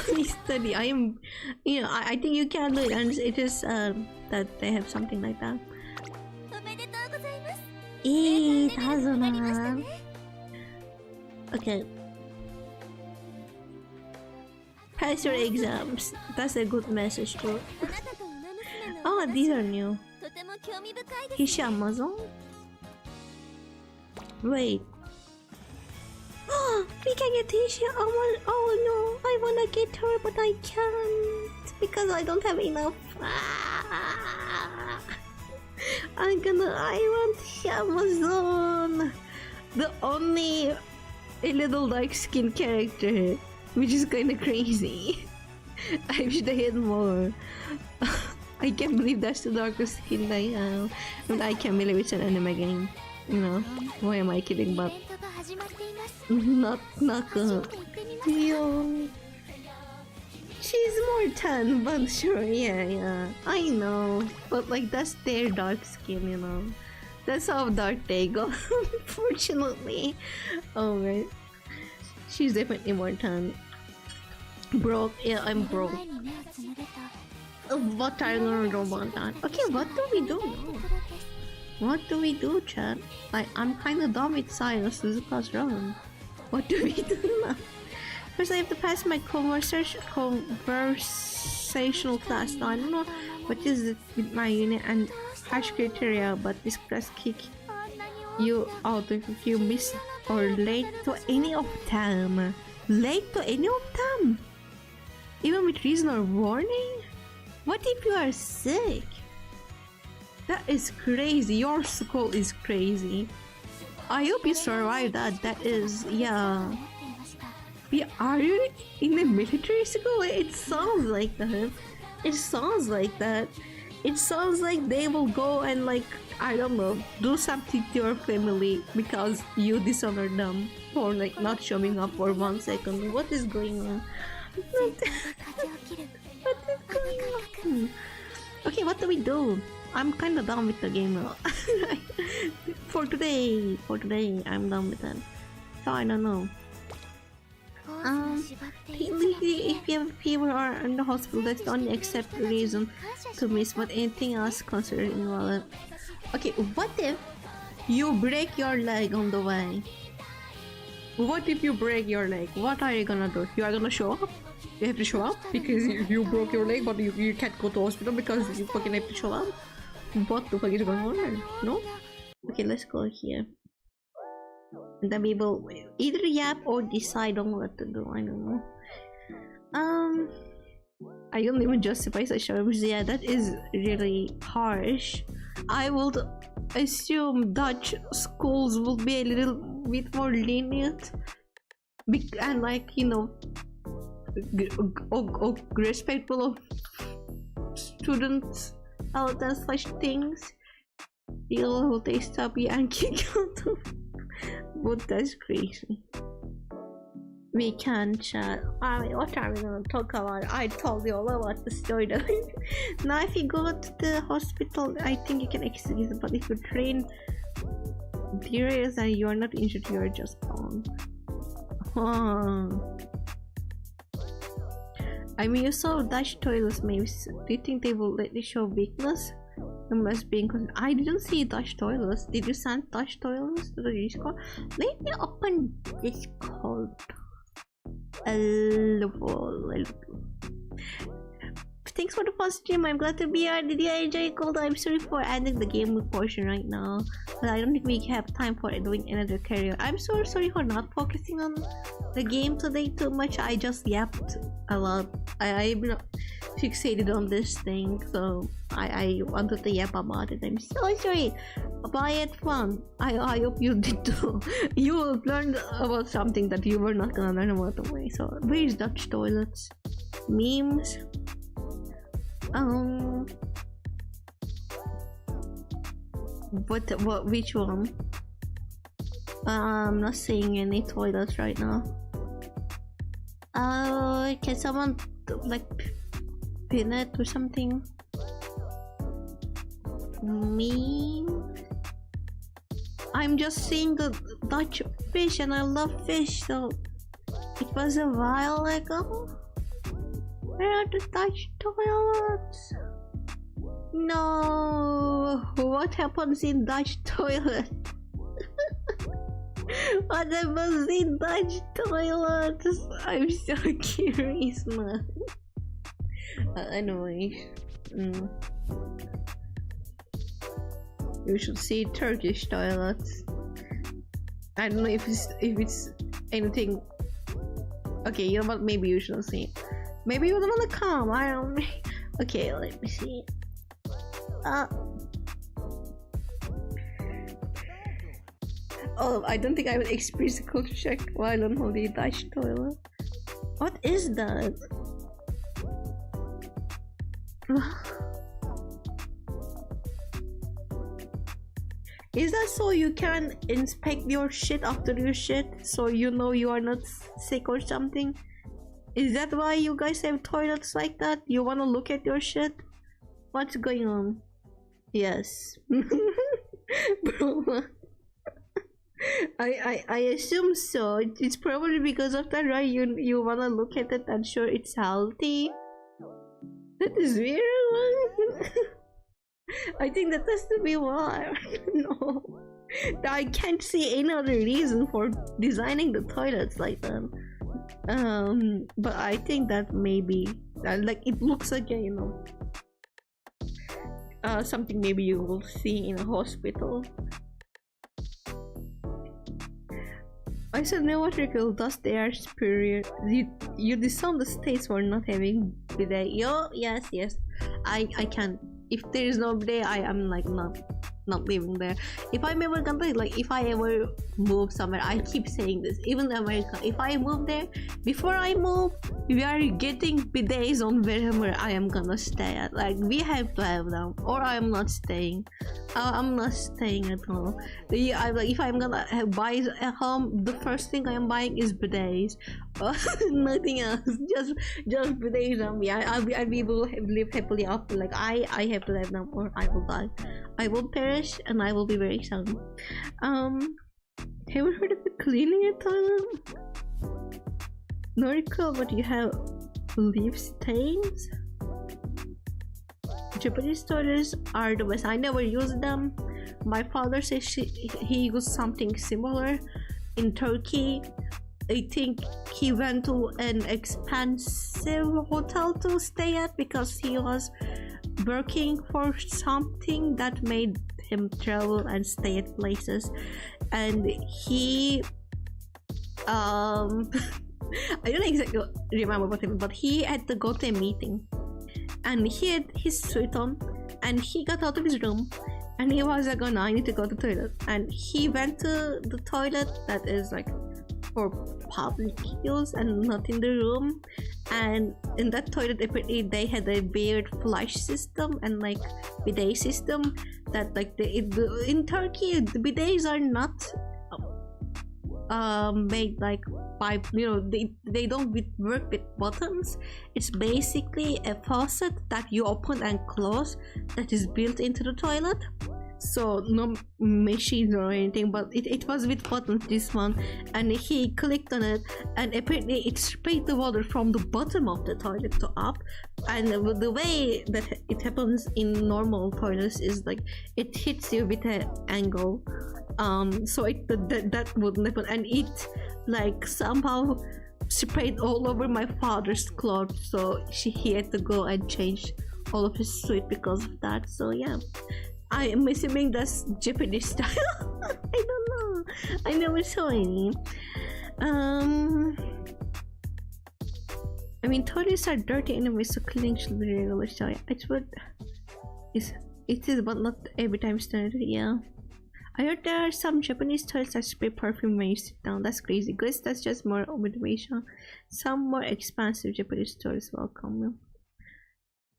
Please study. I am, I think you can do it, and it is that they have something like that. Okay. Pass your exams. That's a good message too. Oh, these are new. Hishi Amazon? Wait. We can get Hishi. Oh no, I wanna get her, but I can't because I don't have enough. I want Amazon. The only a little dark skin character, which is kinda crazy. I wish they had more. I can't believe that's the darkest skin I have. And I can't believe it's an anime game. Why am I kidding? But not good. Yo. She's more tan, but sure, yeah. I know. But like that's their dark skin, That's how dark they go. Unfortunately. Oh right. She's definitely more tan. Broke, yeah, I'm broke. What are you gonna do about that? Okay, what do we do now? What do we do, chat? I'm kinda dumb with science. Suzuka's wrong. What do we do now? First, I have to pass my conversational class. Now, I don't know what is it with my unit and harsh criteria, but this class kick you out if you miss or late to any of them. Late to any of them? Even with reason or warning? What if you are sick? That is crazy. Your school is crazy. I hope you survive that. That is, yeah. Are you in a military school? It sounds like that. It sounds like that. It sounds like they will go and like, I don't know, do something to your family because you dishonored them for like not showing up for 1 second. What is going on? What is going on? Okay, what do we do? I'm kinda done with the game now. For today, I'm done with that. So I don't know. Technically, if you have a fever or in the hospital, that's the only accepted reason to miss, but anything else considered invalid. Okay, what if you break your leg on the way? What if you break your leg? What are you gonna do? You are gonna show up? You have to show up because you broke your leg, but you can't go to hospital because you fucking have to show up? What the fuck is going on there? No? Okay, let's go here. And then we will either yap or decide on what to do. I don't know. I don't even justify such terms. Yeah, that is really harsh. I would assume Dutch schools will be a little bit more lenient and like, respectful of students out there such things. You'll they stop you and kick out of. But that's crazy. We can chat. What are we gonna talk about? I told you all about the story. Now, if you go to the hospital, I think you can excuse it. But if you train, there is that you are not injured. You are just gone. I mean, you saw Dutch toilets. Maybe do you think they will let you show weakness? It must be because I didn't see Dutch toilets. Did you send Dutch toilets to the Discord? Let me open Discord. Thanks for the fun stream. I'm glad to be here. Did you enjoy Cold? I'm sorry for ending the game portion right now, but I don't think we have time for doing another career. I'm so sorry for not focusing on the game today too much. I just yapped a lot. I'm not fixated on this thing, so I wanted to yap about it. I'm so sorry. But I had fun. I hope you did too. You learned about something that you were not gonna learn about the way. So where is Dutch toilets? Memes. Which one? I'm not seeing any toilets right now. Can someone like pin it or something? Me? I'm just seeing the Dutch fish and I love fish, so it was a while ago. Where are the Dutch toilets? No, what happens in Dutch toilet? What happens in Dutch toilets? I'm so curious, man. Anyway, you should see Turkish toilets. I don't know if it's anything. Okay, you know what? Maybe you should see. Maybe you don't want to come. I don't. Okay, let me see. Oh, I don't think I will experience a culture check while on the Dutch toilet. What is that? Is that so you can inspect your shit after your shit, so you know you are not sick or something? Is that why you guys have toilets like that? You wanna look at your shit? What's going on? Yes. Bro. I assume so. It's probably because of that, right? You wanna look at it and sure it's healthy. That is weird. I think that has to be why. No, I can't see any other reason for designing the toilets like that. But I think that maybe like it looks like a, something maybe you will see in a hospital. I said no water cool dust the air superior. You disown the states for not having bidet. Yo, yes, I can. If there is no bidet, I am like not living there. If I'm ever gonna like, if I ever move somewhere, I keep saying this, even America, if I move there, before I move, we are getting bidets on wherever I am gonna stay at. Like, we have to have them, or I am not staying. I'm not staying at all. If I'm gonna buy a home, the first thing I am buying is bidets. Nothing else. Just bidets on me. I will live happily after. Like, I have to have them, or I will die. I will perish, and I will be very sad. Have you heard of the cleaning a toilet? Not recall, but you have leaf stains. Japanese toilets are the best. I never used them. My father says he used something similar in Turkey. I think he went to an expensive hotel to stay at because he was working for something that made him travel and stay at places, and he I don't exactly remember what happened, but he had to go to a meeting and he had his suit on and he got out of his room and he was like, oh no, I need to go to the toilet, and he went to the toilet that is like for public use and not in the room. And in that toilet apparently they had a weird flush system and like bidet system that like in Turkey the bidets are not made like by, you know, they don't work with buttons. It's basically a faucet that you open and close that is built into the toilet, so no machines or anything, but it was with buttons, this one. And he clicked on it and apparently it sprayed the water from the bottom of the toilet to up. And the way that it happens in normal toilets is like it hits you with an angle, so that wouldn't happen. And it like somehow sprayed all over my father's clothes, so he had to go and change all of his suit because of that. So yeah, I am assuming that's Japanese style. I don't know, I never saw any. I mean, toilets are dirty anyway, so cleaning should be regular. So it's what it is, but not every time standard. Yeah, I heard there are some Japanese toilets that spray perfume when you sit down. That's crazy. Guess that's just more motivation. Some more expensive Japanese toilets welcome.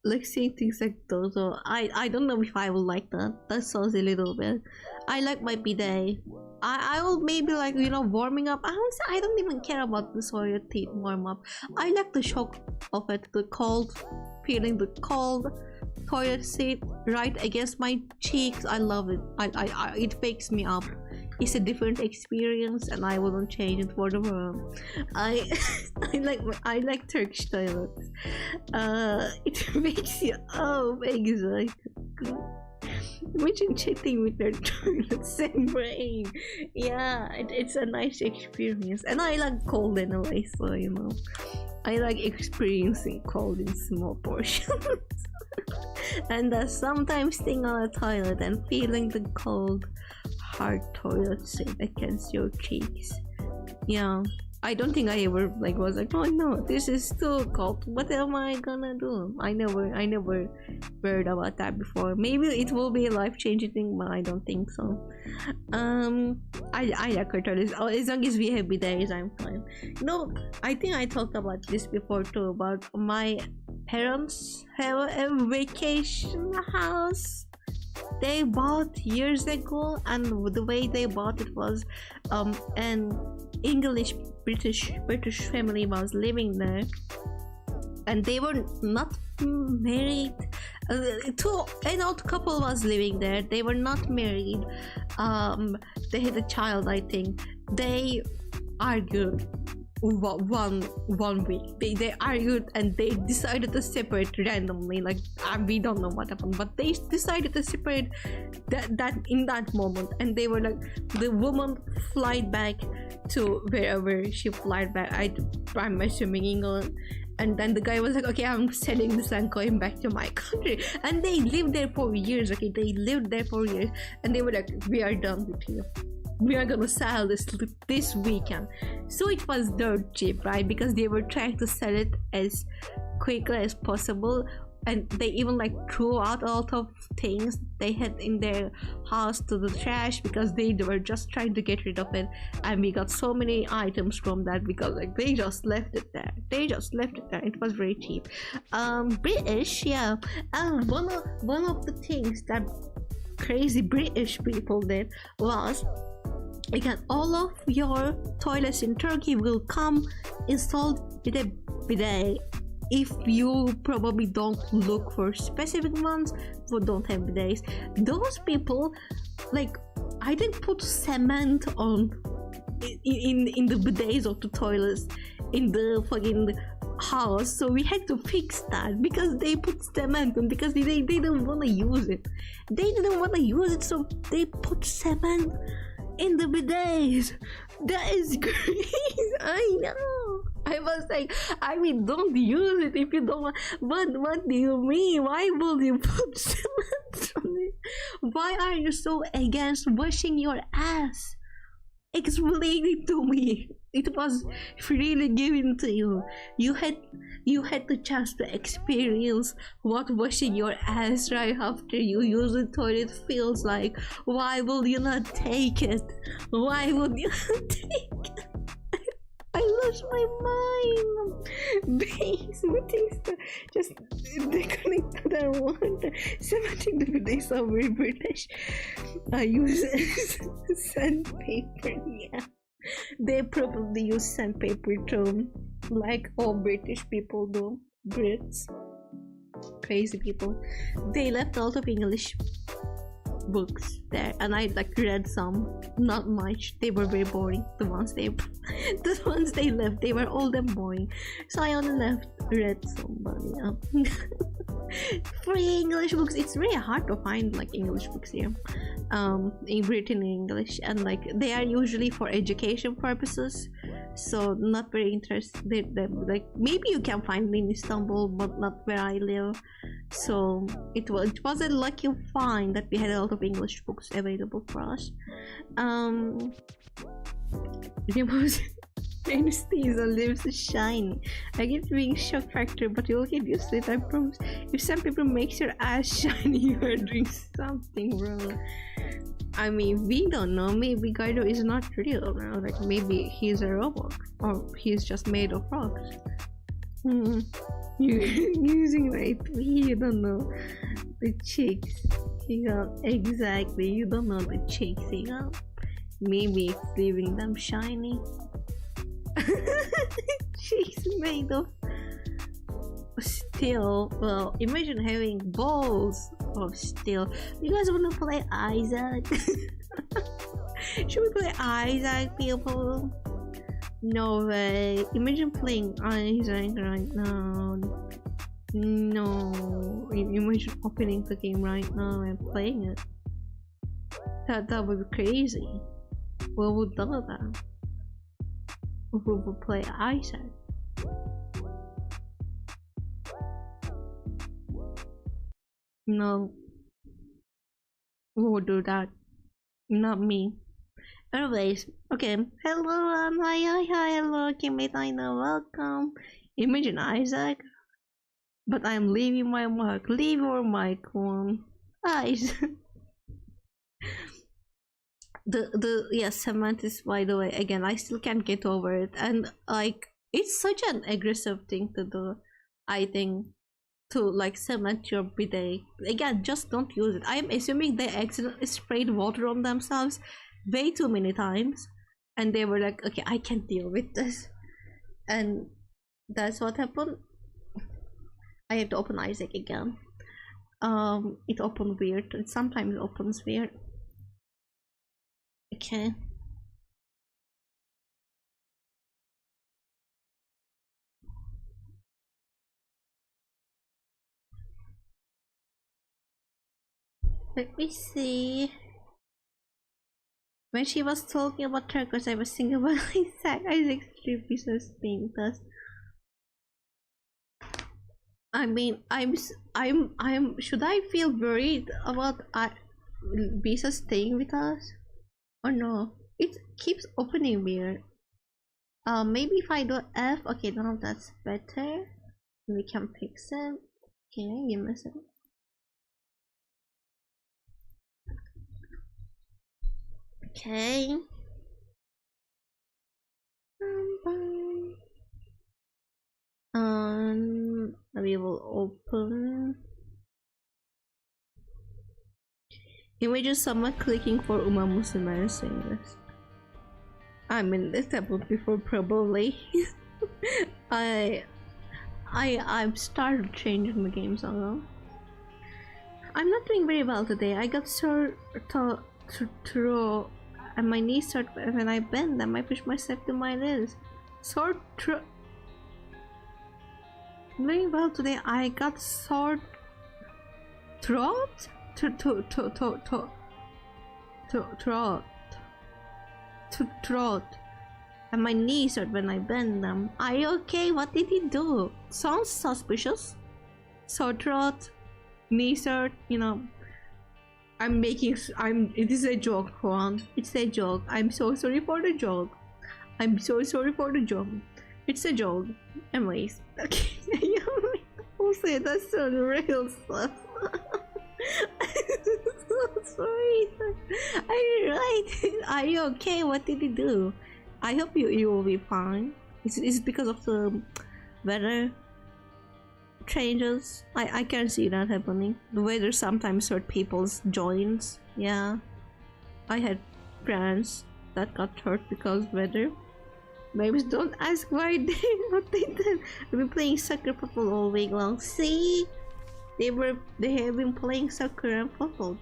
Like seeing things like those, so I don't know if I will like that. That sounds a little bit. I like my bidet. I will maybe like, you know, warming up. I don't even care about the toilet warm up. I like the shock of it, the cold, feeling the cold toilet seat right against my cheeks. I love it. It wakes me up. It's a different experience and I wouldn't change it for the world. I like Turkish toilets. It makes you excited. Imagine chatting with their toilet, same brain. Yeah, it's a nice experience. And I like cold anyway, so you know, I like experiencing cold in small portions. And sometimes staying on a toilet and feeling the cold hard toilet seat against your cheeks. Yeah, I don't think I ever like was like, oh no, this is too cold, what am I gonna do? I never heard about that before. Maybe it will be a life-changing thing, but I don't think so. I like our toilets. As long as we have bidets, I'm fine. No, I think I talked about this before too, about my parents have a vacation house they bought years ago, and the way they bought it was an English British family was living there, and they were not married. An old couple was living there. They were not married. They had a child, I think. They argued one week. They argued and they decided to separate randomly. Like we don't know what happened, but they decided to separate that in that moment. And they were like, the woman flied back to wherever she flied back. I'm assuming England. And then the guy was like, okay, I'm selling this and going back to my country. And they lived there for years. Okay, they lived there for years, and they were like, we are done with you. We are gonna sell this weekend. So it was dirt cheap, right? Because they were trying to sell it as quickly as possible, and they even like threw out a lot of things they had in their house to the trash because they were just trying to get rid of it. And we got so many items from that because like they just left it there. It was very cheap. British, yeah. And one of the things that crazy British people did was, again, all of your toilets in Turkey will come installed with a bidet. If you probably don't look for specific ones who don't have bidets, those people, like, I didn't put cement on in the bidets of the toilets in the fucking house, so we had to fix that because they put cement on, because they didn't want to use it. So they put cement in the bidets. That is crazy. I know. I was like, I mean, don't use it if you don't want. But what do you mean? Why will you put cement on it? Why are you so against washing your ass? Explain it to me. It was freely given to you. You had the chance to experience what washing your ass right after you use the toilet feels like. Why will you not take it? Why would you not take it? lost my mind. Base, what is that? Just deconnect to that one. Semantic they so very British. I use sandpaper, yeah. They probably use sandpaper too, like all British people do. Brits. Crazy people. They left a lot of English books there, and I like read some, not much. They were very boring. The ones they left, they were all them boring. So I only read some, but yeah. Free English books. It's very hard to find like English books here, in written English, and like they are usually for education purposes. So not very interested. Like maybe you can find in Istanbul, but not where I live. So it was a lucky find that we had a lot of English books available for us. Anesthesia lives shiny. I get being shock factor, but you'll get used to it, I promise. If sandpaper makes your ass shiny, you are doing something wrong. I mean, we don't know. Maybe Guido is not real now. Like maybe he's a robot, or he's just made of rocks. You're using right. You don't know the cheeks. You know exactly. You don't know the cheeks. You know. Maybe it's leaving them shiny. Cheeks made of steel. Well, imagine having balls of steel. You guys wanna play Isaac? Should we play Isaac, people? No way. Imagine playing Isaac right now. No. Imagine opening the game right now and playing it. That would be crazy. We would do that. We would play Isaac. No. Who would do that? Not me. Anyways, okay. Hello, hi, hello, Kimmy, I know, welcome. Imagine Isaac. But I'm leaving my mark. Leave your mic on. Isaac. Yes, semantics, by the way, again, I still can't get over it. And like, it's such an aggressive thing to do, I think. To like cement your bidet. Again, just don't use it. I'm assuming they accidentally sprayed water on themselves way too many times, and they were like, okay, I can't deal with this, and that's what happened. I have to open Isaac again. It opened weird. It sometimes opens weird. Okay. Let me see. When she was talking about turquoise, I was thinking about Isaac's 3 pieces thing. Thus, I mean, I'm. Should I feel worried about Bisa staying with us, or no? It keeps opening weird. Maybe if I do F. Okay, now that's better. We can fix it. Okay, give me a second. Okay. We will open. Imagine someone clicking for Umamusume and saying this. I mean, this happened before probably. I've started changing the game somehow. I'm not doing very well today. I got sore throat. And my knees hurt when I bend them. I push myself to my knees. Sore throat. Very well today. I got sore throat. Throat. And my knees hurt when I bend them. Are you okay? What did he do? Sounds suspicious. Sore throat. Knees hurt. You know. It is a joke, Juan. It's a joke. I'm so sorry for the joke. I'm so sorry for the joke. It's a joke. Anyways. Okay. Who said that's so real stuff? I'm so sorry. I didn't write it. Are you okay? What did you do? I hope you will be fine. It's because of the weather changes. I can see that happening. The weather sometimes hurt people's joints. Yeah, I had friends that got hurt because weather. Maybe don't ask why what they did. They've been playing soccer football all week long. See, they have been playing soccer and football.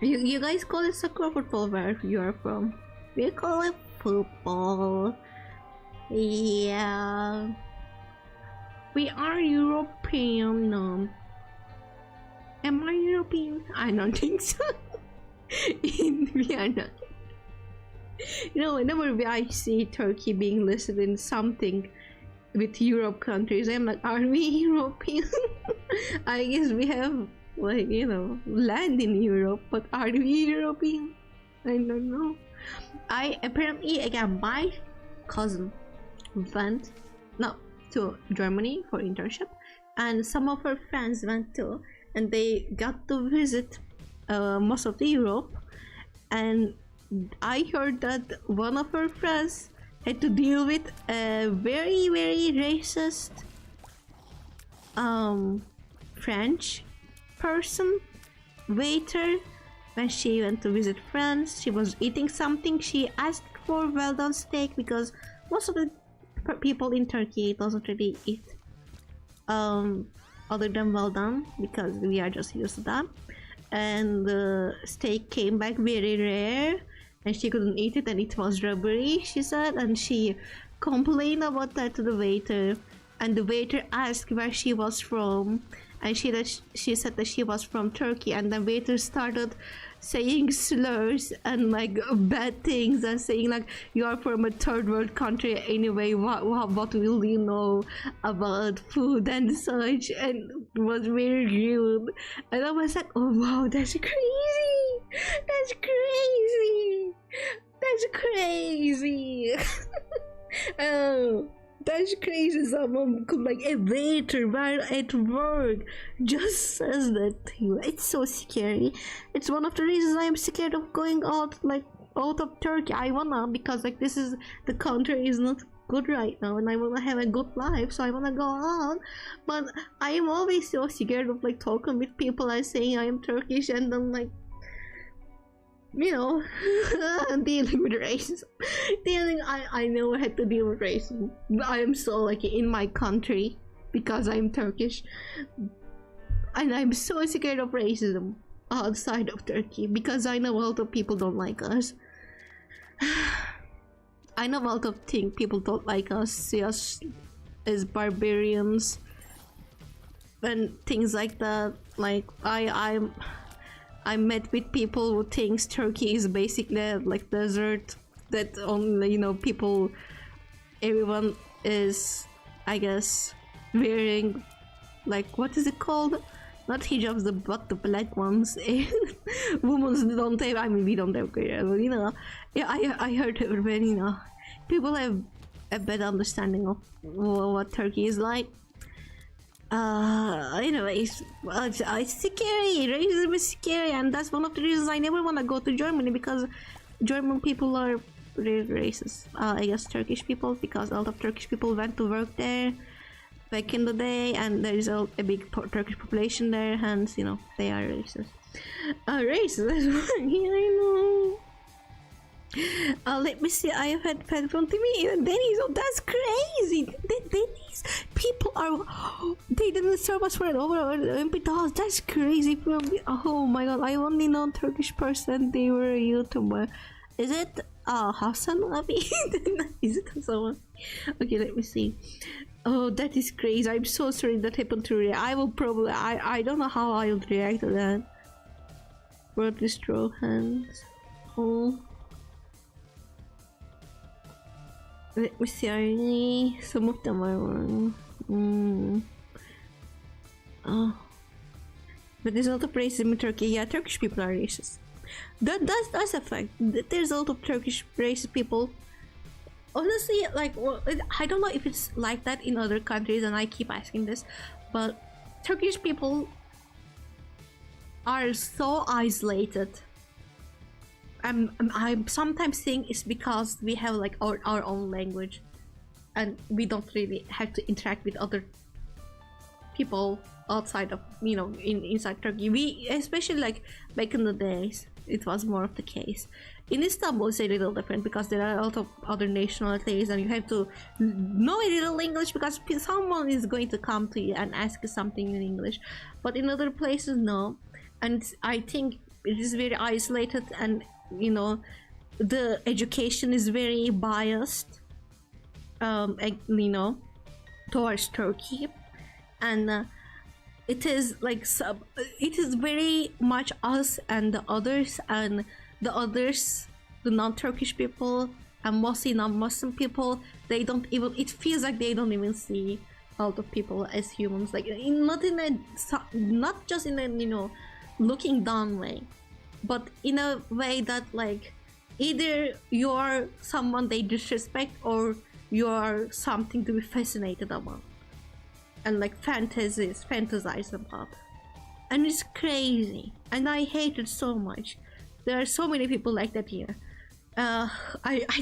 You guys call it soccer or football where you are from? We call it football. Yeah. We are European. No. Am I European? I don't think so. We are not. You know, whenever I see Turkey being listed in something with Europe countries, I'm like, are we European? I guess we have, like, you know, land in Europe, but are we European? I don't know. Apparently, again, my cousin went to Germany for internship, and some of her friends went too, and they got to visit most of the Europe, and I heard that one of her friends had to deal with a very racist French person, waiter. When she went to visit France, she was eating something. She asked for well done steak because most of the people in Turkey doesn't really eat other than well done because we are just used to that. And the steak came back very rare, and she couldn't eat it, and it was rubbery, she said, and she complained about that to the waiter, and the waiter asked where she was from, and she said that she was from Turkey, and the waiter started saying slurs and like bad things and saying like, you are from a third world country anyway, what will you know about food and such, and it was very rude. And I was like, oh wow, that's crazy. Oh, that's crazy. Someone could, like, a waiter while at work just says that to you. It's so scary. It's one of the reasons I am scared of going out of Turkey. I wanna, because like the country is not good right now, and I wanna have a good life, so I wanna go out. But I am always so scared of like talking with people and saying I am Turkish, and then like, you know, dealing with racism. I never had to deal with racism. I am so lucky in my country because I'm Turkish, and I'm so scared of racism outside of Turkey because I know a lot of people don't like us. I know a lot of people don't like us, see us as barbarians and things like that. Like I met with people who thinks Turkey is basically like desert, that only, you know, everyone is, I guess, wearing, like, what is it called? Not hijabs, but the black ones. Women don't have, I mean, we don't have, you know. Yeah, I heard when, you know, people have a better understanding of what Turkey is like. Anyways, it's scary. Racism is scary, and that's one of the reasons I never want to go to Germany, because German people are really racist. I guess Turkish people, because a lot of Turkish people went to work there back in the day, and there is a big Turkish population there, hence, you know, they are racist. Racist, that's one. Yeah, I know. Let me see. I have had fed from TV and Denny's. Oh, that's crazy. Denny's people they didn't serve us for an over $20. That's crazy. Oh my god, I only know Turkish person. They were a YouTuber. Is it Hassan Abi? Is it Hassan? Okay, let me see. Oh, that is crazy. I'm so sorry that happened to Ria. I will probably I don't know how I would react to that. World destroy hands. Oh, let me see. Some of them are wrong. Oh, but there's a lot of racism in Turkey. Yeah, Turkish people are racist. That's a fact. There's a lot of Turkish racist people. Honestly, like, well, I don't know if it's like that in other countries, and I keep asking this, but Turkish people are so isolated. I'm sometimes think it's because we have like our own language. and we don't really have to interact with other people outside of, you know, inside Turkey. We, especially like back in the days, it was more of the case. In Istanbul it's a little different because there are a lot of other nationalities and you have to know a little English because someone is going to come to you and ask you something in English. But in other places, no. And I think it is very isolated, and you know, the education is very biased, you know, towards Turkey. And it is like it is very much us and the others, and the others, the non-Turkish people and mostly non-Muslim people, they don't even, it feels like they don't even see a lot of people as humans, like not just in a, you know, looking down way, but in a way that like either you're someone they disrespect or you're something to be fascinated about and like fantasize about. And it's crazy, and I hate it so much. There are so many people like that here. I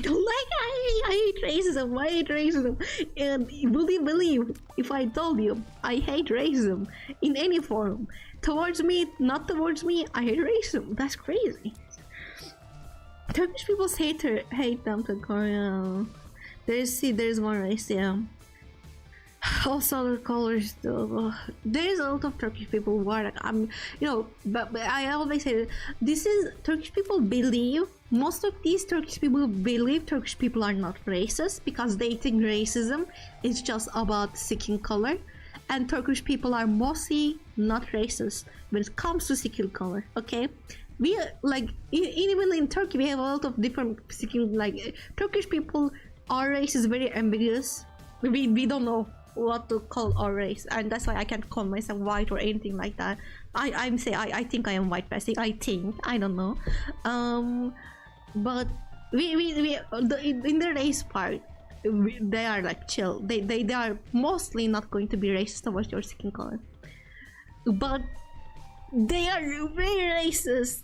don't like it. I hate racism. I hate racism. And will you believe if I told you I hate racism in any form? Towards me, not towards me, I hate racism. That's crazy. Turkish people hate them to Korea. There's one race, yeah. Also other colors though. There's a lot of Turkish people who are like, you know, but I always say this is Turkish people believe, most of these Turkish people believe Turkish people are not racist because they think racism is just about skin color, and Turkish people are mostly not racist when it comes to skin color. Okay, we like even in Turkey we have a lot of different skin, like Turkish people, our race is very ambiguous. We don't know what to call our race, and that's why I can't call myself white or anything like that. I think I am white passing. I don't know. But in the race part, they are like chill. They are mostly not going to be racist towards your skin color, but they are very racist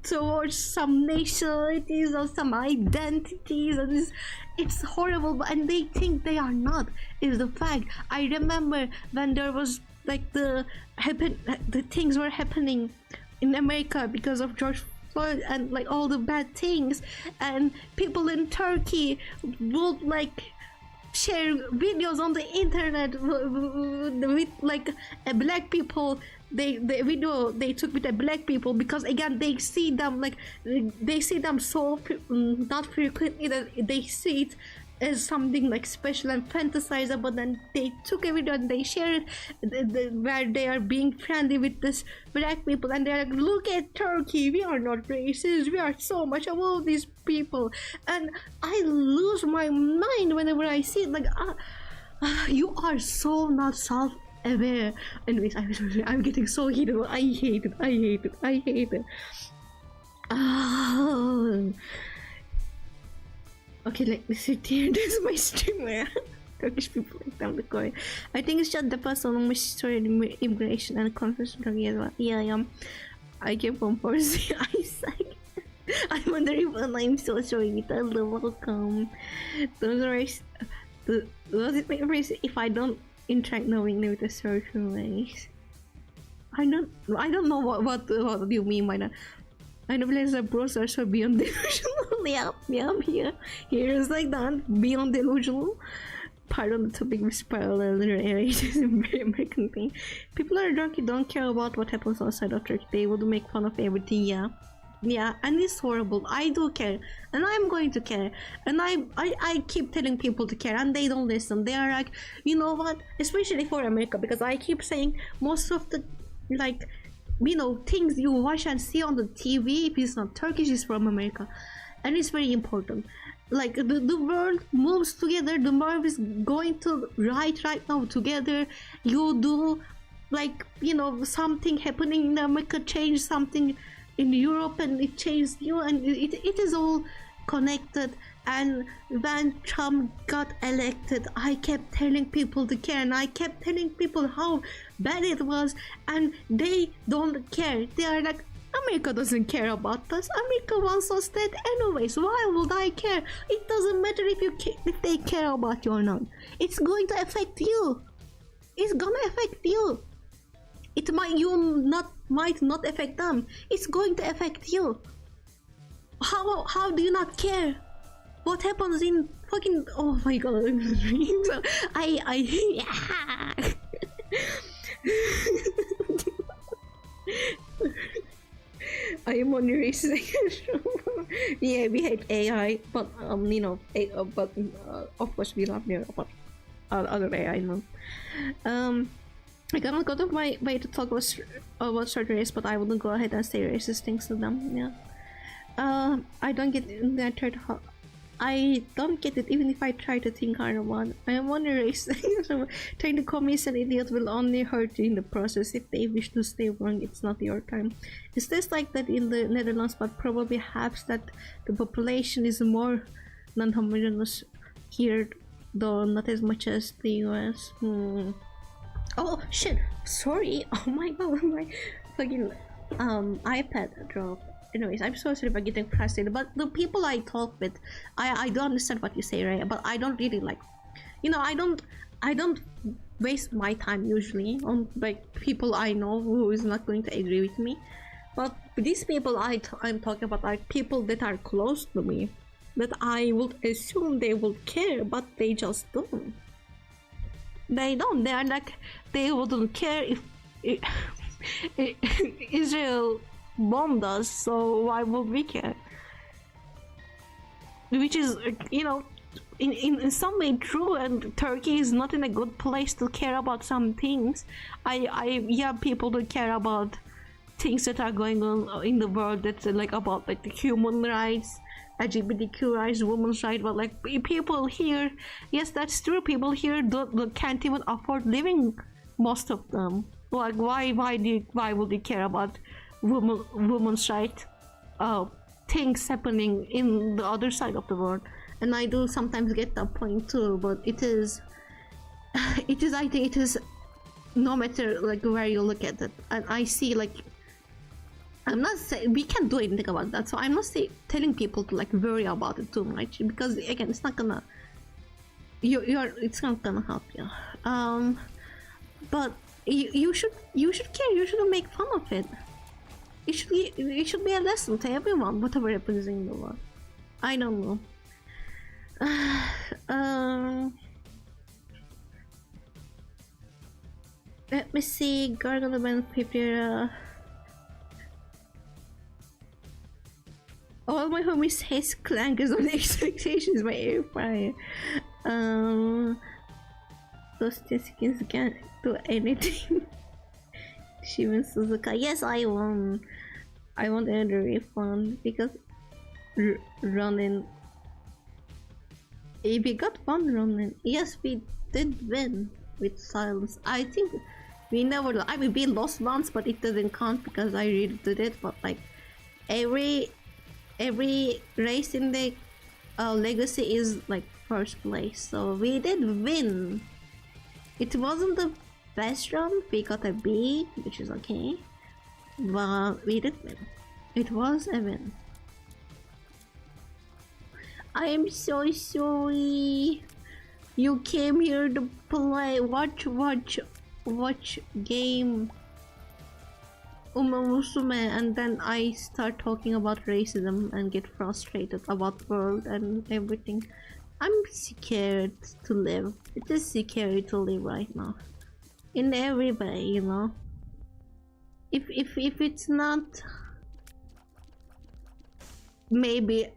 towards some nationalities or some identities, and it's horrible. And they think they are not, is the fact. I remember when there was like the things were happening in America because of George Floyd and like all the bad things, and people in Turkey would like share videos on the internet with like black people. The video they took with the black people, because again they see them so not frequently that they see it as something like special and fantasize about. Then they took a video and they share it where they are being friendly with this black people, and they're like, look at Turkey, we are not racist, we are so much above these people. And I lose my mind whenever I see it, like you are so not self-aware. Anyways, I'm getting so heated. I hate it. Okay, let me sit here. This is my stream. Turkish people like them to Korea. I think it's just the first on my story immigration and conference in Turkey as well. Yeah. I came from Percy. Isaac. I wonder if I'm still showing it. Hello, welcome. Those are does it make race if I don't interact knowingly with a certain race? I don't know what do you mean by that. I know players are bros are so beyond delusional. Yeah. Here's like that, beyond delusional. Pardon the topic with parallel areas, a very American thing. People are Turkey don't care about what happens outside of Turkey. They would make fun of everything. Yeah, and it's horrible. I do care, and I'm going to care, and I keep telling people to care, and they don't listen. They are like, you know what, especially for America, because I keep saying most of the like, you know, things you watch and see on the TV, if it's not Turkish, is from America, and it's very important. Like the world moves together, the world is going to right now together. You do like, you know, something happening in America change something in Europe, and it changed you, and it is all connected. And when Trump got elected, I kept telling people to care, and I kept telling people how bad it was, and they don't care. They are like, America doesn't care about us. America wants us dead anyways. Why would I care? It doesn't matter if they care about you or not. It's going to affect you. It's gonna affect you. It might not affect them. It's going to affect you. How do you not care? What happens in fucking... Oh my god, I am on your yeah, we hate AI, but of course we love your other AI now. I cannot go to my way to talk about certain race, but I wouldn't go ahead and say racist things to them. Yeah. I don't get that. I don't get it even if I try to think hard about it. I am on a race. So trying to call me an idiot will only hurt you in the process. If they wish to stay wrong, it's not your time. Is this like that in the Netherlands, but probably half that the population is more non-homogeneous here, though not as much as the US. Oh shit! Sorry. Oh my god, my fucking iPad dropped. Anyways, I'm so sorry for getting frustrated, but the people I talk with, I do understand what you say, right? But I don't really like, I don't waste my time usually on like people I know who is not going to agree with me. But these people I'm talking about are people that are close to me, that I would assume they would care, but they just don't. They don't. They are like, they wouldn't care if Israel bombed us, so why would we care? Which is, in some way true, and Turkey is not in a good place to care about some things. Yeah, people do care about things that are going on in the world that's like about like the human rights, LGBTQ rights, women's rights, but like people here, yes, that's true, people here can't even afford living, most of them. Like why would you care about women's rights things happening in the other side of the world? And I do sometimes get that point too, but it is I think it is, no matter like where you look at it, and I see like, I'm not saying we can't do anything about that, so I'm not telling people to like worry about it too much, because again, it's not gonna it's not gonna help you. But you should care. You shouldn't make fun of it. It should be a lesson to everyone, whatever happens in the world. I don't know. Let me see. Gargle event 50. All my homies hates clankers on expectations by air fryer. Those skins can't do anything. Shivan Suzuka. Yes, I won. I want another refund because running. We got one running. Yes, we did win with silence. I think we never. I mean, we lost once, but it doesn't count because I really did it. But like every race in the legacy is like first place, so we did win. It wasn't the best run, we got a B, which is okay, but we did win. It was a win. I am so sorry. You came here to play, watch game Umamusume, and then I start talking about racism and get frustrated about the world and everything. I'm scared to live. It is scary to live right now. In every way, you know. If it's not maybe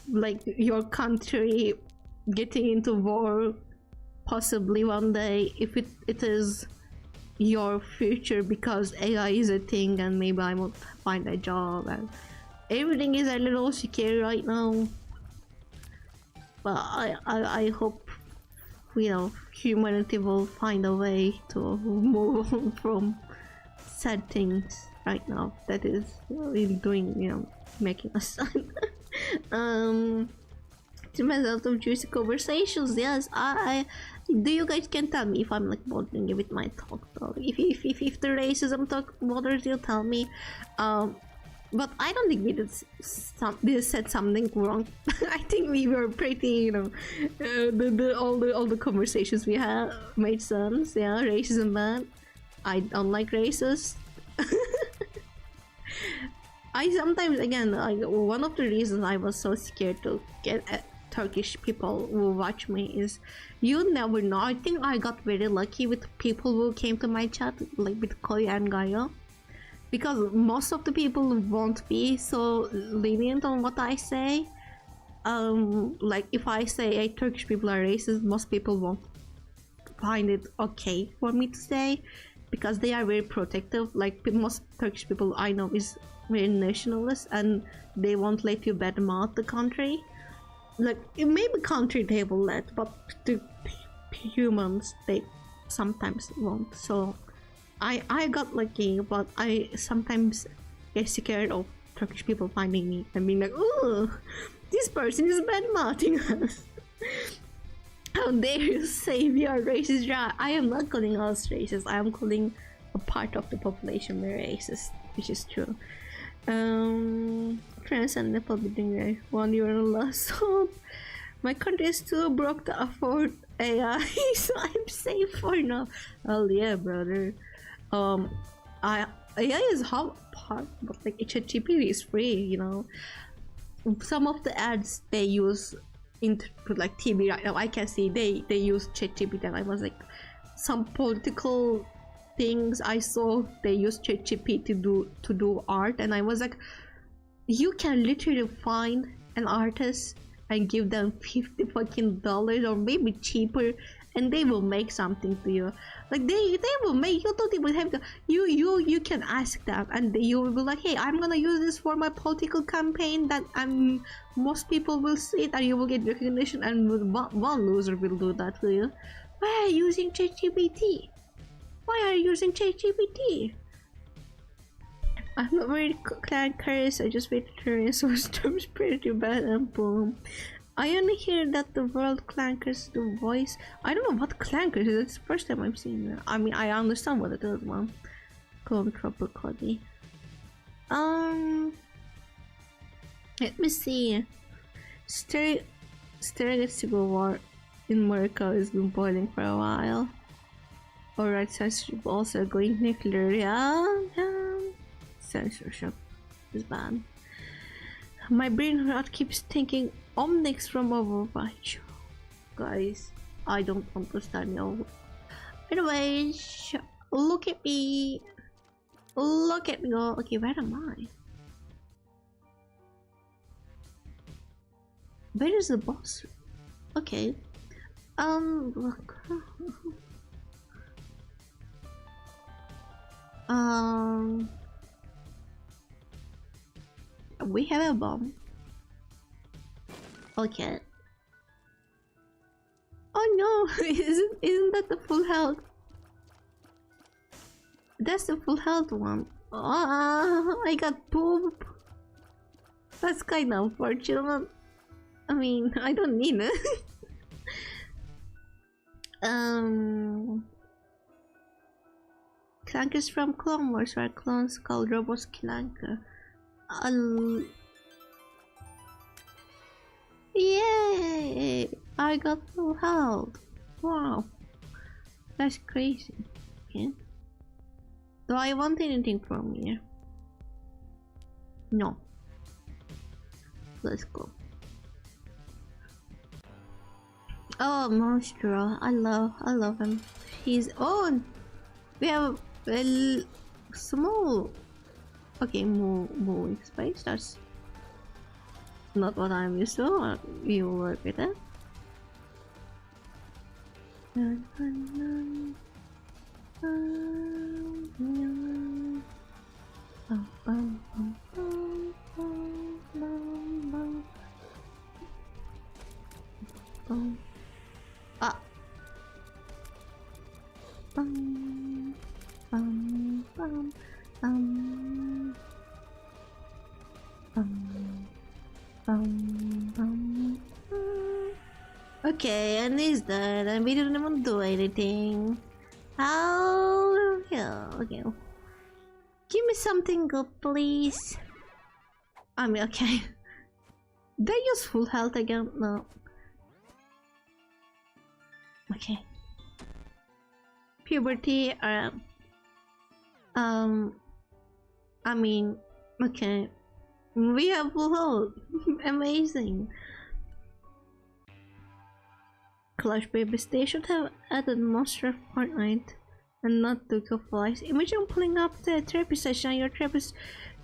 like your country getting into war possibly one day, if it is your future because AI is a thing and maybe I won't find a job and everything is a little scary right now. But I hope, you know, humanity will find a way to move on from sad things right now that is really doing, you know, making us sad. To myself of juicy conversations, yes. I do you guys can tell me if I'm like bothering you with my talk though. If the racism talk bothers you, tell me. But I don't think we said something wrong. I think we were pretty, you know, all the conversations we had made sense. Yeah, racism bad. I don't like racists. I sometimes, again, one of the reasons I was so scared to get Turkish people who watch me is you never know. I think I got very lucky with people who came to my chat, like with Koi and Gaia, because most of the people won't be so lenient on what I say. Like if I say hey, Turkish people are racist, most people won't find it okay for me to say, because they are very protective. Like most Turkish people I know is very nationalist, and they won't let you badmouth the country. Like maybe country they will let, but the humans they sometimes won't. So I got lucky, but I sometimes get scared of Turkish people finding me and being like, oh, this person is badmouthing us. How dare you say we are racist? Yeah, I am not calling us racist. I am calling a part of the population very racist, which is true. France and Nepal being 1 year lost hope. My country is too broke to afford AI, so I'm safe for now. Oh yeah, brother. AI is hard, but like HTTP is free, you know. Some of the ads they use into like TV right now, I can see they use ChatGPT, and I was like, some political things I saw they use ChatGPT to do art, and I was like, you can literally find an artist and give them $50 fucking or maybe cheaper, and they will make something to you. Like they will make, you don't even have to, you can ask them, and you will be like, hey, I'm gonna use this for my political campaign that most people will see it, and you will get recognition, and one loser will do that to you. Why are you using ChatGPT? Why are you using ChatGPT? I'm not very curious, I just waited to so storm's pretty bad, and boom. I only hear that the world clankers the voice. I don't know what clankers is. It's the first time I'm seeing that. I mean, I understand what it is, man. Clone Trouble Cody. Let me see. Stereotypical war in America has been boiling for a while. Alright, censorship also going nuclear. Yeah. Censorship is bad. My brain rot keeps thinking Omnix from Overwatch. Guys, I don't understand y'all. Anyways, look at me. Look at me. Okay, where am I? Where is the boss? Okay. Look. We have a bomb. Okay. Oh no, isn't that the full health? That's the full health one. Oh, I got poop. That's kind of unfortunate. I mean, I don't need it. Clankers from Clone Wars, where clones called robots Clanker. Yay! I got full health. Wow, that's crazy. Okay. Do I want anything from here? No. Let's go. Oh, Monstro! I love him. He's on. We have a small. Okay, moving space. That's not what I'm used to. You work with it. Ah. Okay, and he's dead, and we didn't even do anything. Oh, yeah, okay. Give me something good, please. I mean, okay. They use full health again? No. Okay. Puberty, I mean, okay. We have full health. Amazing. Clutch babies, they should have added monster Fortnite and not Duke of Flies. Imagine pulling up the therapy session and your therapist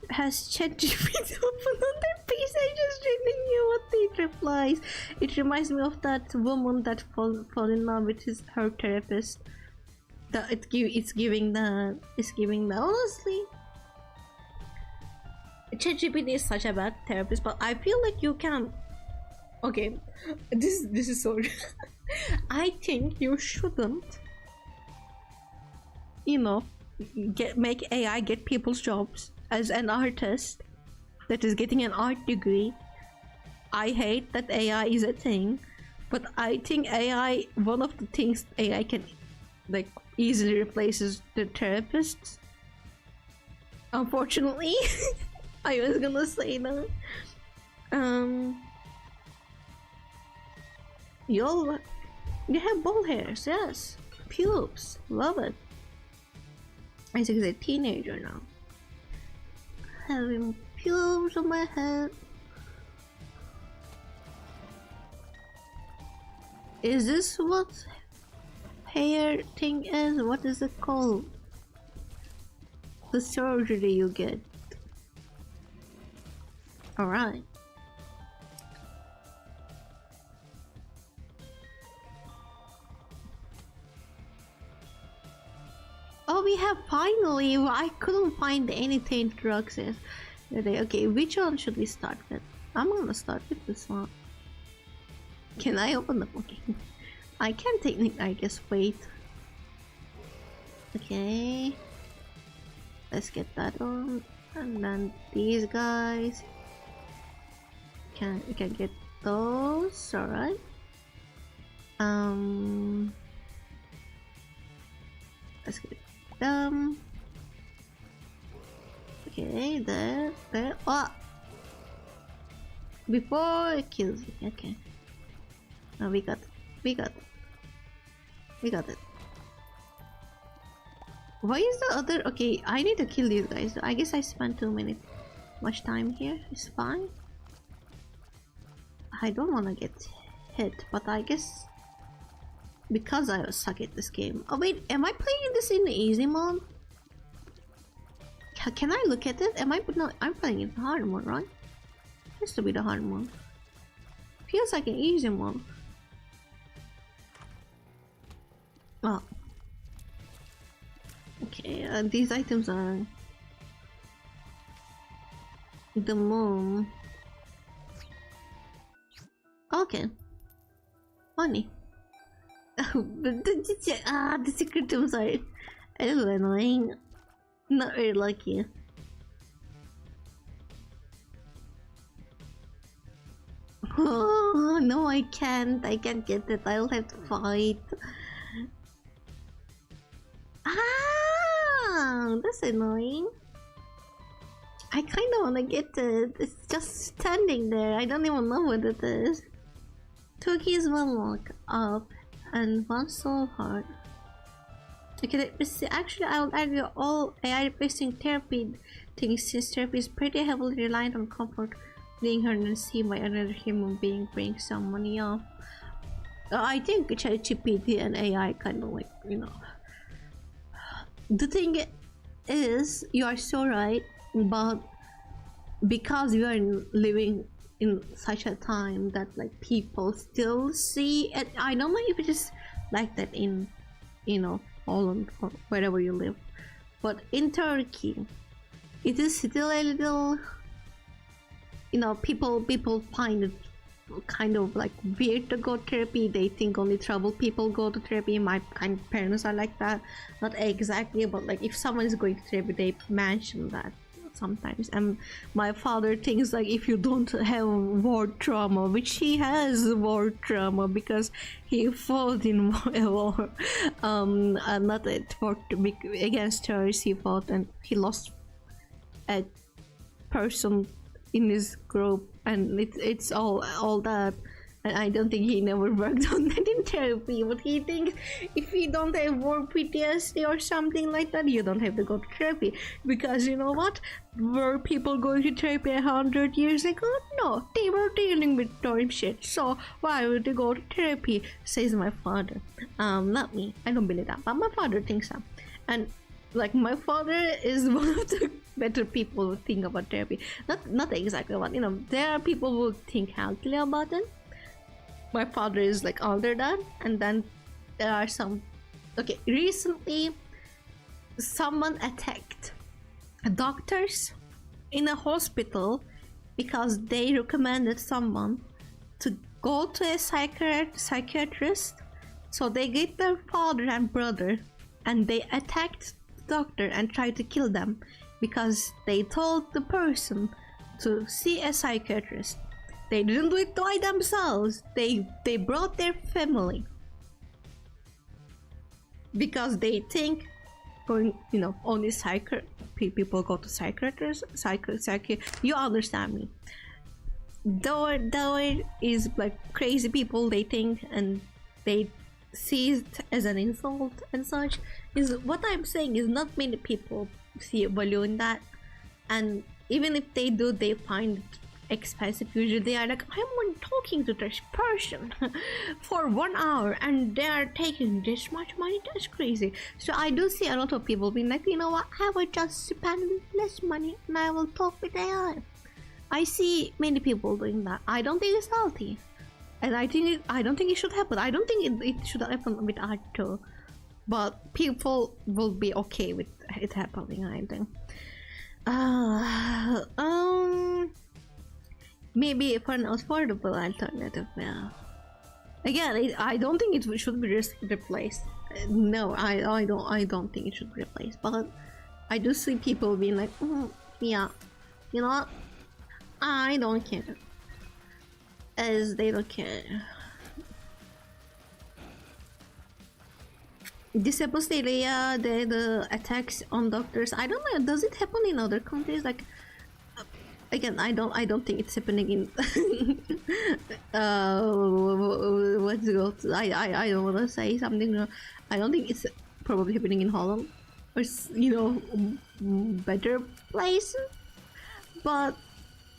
has ChatGPT open on their PC and just reading you what they replies. It reminds me of that woman that fall in love with her therapist. It's giving that honestly. ChatGPT is such a bad therapist, but I feel like you can. Okay, this is so. I think you shouldn't, you know, make AI get people's jobs. As an artist that is getting an art degree, I hate that AI is a thing, but I think AI, one of the things AI can like easily replaces the therapists. Unfortunately, I was gonna say that. You have bald hairs, yes. Pubes, love it. I think he's a teenager now. Having pubes on my head. Is this what hair thing is? What is it called? The surgery you get. Alright. Oh, we have finally! I couldn't find anything drugs in today. Okay, which one should we start with? I'm gonna start with this one. Can I open the book? I can technically, I guess, wait. Okay. Let's get that on. And then these guys. We can get those, alright. Let's get them. Okay, there. Oh! Before it kills me, okay. Oh, we got it. Why is the other? Okay, I need to kill these guys. I guess I spent much time here. It's fine. I don't want to get hit, but I guess because I suck at this game. Oh wait, am I playing this in the easy mode? Can I look at it? No, I'm playing in hard mode, right? Used to be the hard mode. Feels like an easy mode. Oh. Okay, these items are the moon. Okay. Funny. The secret rooms are a little annoying. Not very lucky. Oh, no, I can't. I can't get it. I'll have to fight. Ah, that's annoying. I kind of want to get it. It's just standing there. I don't even know what it is. 2 keys, 1 lock up, and 1 soul heart. Okay, actually, I would argue all AI replacing therapy things, since therapy is pretty heavily reliant on comfort. Being heard and seen by another human being brings some money off. I think ChatGPT and AI kind of like, you know. The thing is, you are so right, but because we are living in such a time that like people still see it. I don't know if it is like that in, you know, Holland or wherever you live, but in Turkey it is still a little, you know, people find it kind of like weird to go to therapy. They think only troubled people go to therapy. My kind of parents are like that, not exactly, but like if someone is going to therapy, they mention that sometimes. And my father thinks like if you don't have war trauma, which he has war trauma because he fought in a war, not against terrorists, he fought and he lost a person in his group, and it's all that. And I don't think he never worked on that in therapy. But he thinks if you don't have war PTSD or something like that, you don't have to go to therapy. Because you know what? Were people going to therapy 100 years ago? No, they were dealing with torn shit. So why would they go to therapy? Says my father. Not me. I don't believe that. But my father thinks so. And like my father is one of the better people who think about therapy. Not exactly what, there are people who think healthily about it. My father is like older than, and then there are some. Okay, recently someone attacked doctors in a hospital because they recommended someone to go to a psychiatrist. So they get their father and brother, and they attacked the doctor and tried to kill them because they told the person to see a psychiatrist. They didn't do it by themselves. They brought their family because they think going, only people go to psychiatrists. You understand me? Though is like crazy people. They think and they see it as an insult and such. Is what I'm saying is not many people see value in that, and even if they do, they find it expensive. Usually they are like, I'm talking to this person for 1 hour and they are taking this much money. That's crazy. So I do see a lot of people being like, you know what, I will just spend less money and I will talk with AI. I see many people doing that. I don't think it's healthy, and I don't think it should happen. I don't think it should happen with art too, but people will be okay with it happening, I think. Maybe for an affordable alternative. Yeah. Again, I don't think it should be replaced. No, I don't think it should be replaced. But I do see people being like, yeah, you know what? I don't care, as they don't care. This episode, yeah, the attacks on doctors. I don't know. Does it happen in other countries? Like, again, I don't think it's happening in. What's it called? I don't want to say something. I don't think it's probably happening in Holland or better places, but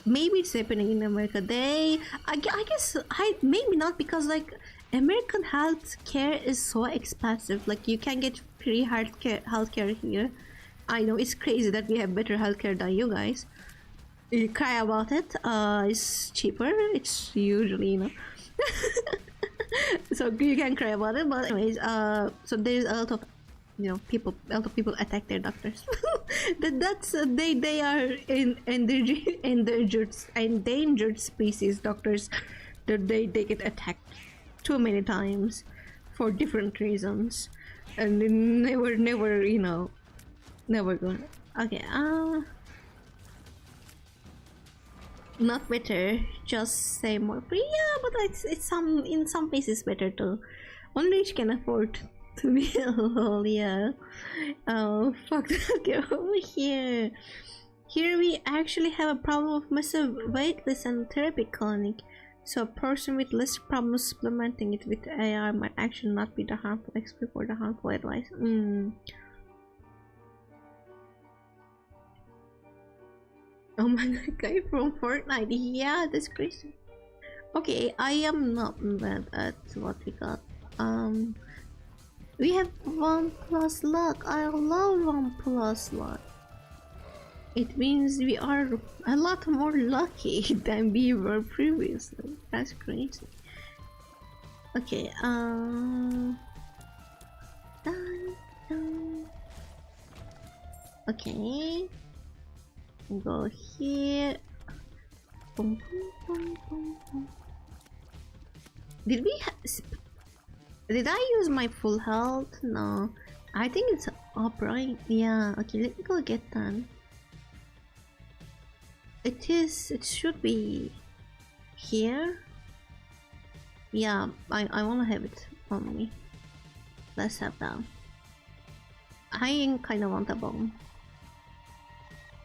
maybe it's happening in America. I guess maybe not, because like American healthcare is so expensive. Like you can get free healthcare here. I know it's crazy that we have better healthcare than you guys. You cry about it. It's cheaper. It's usually so you can cry about it. But anyways, so there's a lot of a lot of people attack their doctors. They are endangered species doctors. That they get attacked too many times for different reasons, and never gonna. Okay, not better, just say more free. Yeah, but it's in some places better too. Only rich can afford to be lol. Yeah. Oh fuck. Okay, over here. Here we actually have a problem of massive waitlist and therapy clinic. So a person with less problems supplementing it with AI might actually not be the harmful expert for the harmful advice. Oh my god, guy from Fortnite. Yeah, that's crazy. Okay, I am not bad at what we got. We have 1+ luck. I love 1+ luck. It means we are a lot more lucky than we were previously. That's crazy. Okay, okay. Go here. Boom, boom, boom, boom, boom. Did I use my full health? No. I think it's up, right? Yeah. Okay, let me go get that. It should be here. Yeah, I wanna have it on me. Let's have that. I kinda want a bomb.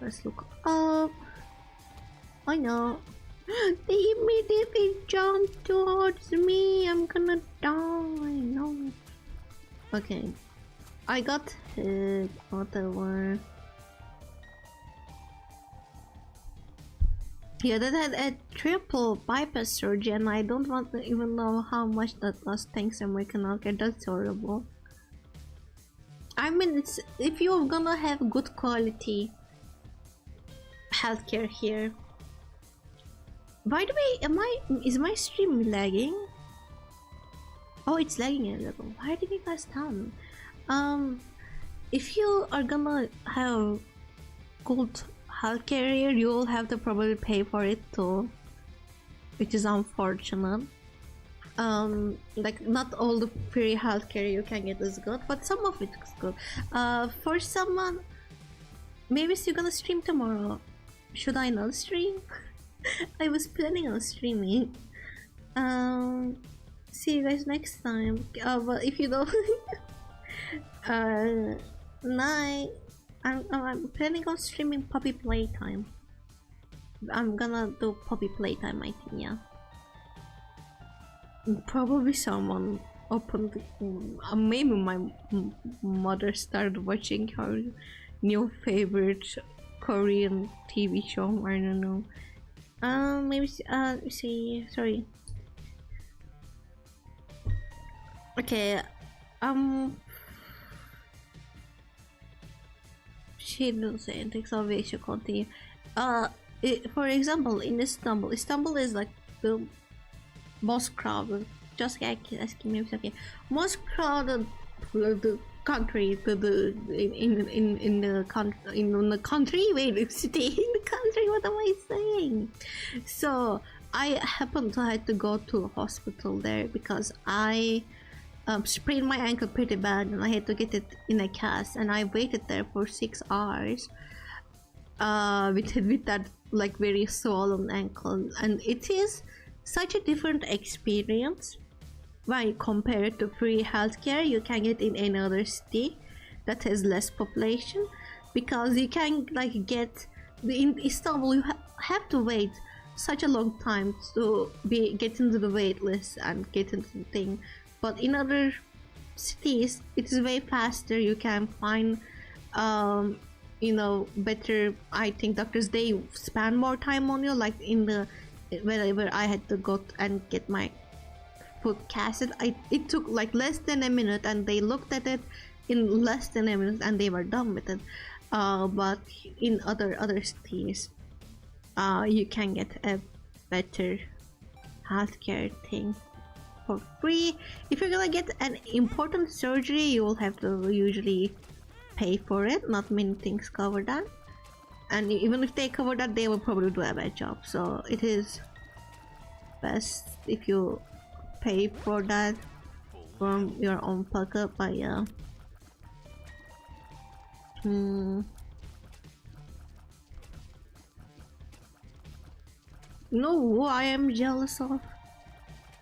Let's look up. I know. They immediately jumped towards me. I'm gonna die. No. Okay. I got hit. Whatever. Yeah, that had a triple bypass surgery, and I don't want to even know how much that was. Thanks, American healthcare. That's horrible. I mean, it's if you're gonna have good quality healthcare here. By the way, is my stream lagging? Oh, it's lagging a little. Why did it pass down? If you are gonna have good healthcare here, you will have to probably pay for it too, which is unfortunate. Like not all the free healthcare you can get is good, but some of it is good. For someone, maybe you're gonna stream tomorrow. Should I not stream? I was planning on streaming. See you guys next time. But if you don't, night. I'm planning on streaming puppy playtime. I'm gonna do puppy playtime, I think, yeah. Probably someone opened. Maybe my mother started watching her new favorite Korean TV show. I don't know. Maybe see. Sorry. Okay. She didn't say anything, so we should continue. For example, in Istanbul is like the most crowded. Just asking me, okay, most crowded the country, in the country. Wait, city in the country. What am I saying? So I happened to have to go to a hospital there because I sprained my ankle pretty bad, and I had to get it in a cast, and I waited there for 6 hours with that like very swollen ankle, and it is such a different experience when compared to free healthcare you can get in any other city that has less population, because you can like get in Istanbul you have to wait such a long time to get into the wait list and get into the thing. But in other cities, it is way faster. You can find, better. I think doctors, they spend more time on you. Like in the wherever I had to go and get my foot casted, it took like less than a minute, and they looked at it in less than a minute, and they were done with it. But in other cities, you can get a better healthcare thing for free. If you're gonna get an important surgery, you will have to usually pay for it. Not many things cover that, and even if they cover that, they will probably do a bad job. So it is best if you pay for that from your own pocket. But yeah, no, I am jealous of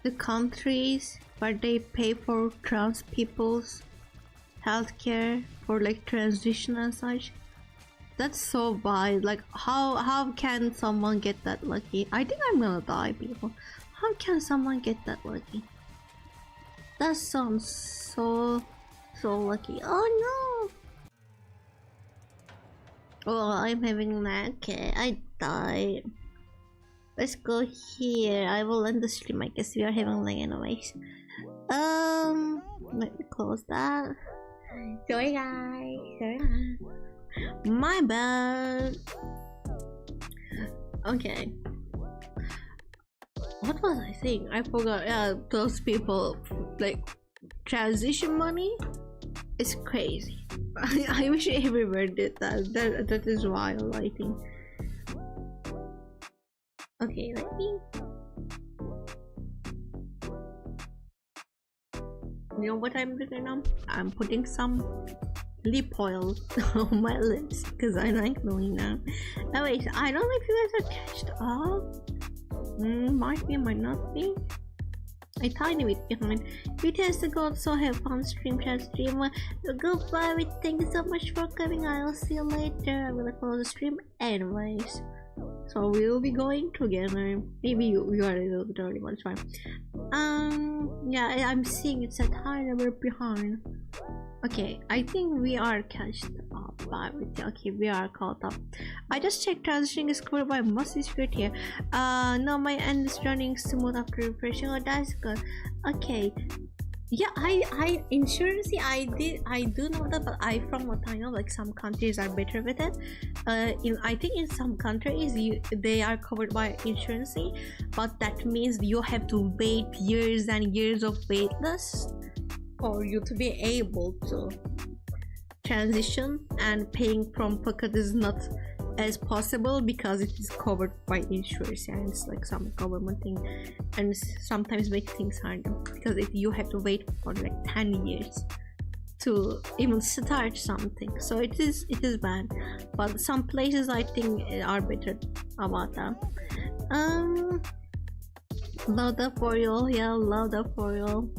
the countries where they pay for trans people's healthcare for like transition and such. That's so bad. Like how can someone get that lucky? I think I'm gonna die, people. How can someone get that lucky? That sounds so lucky. Oh no! Oh, I'm having that. Okay, I died. Let's go here. I will end the stream. I guess we are having lag anyways. Let me close that. Sorry guys. Sorry. My bad. Okay. What was I saying? I forgot. Yeah, those people like transition money is crazy. I wish everywhere did that. That is wild, I think. Okay, let me. You know what I'm doing now? I'm putting some lip oil on my lips because I like doing that. Anyways, I don't know if you guys are catched up. Might be, might not be. A tiny bit behind. BTS to go, so have fun stream chat streamer. Goodbye, thank you so much for coming. I'll see you later. I'm gonna close the stream anyways. so we'll be going together. Maybe you are a little bit early, but it's fine. Yeah, I'm seeing it's a tiny bit behind. Okay, I think we are catched up. Okay, we are caught up. I just checked transitioning is covered by most secret here. No, my end is running smooth after refreshing. Oh, that's good. Okay. Yeah, I insurance, I do know that, but from what I know, like some countries are better with it. I think in some countries they are covered by insurance, but that means you have to wait years and years of waitlist for you to be able to transition, and paying from pocket is not as possible because it is covered by insurance, and it's like some government thing, and sometimes make things harder because you have to wait for like 10 years to even start something, so it is bad. But some places I think are better about that. Love that for you. Yeah, love that for you.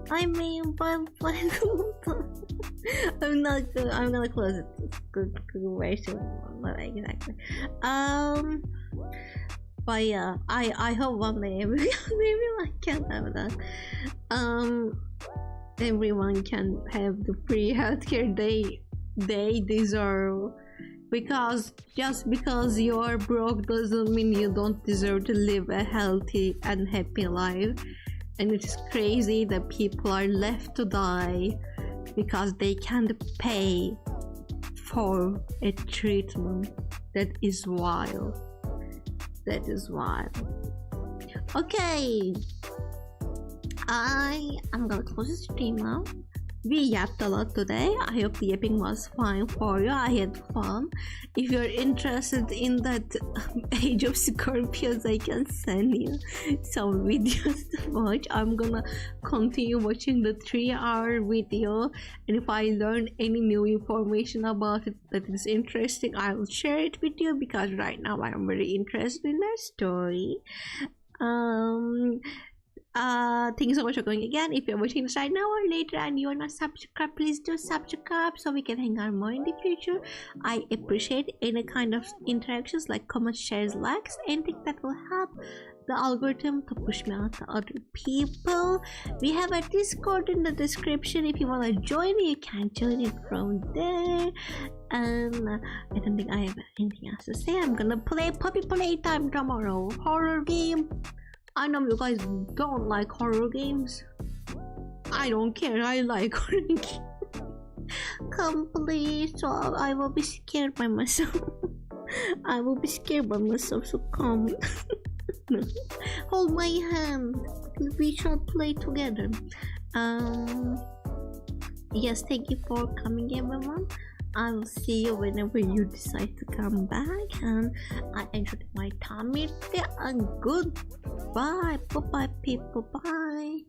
I mean, but I'm gonna close it. Good way to exactly. But yeah, I hope one day everyone can have that. Everyone can have the free healthcare they deserve. Because just because you're broke doesn't mean you don't deserve to live a healthy and happy life. And it is crazy that people are left to die because they can't pay for a treatment. That is wild. That is wild. Okay, I am gonna close the stream now. We yapped a lot today. I hope the yapping was fine for you. I had fun. If you're interested in that Age of Scorpions, I can send you some videos to watch. I'm gonna continue watching the 3-hour video, and if I learn any new information about it that is interesting, I will share it with you, because right now I am very interested in that story. Thank you so much for going again. If you're watching this right now or later and you are not subscribed, please do subscribe so we can hang out more in the future. I appreciate any kind of interactions like comments, shares, likes, anything that will help the algorithm to push me out to other people. We have a Discord in the description. If you want to join, you can join it from there. And I don't think I have anything else to say. I'm gonna play Puppy Playtime tomorrow, horror game. I know you guys don't like horror games. I don't care, I like horror games. Come please, so I will be scared by myself. I will be scared by myself, so come. Hold my hand. We shall play together. Yes, thank you for coming everyone. I will see you whenever you decide to come back, and I enjoyed my time with you, and goodbye. Bye people, bye.